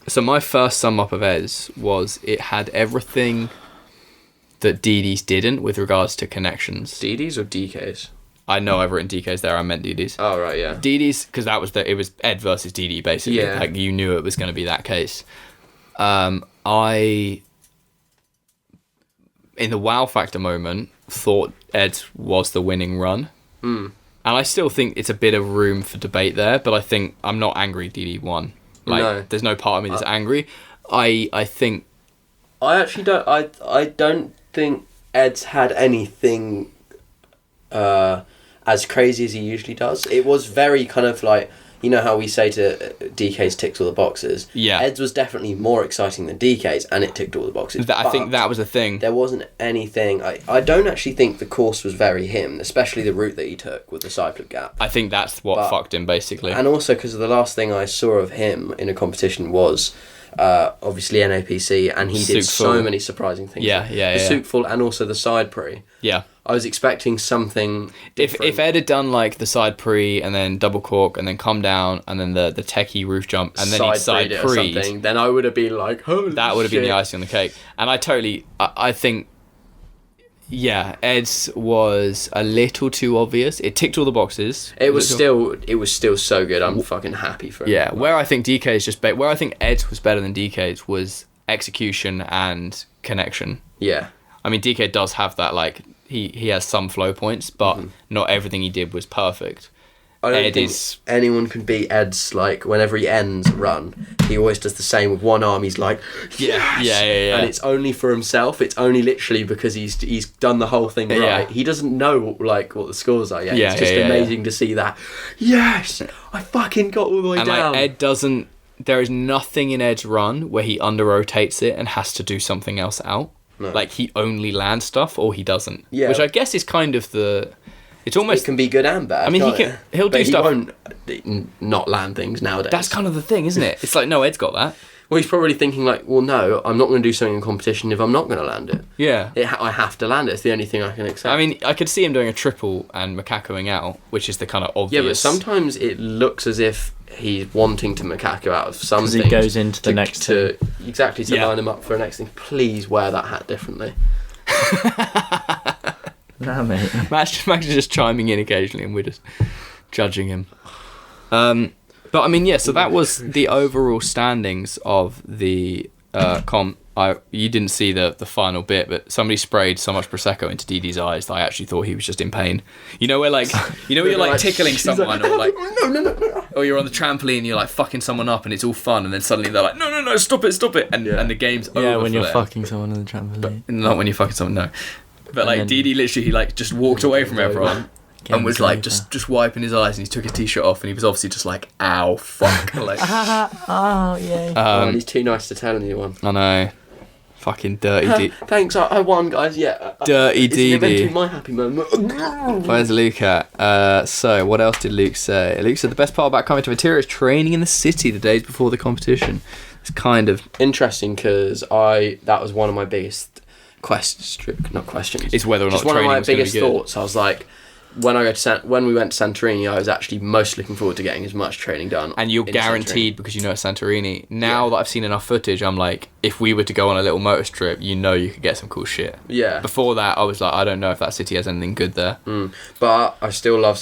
Speaker 1: So my first sum up of Ed's was it had everything that Didi's didn't with regards to connections.
Speaker 3: Didi's or DK's?
Speaker 1: I know I've written DK's there, I meant Didi's.
Speaker 3: Oh, right, yeah.
Speaker 1: Didi's, because it was Ed versus Didi, basically.
Speaker 3: Yeah.
Speaker 1: Like, you knew it was going to be that case. In the wow factor moment, thought Ed was the winning run. And I still think it's a bit of room for debate there, but I think I'm not angry Didi won. Like,
Speaker 3: No.
Speaker 1: there's no part of me that's angry. I think...
Speaker 3: I actually don't... I don't think Ed's had anything as crazy as he usually does. It was very kind of like... You know how we say to DK's ticks all the boxes?
Speaker 1: Yeah.
Speaker 3: Ed's was definitely more exciting than DK's, and it ticked all the boxes.
Speaker 1: I think that was the thing.
Speaker 3: There wasn't anything... I don't actually think the course was very him, especially the route that he took with the cyclic gap.
Speaker 1: I think that's what fucked him, basically.
Speaker 3: And also because the last thing I saw of him in a competition was obviously NAPC, and he did so many surprising things. The souk full and also the side pre.
Speaker 1: Yeah.
Speaker 3: I was expecting something different.
Speaker 1: If Ed had done like the side pre and then double cork and then come down and then the techie roof jump and then he'd side pre,
Speaker 3: then I would have been like, holy
Speaker 1: that would have been
Speaker 3: shit.
Speaker 1: the icing on the cake. And I think Yeah, Ed's was a little too obvious. It ticked all the boxes.
Speaker 3: It was still so good. I'm fucking happy for him.
Speaker 1: Yeah, where I think DK's where I think Ed's was better than DK's was execution and connection.
Speaker 3: Yeah.
Speaker 1: I mean, DK does have that, like, he has some flow points, but not everything he did was perfect.
Speaker 3: I don't think anyone can beat Ed's, like, whenever he ends a run, he always does the same with one arm. He's like, yes!
Speaker 1: Yeah.
Speaker 3: And it's only for himself. It's only literally because he's done the whole thing right.
Speaker 1: Yeah.
Speaker 3: He doesn't know, like, what the scores are yet.
Speaker 1: Yeah,
Speaker 3: it's just amazing to see that. Yes! I fucking got all the way down.
Speaker 1: And, like, Ed doesn't... There is nothing in Ed's run where he under-rotates it and has to do something else out. No. Like, he only lands stuff or he doesn't. Yeah. Which I guess is kind of the... It's almost...
Speaker 3: It can be good and bad.
Speaker 1: I mean, he'll do stuff...
Speaker 3: He won't not land things nowadays.
Speaker 1: That's kind of the thing, isn't it? It's like, no, Ed's got that.
Speaker 3: Well, he's probably thinking, like, well, no, I'm not going to do something in competition if I'm not going to land it.
Speaker 1: Yeah.
Speaker 3: I have to land it. It's the only thing I can accept.
Speaker 1: I mean, I could see him doing a triple and macacoing out, which is the kind of obvious...
Speaker 3: Yeah, but sometimes it looks as if he's wanting to macaco out of something.
Speaker 2: Because he goes into the next thing.
Speaker 3: Exactly, to line him up for the next thing. Please wear that hat differently.
Speaker 2: Nah, mate.
Speaker 1: Max is just chiming in occasionally and we're just judging him. But I mean, yeah, so that was the overall standings of the comp. You didn't see the final bit, but somebody sprayed so much Prosecco into Didi's eyes that I actually thought he was just in pain. You know where, like, you're like tickling someone, or like, no, or you're on the trampoline and you're like fucking someone up and it's all fun, and then suddenly they're like, no, stop it, and the game's over.
Speaker 2: Yeah, when you're
Speaker 1: them.
Speaker 2: fucking someone on the trampoline.
Speaker 1: But not when you're fucking someone, no. But like Didi literally, he like just walked away from everyone. And was like just wiping his eyes, and he took his t-shirt off, and he was obviously just like, "Ow, fuck!" Like,
Speaker 2: oh yeah.
Speaker 3: And he's too nice to tell anyone.
Speaker 1: I know, fucking dirty Didi.
Speaker 3: Thanks, I won, guys. Yeah,
Speaker 1: dirty Didi.
Speaker 3: It's meant to be my happy moment.
Speaker 1: Where's Luke at? So what else did Luke say? Luke said the best part about coming to Materia is training in the city the days before the competition. It's kind of
Speaker 3: interesting because that was one of my biggest not questions.
Speaker 1: It's whether or not
Speaker 3: just one of my biggest
Speaker 1: gonna be good.
Speaker 3: thoughts. I was like, when we went to Santorini, I was actually most looking forward to getting as much training done.
Speaker 1: And you're guaranteed because you know it's Santorini. Now that I've seen enough footage, I'm like, if we were to go on a little Motus trip, you could get some cool shit.
Speaker 3: Yeah.
Speaker 1: Before that, I was like, I don't know if that city has anything good there.
Speaker 3: But I still love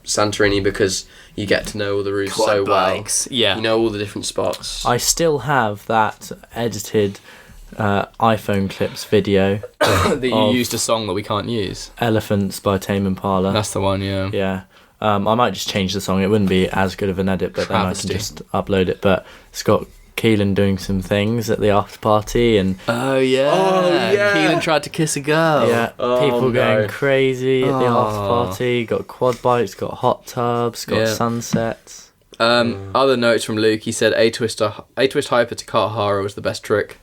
Speaker 3: Santorini because you get to know all the routes so
Speaker 1: bikes.
Speaker 3: well.
Speaker 1: Yeah.
Speaker 3: You know all the different spots.
Speaker 2: I still have that edited iPhone clips video
Speaker 1: that you used a song that we can't use.
Speaker 2: Elephants by Tame Impala.
Speaker 1: That's the one, yeah.
Speaker 2: Yeah. I might just change the song. It wouldn't be as good of an edit, but then I can just upload it. But it's got Kelan doing some things at the after party, and
Speaker 1: Kelan tried to kiss a girl.
Speaker 2: Yeah, people going crazy at the after party. Got quad bikes, got hot tubs, got sunsets.
Speaker 1: Other notes from Luke. He said A twist hyper to Katahara was the best trick.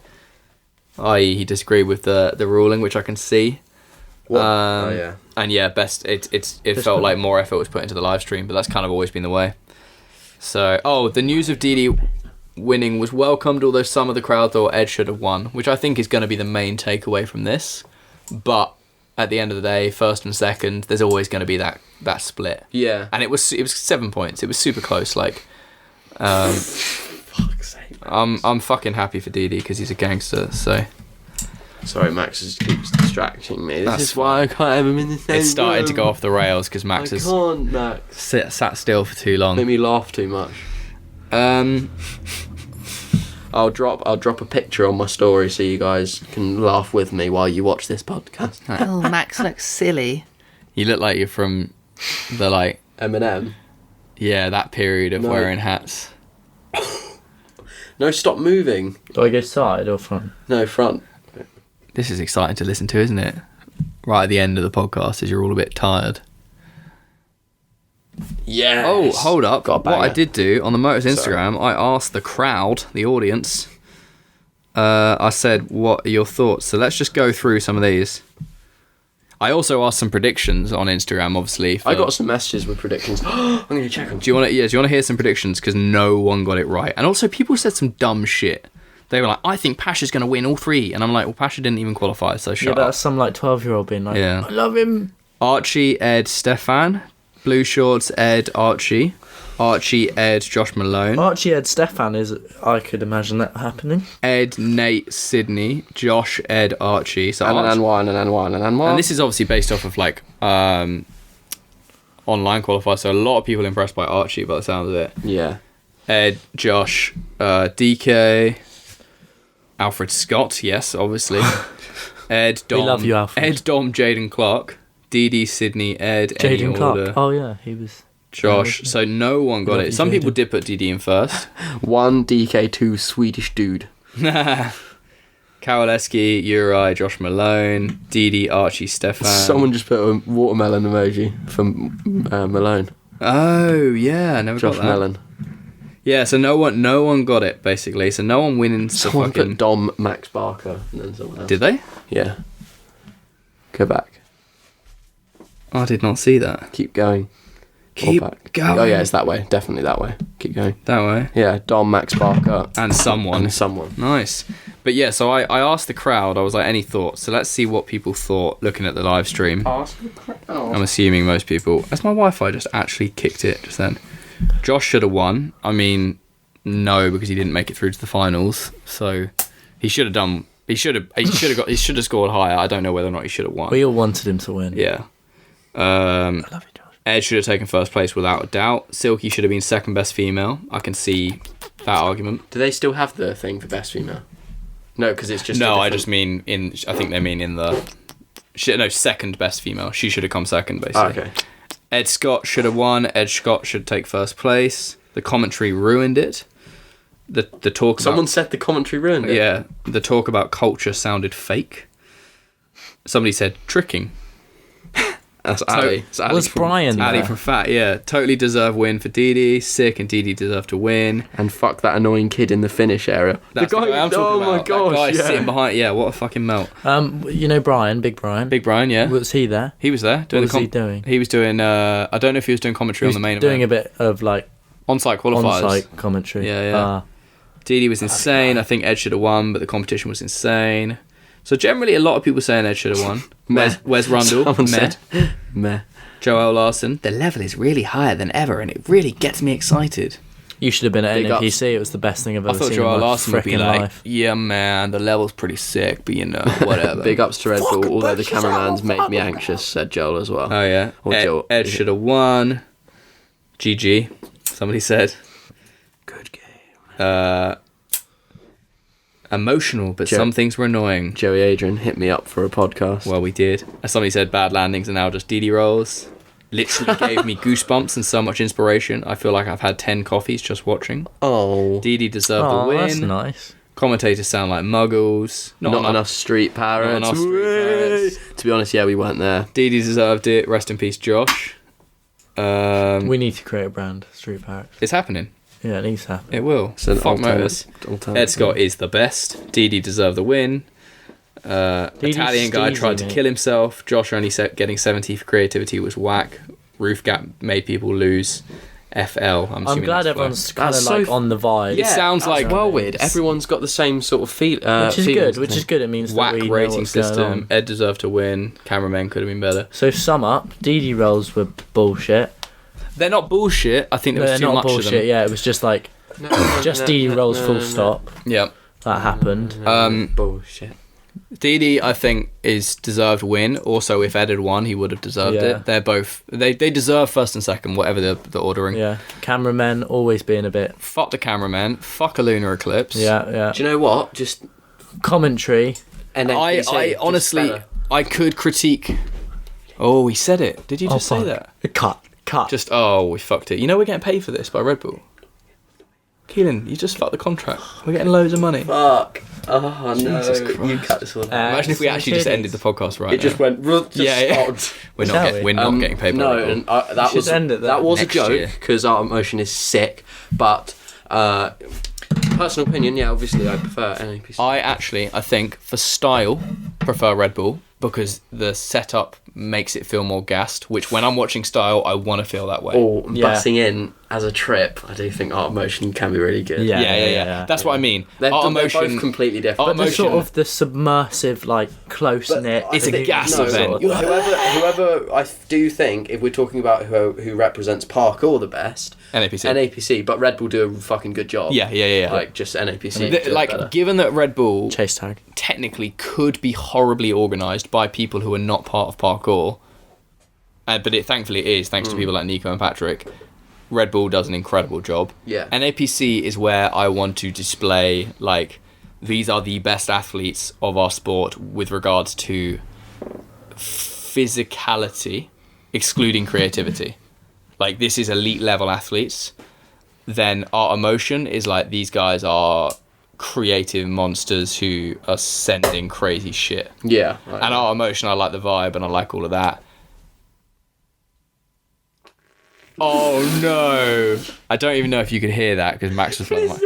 Speaker 1: I.e., he disagreed with the ruling, which I can see. And yeah, best. It felt like more effort was put into the live stream, but that's kind of always been the way. So, the news of Didi winning was welcomed, although some of the crowd thought Ed should have won, which I think is going to be the main takeaway from this. But at the end of the day, first and second, there's always going to be that split.
Speaker 3: Yeah,
Speaker 1: and it was 7 points. It was super close. Like,
Speaker 3: fuck's sake.
Speaker 1: I'm fucking happy for Didi because he's a gangster. So.
Speaker 3: Sorry, Max just keeps distracting me. This is why I can't have him in the same
Speaker 1: room. It started to go off the rails because
Speaker 3: Max
Speaker 1: sat still for too long.
Speaker 3: Made me laugh too much. I'll drop a picture on my story so you guys can laugh with me while you watch this podcast.
Speaker 5: Oh, Max looks silly.
Speaker 1: You look like you're from the
Speaker 3: Eminem.
Speaker 1: Yeah, that period of wearing hats.
Speaker 3: No, stop moving.
Speaker 2: Do I go side or front?
Speaker 3: No, front.
Speaker 1: This is exciting to listen to, isn't it? Right at the end of the podcast as you're all a bit tired.
Speaker 3: Yes.
Speaker 1: Oh, hold up. What I did do on the Motus Instagram, I asked the crowd, the audience, I said, what are your thoughts? So let's just go through some of these. I also asked some predictions on Instagram, obviously.
Speaker 3: I got some messages with predictions. I'm going to check them.
Speaker 1: Do you want to hear some predictions? Because no one got it right. And also, people said some dumb shit. They were like, I think Pasha's going to win all three. And I'm like, well, Pasha didn't even qualify, so shut up.
Speaker 2: Yeah, that's some 12-year-old being like, I love him.
Speaker 1: Archie, Ed, Stefan. Blue shorts, Ed, Archie. Archie, Ed, Josh Malone.
Speaker 2: Archie, Ed, Stefan I could imagine that happening.
Speaker 1: Ed, Nate, Sydney, Josh, Ed, Archie. So
Speaker 3: and Anwar.
Speaker 1: And this is obviously based off of like online qualifiers, so a lot of people impressed by Archie by the sound of it.
Speaker 3: Yeah.
Speaker 1: Ed, Josh, DK, Alfred Scott, yes, obviously. Ed, Dom.
Speaker 2: We love you, Alfred.
Speaker 1: Ed, Dom, Jaden Clark, Didi, Sydney, Ed,
Speaker 2: Jaden Clark. Oh yeah, he was.
Speaker 1: Josh. So no one got it. Some people did put Didi in first.
Speaker 3: 1 DK, 2 Swedish dude.
Speaker 1: Kowaleski, Uri, Josh Malone, Didi, Archie, Stefan.
Speaker 3: Someone just put a watermelon emoji from Malone.
Speaker 1: Oh yeah, I never
Speaker 3: Josh
Speaker 1: got that.
Speaker 3: Melon.
Speaker 1: Yeah, so no one got it basically. So no one winning.
Speaker 3: Someone put Dom Max Barker and then someone else.
Speaker 1: Did they?
Speaker 3: Yeah. Go back.
Speaker 1: I did not see that.
Speaker 3: Keep going.
Speaker 1: Keep going.
Speaker 3: Oh yeah, it's that way. Definitely that way. Keep going.
Speaker 1: That way.
Speaker 3: Yeah, Dom Max Barker
Speaker 1: and someone. Nice. But yeah, so I asked the crowd. I was like, any thoughts? So let's see what people thought looking at the live stream.
Speaker 3: Ask the crowd.
Speaker 1: I'm assuming most people. Has my Wi-Fi just actually kicked it just then? Josh should have won. I mean, no, because he didn't make it through to the finals. So he should have done. He should have scored higher. I don't know whether or not he should have won.
Speaker 2: We all wanted him to win.
Speaker 1: Yeah.
Speaker 2: I love you, Josh.
Speaker 1: Ed should have taken first place without a doubt. Silky should have been second best female. I can see that argument.
Speaker 3: Do they still have the thing for best female? No, because it's just.
Speaker 1: No, I just mean in. I think they mean in the. Second best female. She should have come second, basically.
Speaker 3: Oh, okay.
Speaker 1: Ed Scott should have won. Ed Scott should take first place. The commentary ruined it. The talk.
Speaker 3: Someone said the commentary ruined it.
Speaker 1: Yeah, the talk about culture sounded fake. Somebody said tricking.
Speaker 3: That's Ali.
Speaker 2: Was Brian there?
Speaker 1: Ali from Fat, yeah. Totally deserved win for Didi. Sick, and Didi deserved to win.
Speaker 3: And fuck that annoying kid in the finish area.
Speaker 1: That's the guy I'm talking about.
Speaker 3: My gosh,
Speaker 1: that guy sitting behind. Yeah, what a fucking melt.
Speaker 2: You know Brian, Big Brian.
Speaker 1: Big Brian, yeah.
Speaker 2: Was he there?
Speaker 1: He was there.
Speaker 2: What was he doing?
Speaker 1: He was doing. I don't know if he was doing commentary on the main
Speaker 2: doing
Speaker 1: event.
Speaker 2: a bit of like
Speaker 1: on-site qualifiers.
Speaker 2: On-site commentary.
Speaker 1: Yeah. Didi was insane. I think Ed should have won, but the competition was insane. So generally, a lot of people saying Ed should have won. Where's Rundle?
Speaker 3: Meh.
Speaker 1: Joel Larson. The level is really higher than ever, and it really gets me excited.
Speaker 2: You should have been at NPC. It was the best thing I've ever seen.
Speaker 1: I thought Joel Larson would be like,
Speaker 2: life.
Speaker 1: yeah, man, the level's pretty sick, but whatever.
Speaker 3: Big ups to Red Bull, although the cameraman's made me anxious, said Joel as well.
Speaker 1: Oh, yeah. Ed should have won. GG, somebody said.
Speaker 3: Good game.
Speaker 1: Emotional, but some things were annoying.
Speaker 3: Joey Adrian hit me up for a podcast.
Speaker 1: Well, we did. As somebody said, bad landings are now just Didi rolls. Literally gave me goosebumps and so much inspiration. I feel like I've had 10 coffees just watching.
Speaker 3: Oh.
Speaker 1: Didi deserved the win.
Speaker 2: That's nice.
Speaker 1: Commentators sound like muggles.
Speaker 3: Not enough street parents. To be honest, yeah, we weren't there.
Speaker 1: Didi deserved it. Rest in peace, Josh.
Speaker 2: We need to create a brand, Street Parrots.
Speaker 1: It's happening.
Speaker 2: Yeah, it needs to happen.
Speaker 1: It will. Fuck Motus. Ed Scott is the best. Didi deserved the win. Italian guy tried to kill himself. Josh only getting 70 for creativity was whack. Roof Gap made people lose. FL.
Speaker 2: I'm glad everyone's kind of like on the vibe.
Speaker 1: It sounds like
Speaker 3: weird. Everyone's got the same sort of feel.
Speaker 2: Which is good. Which is good. It means
Speaker 1: whack
Speaker 2: that we
Speaker 1: rating
Speaker 2: know what's
Speaker 1: system.
Speaker 2: going on.
Speaker 1: Ed deserved to win. Cameramen could have been better.
Speaker 2: So sum up, Didi rolls were bullshit.
Speaker 1: They're not bullshit. I think there was too much of them.
Speaker 2: Yeah, it was just like Didi rolls full stop.
Speaker 1: Yeah,
Speaker 2: that happened.
Speaker 3: Bullshit.
Speaker 1: Didi, I think, is deserved win. Also, if Ed had won, he would have deserved it. They're both they deserve first and second, whatever the ordering.
Speaker 2: Yeah, cameramen always being a bit.
Speaker 1: Fuck the cameraman. Fuck a lunar eclipse.
Speaker 2: Yeah.
Speaker 3: Do you know what? Just
Speaker 2: commentary.
Speaker 3: And
Speaker 1: I honestly, I could critique. Oh, he said it. Did you just say that?
Speaker 2: Cut.
Speaker 1: Just we fucked it. You know we're getting paid for this by Red Bull. Keelan, you just fucked the contract. We're getting loads of money.
Speaker 3: Fuck. Oh
Speaker 1: Jesus
Speaker 3: no!
Speaker 1: Christ.
Speaker 3: You cut this one.
Speaker 1: Imagine if we actually just ended the podcast right.
Speaker 3: It just went.
Speaker 1: Stopped. We're not getting paid.
Speaker 3: No, and that was that was a joke because our emotion is sick. But personal opinion, yeah, obviously I prefer NAPC.
Speaker 1: I think for style prefer Red Bull because the setup makes it feel more gassed, which when I'm watching Style, I want to feel that way.
Speaker 3: Or busting in as a trip, I do think Art of Motion can be really good.
Speaker 1: Yeah. That's what I mean.
Speaker 3: They're both completely different.
Speaker 2: But the sort of the submersive, like, close-knit...
Speaker 1: It's a gas event.
Speaker 3: Whoever, I do think, if we're talking about who represents parkour the best... NAPC, but Red Bull do a fucking good job.
Speaker 1: Yeah.
Speaker 3: Like, just NAPC.
Speaker 1: Given that Red Bull...
Speaker 2: Chase tag.
Speaker 1: Technically could be horribly organised by people who are not part of parkour, but thankfully it is, thanks to people like Nico and Patrick. Red Bull does an incredible job.
Speaker 3: Yeah.
Speaker 1: NAPC is where I want to display, like, these are the best athletes of our sport with regards to physicality, excluding creativity. Like, this is elite level athletes. Then Art of Motion is like, these guys are creative monsters who are sending crazy shit.
Speaker 3: Yeah.
Speaker 1: And Art of Motion, I like the vibe and I like all of that. Oh no! I don't even know if you could hear that because Max was like,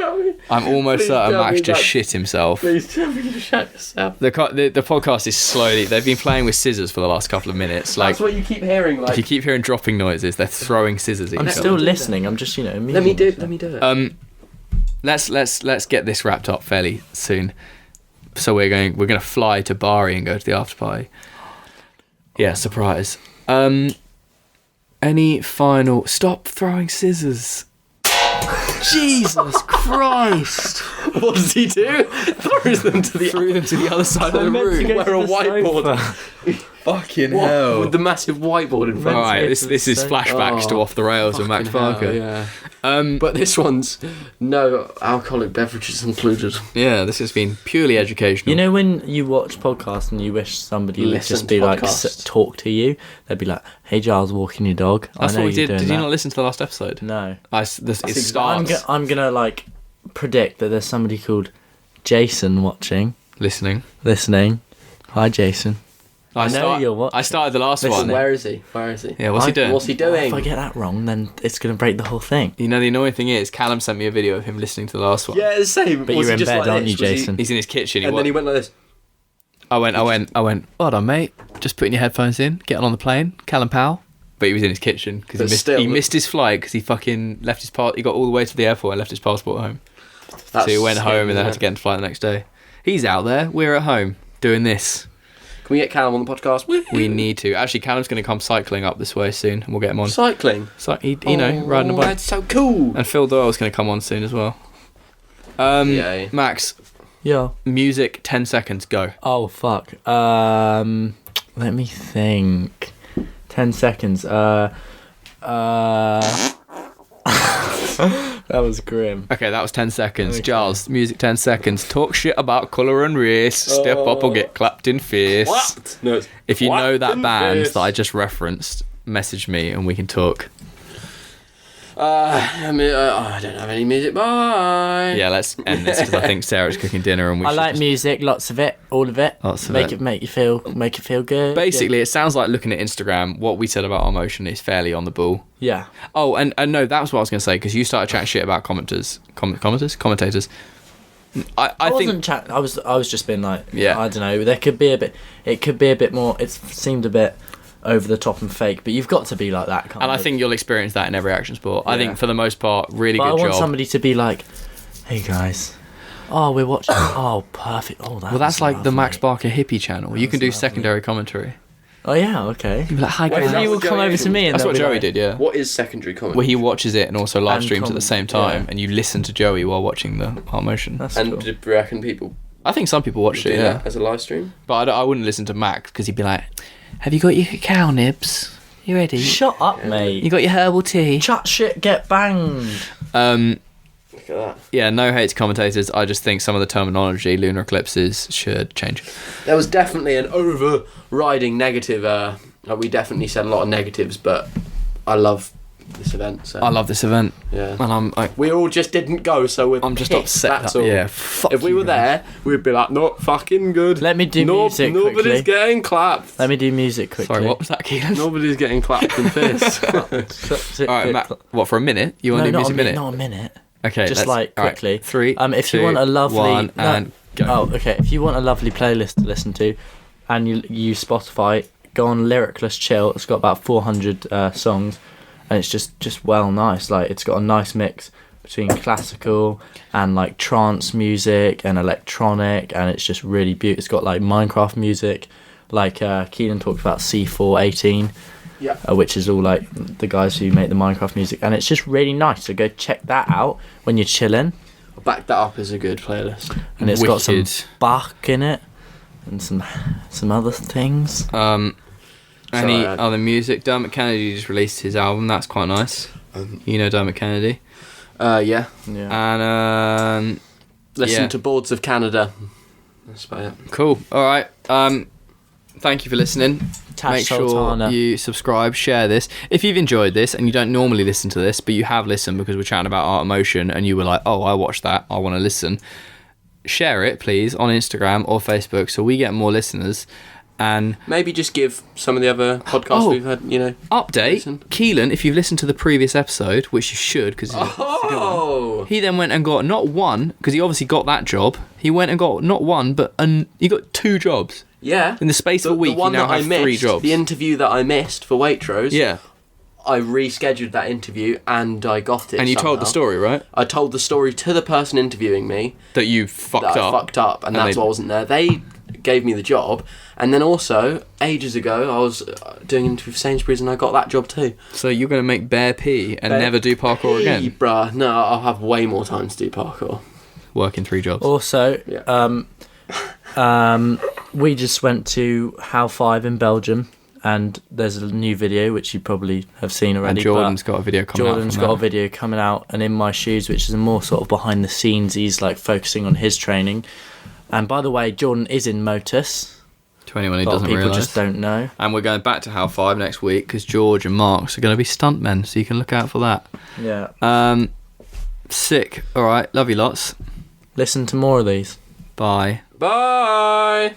Speaker 1: I'm almost certain Max just shit himself.
Speaker 3: Please tell me to shut yourself.
Speaker 1: The podcast is slowly... They've been playing with scissors for the last couple of minutes. Like,
Speaker 3: that's what you keep hearing. Like,
Speaker 1: if you keep hearing dropping noises, they're throwing scissors at
Speaker 2: I'm
Speaker 1: each other.
Speaker 2: still listening. I'm just, amusing.
Speaker 3: Let me do it.
Speaker 1: Let's get this wrapped up fairly soon. So we're gonna fly to Bari and go to the after party. Yeah, surprise. Any final... Stop throwing scissors. Jesus Christ.
Speaker 3: What does he do? Throws them to the
Speaker 1: other side of the room.
Speaker 3: Where a whiteboard.
Speaker 1: Fucking hell.
Speaker 3: With the massive whiteboard in front.
Speaker 1: Alright, this is flashbacks to Off the Rails with Max Parker.
Speaker 3: Yeah. But this one's no alcoholic beverages included.
Speaker 1: Yeah, this has been purely educational.
Speaker 2: You know when you watch podcasts and you wish somebody would just be like, talk to you? They'd be like, hey Giles, walking your dog.
Speaker 1: That's
Speaker 2: I know
Speaker 1: what we did. Did you
Speaker 2: that.
Speaker 1: not listen to the last episode?
Speaker 2: No.
Speaker 1: It starts...
Speaker 2: I'm gonna like predict that there's somebody called Jason watching.
Speaker 1: Listening.
Speaker 2: Hi Jason.
Speaker 1: I started the last one.
Speaker 3: Where is he?
Speaker 1: Yeah, what's he doing?
Speaker 3: What's he doing?
Speaker 2: If I get that wrong, then it's going to break the whole thing.
Speaker 1: You know, the annoying thing is, Callum sent me a video of him listening to the last one.
Speaker 3: Yeah, it's the same.
Speaker 2: But you're in bed, aren't you, Jason?
Speaker 1: He's in his kitchen.
Speaker 3: And then he went like this.
Speaker 1: I went, well done, mate. Just putting your headphones in, getting on the plane. Callum Powell. But he was in his kitchen because he missed his flight because he fucking left his he got all the way to the airport and left his passport home. So he went home and then had to get into flight the next day. He's out there. We're at home doing this.
Speaker 3: Can we get Callum on the podcast? Woo-hoo.
Speaker 1: We need to. Actually, Callum's going to come cycling up this way soon, and we'll get him on.
Speaker 3: Cycling?
Speaker 1: Riding a bike.
Speaker 3: That's so cool.
Speaker 1: And Phil Doyle's going to come on soon as well.
Speaker 3: Yay.
Speaker 1: Max.
Speaker 2: Yeah.
Speaker 1: Music, 10 seconds, go.
Speaker 2: Oh, fuck. Let me think. 10 seconds. That was grim.
Speaker 1: Okay, that was 10 seconds. Okay. Giles, music 10 seconds. Talk shit about colour and race. Step up or get clapped in face.
Speaker 3: What? No,
Speaker 1: if you know that band that I just referenced, message me and we can talk.
Speaker 3: I don't have any music. Bye.
Speaker 1: Yeah, let's end this because I think Sarah's cooking dinner and we.
Speaker 2: I like music, lots of it, all of it.
Speaker 1: Lots of
Speaker 2: make it make you feel good.
Speaker 1: Basically, it sounds like looking at Instagram. What we said about our motion is fairly on the ball.
Speaker 2: Yeah.
Speaker 1: Oh, and no, that's what I was going to say because you started chatting shit about commentators. I think
Speaker 2: I was just being like, yeah. I don't know. There could be a bit. It could be a bit more. It seemed a bit over the top and fake, but you've got to be like that.
Speaker 1: I think you'll experience that in every action sport. Yeah. I think for the most part, really good job.
Speaker 2: I want somebody to be like, "Hey guys, we're watching. Oh, perfect. Oh,
Speaker 1: that's like the Max Barker hippie channel. You can do secondary commentary.
Speaker 2: Oh yeah, okay.
Speaker 1: You'd be like, hi guys.
Speaker 2: He will come over to me, and
Speaker 1: that's what Joey did. Yeah.
Speaker 3: What is secondary commentary?
Speaker 1: Where he watches it and also live streams at the same time, and you listen to Joey while watching the Art Motion.
Speaker 3: That's cool. Do you reckon people?
Speaker 1: I think some people watched it. Yeah,
Speaker 3: as a live stream.
Speaker 1: But I wouldn't listen to Max because he'd be like, "Have you got your cacao nibs? You ready?
Speaker 2: Shut up, mate.
Speaker 1: You got your herbal tea?
Speaker 2: Chat shit, get banged."
Speaker 3: Look at that.
Speaker 1: Yeah, no hate to commentators. I just think some of the terminology, Lunar Eclipses, should change.
Speaker 3: There was definitely an overriding negative. We definitely said a lot of negatives, but I love this event. So.
Speaker 1: I love this event.
Speaker 3: Yeah.
Speaker 1: And
Speaker 3: we all just didn't go, so I'm
Speaker 1: just upset.
Speaker 3: That's all.
Speaker 1: Yeah.
Speaker 3: If we were there, we'd be like, not fucking good.
Speaker 2: Let me do music quickly.
Speaker 3: Nobody's getting clapped.
Speaker 2: Let me do music quickly.
Speaker 1: Sorry, what was that, Kelan?
Speaker 3: Nobody's getting clapped in face.
Speaker 1: Alright, Matt, what, for a minute? You want to do music minute?
Speaker 2: Not a minute.
Speaker 1: Okay,
Speaker 2: just like quickly.
Speaker 1: Right, 3,
Speaker 2: if
Speaker 1: 2,
Speaker 2: you want a lovely
Speaker 1: 1, and go.
Speaker 2: Oh, okay. If you want a lovely playlist to listen to, and you use Spotify, go on Lyricless Chill. It's got about 400 songs, and it's just well nice. Like, it's got a nice mix between classical and like trance music and electronic, and it's just really beautiful. It's got like Minecraft music, like Kelan talked about C418, which is all like the guys who make the Minecraft music, and it's just really nice. So go check that out when you're chilling.
Speaker 6: I'll back that up as a good playlist.
Speaker 2: And it's got some Bach in it and some other things.
Speaker 1: Any other music? Dermot Kennedy just released his album. That's quite nice. You know Dermot Kennedy?
Speaker 6: Yeah.
Speaker 1: And
Speaker 6: listen to Boards of Canada. That's about it.
Speaker 1: Cool. All right. Thank you for listening. Make
Speaker 2: Sultana.
Speaker 1: sure you subscribe, share this. If you've enjoyed this and you don't normally listen to this, but you have listened because we're chatting about Art Emotion and you were like, oh, I watched that, I want to listen, share it, please, on Instagram or Facebook so we get more listeners. And
Speaker 6: maybe just give some of the other podcasts we've had,
Speaker 1: update.
Speaker 6: Listen.
Speaker 1: Kelan, if you've listened to the previous episode, which you should, because he then went and got not one, because he obviously got that job. He went and got not one, but he got 2 jobs.
Speaker 6: Yeah.
Speaker 1: In the space of a week,
Speaker 6: the one
Speaker 1: you now
Speaker 6: that
Speaker 1: have
Speaker 6: I missed,
Speaker 1: 3 jobs.
Speaker 6: The interview that I missed for Waitrose.
Speaker 1: Yeah.
Speaker 6: I rescheduled that interview and I got it.
Speaker 1: And you
Speaker 6: somehow.
Speaker 1: told the story, right?
Speaker 6: I told the story to the person interviewing me.
Speaker 1: That you fucked up.
Speaker 6: And that's why I wasn't there. They gave me the job. And then also, ages ago, I was doing an interview for Sainsbury's and I got that job too.
Speaker 1: So you're going to make bare pee and never do parkour again?
Speaker 6: Bruh, no, I'll have way more time to do parkour.
Speaker 1: Working 3 jobs.
Speaker 2: Also, we just went to How 5 in Belgium, and there's a new video which you probably have seen already.
Speaker 1: And Jordan's got a video coming out.
Speaker 2: Jordan's got a video coming out, and In My Shoes, which is a more sort of behind the scenes. He's like focusing on his training. And by the way, Jordan is in Motus.
Speaker 1: To anyone who doesn't realise.
Speaker 2: People just don't know.
Speaker 1: And we're going back to How 5 next week because George and Mark's are going to be stuntmen, so you can look out for that.
Speaker 2: Yeah.
Speaker 1: Sick. All right. Love you lots.
Speaker 2: Listen to more of these.
Speaker 1: Bye.
Speaker 6: Bye!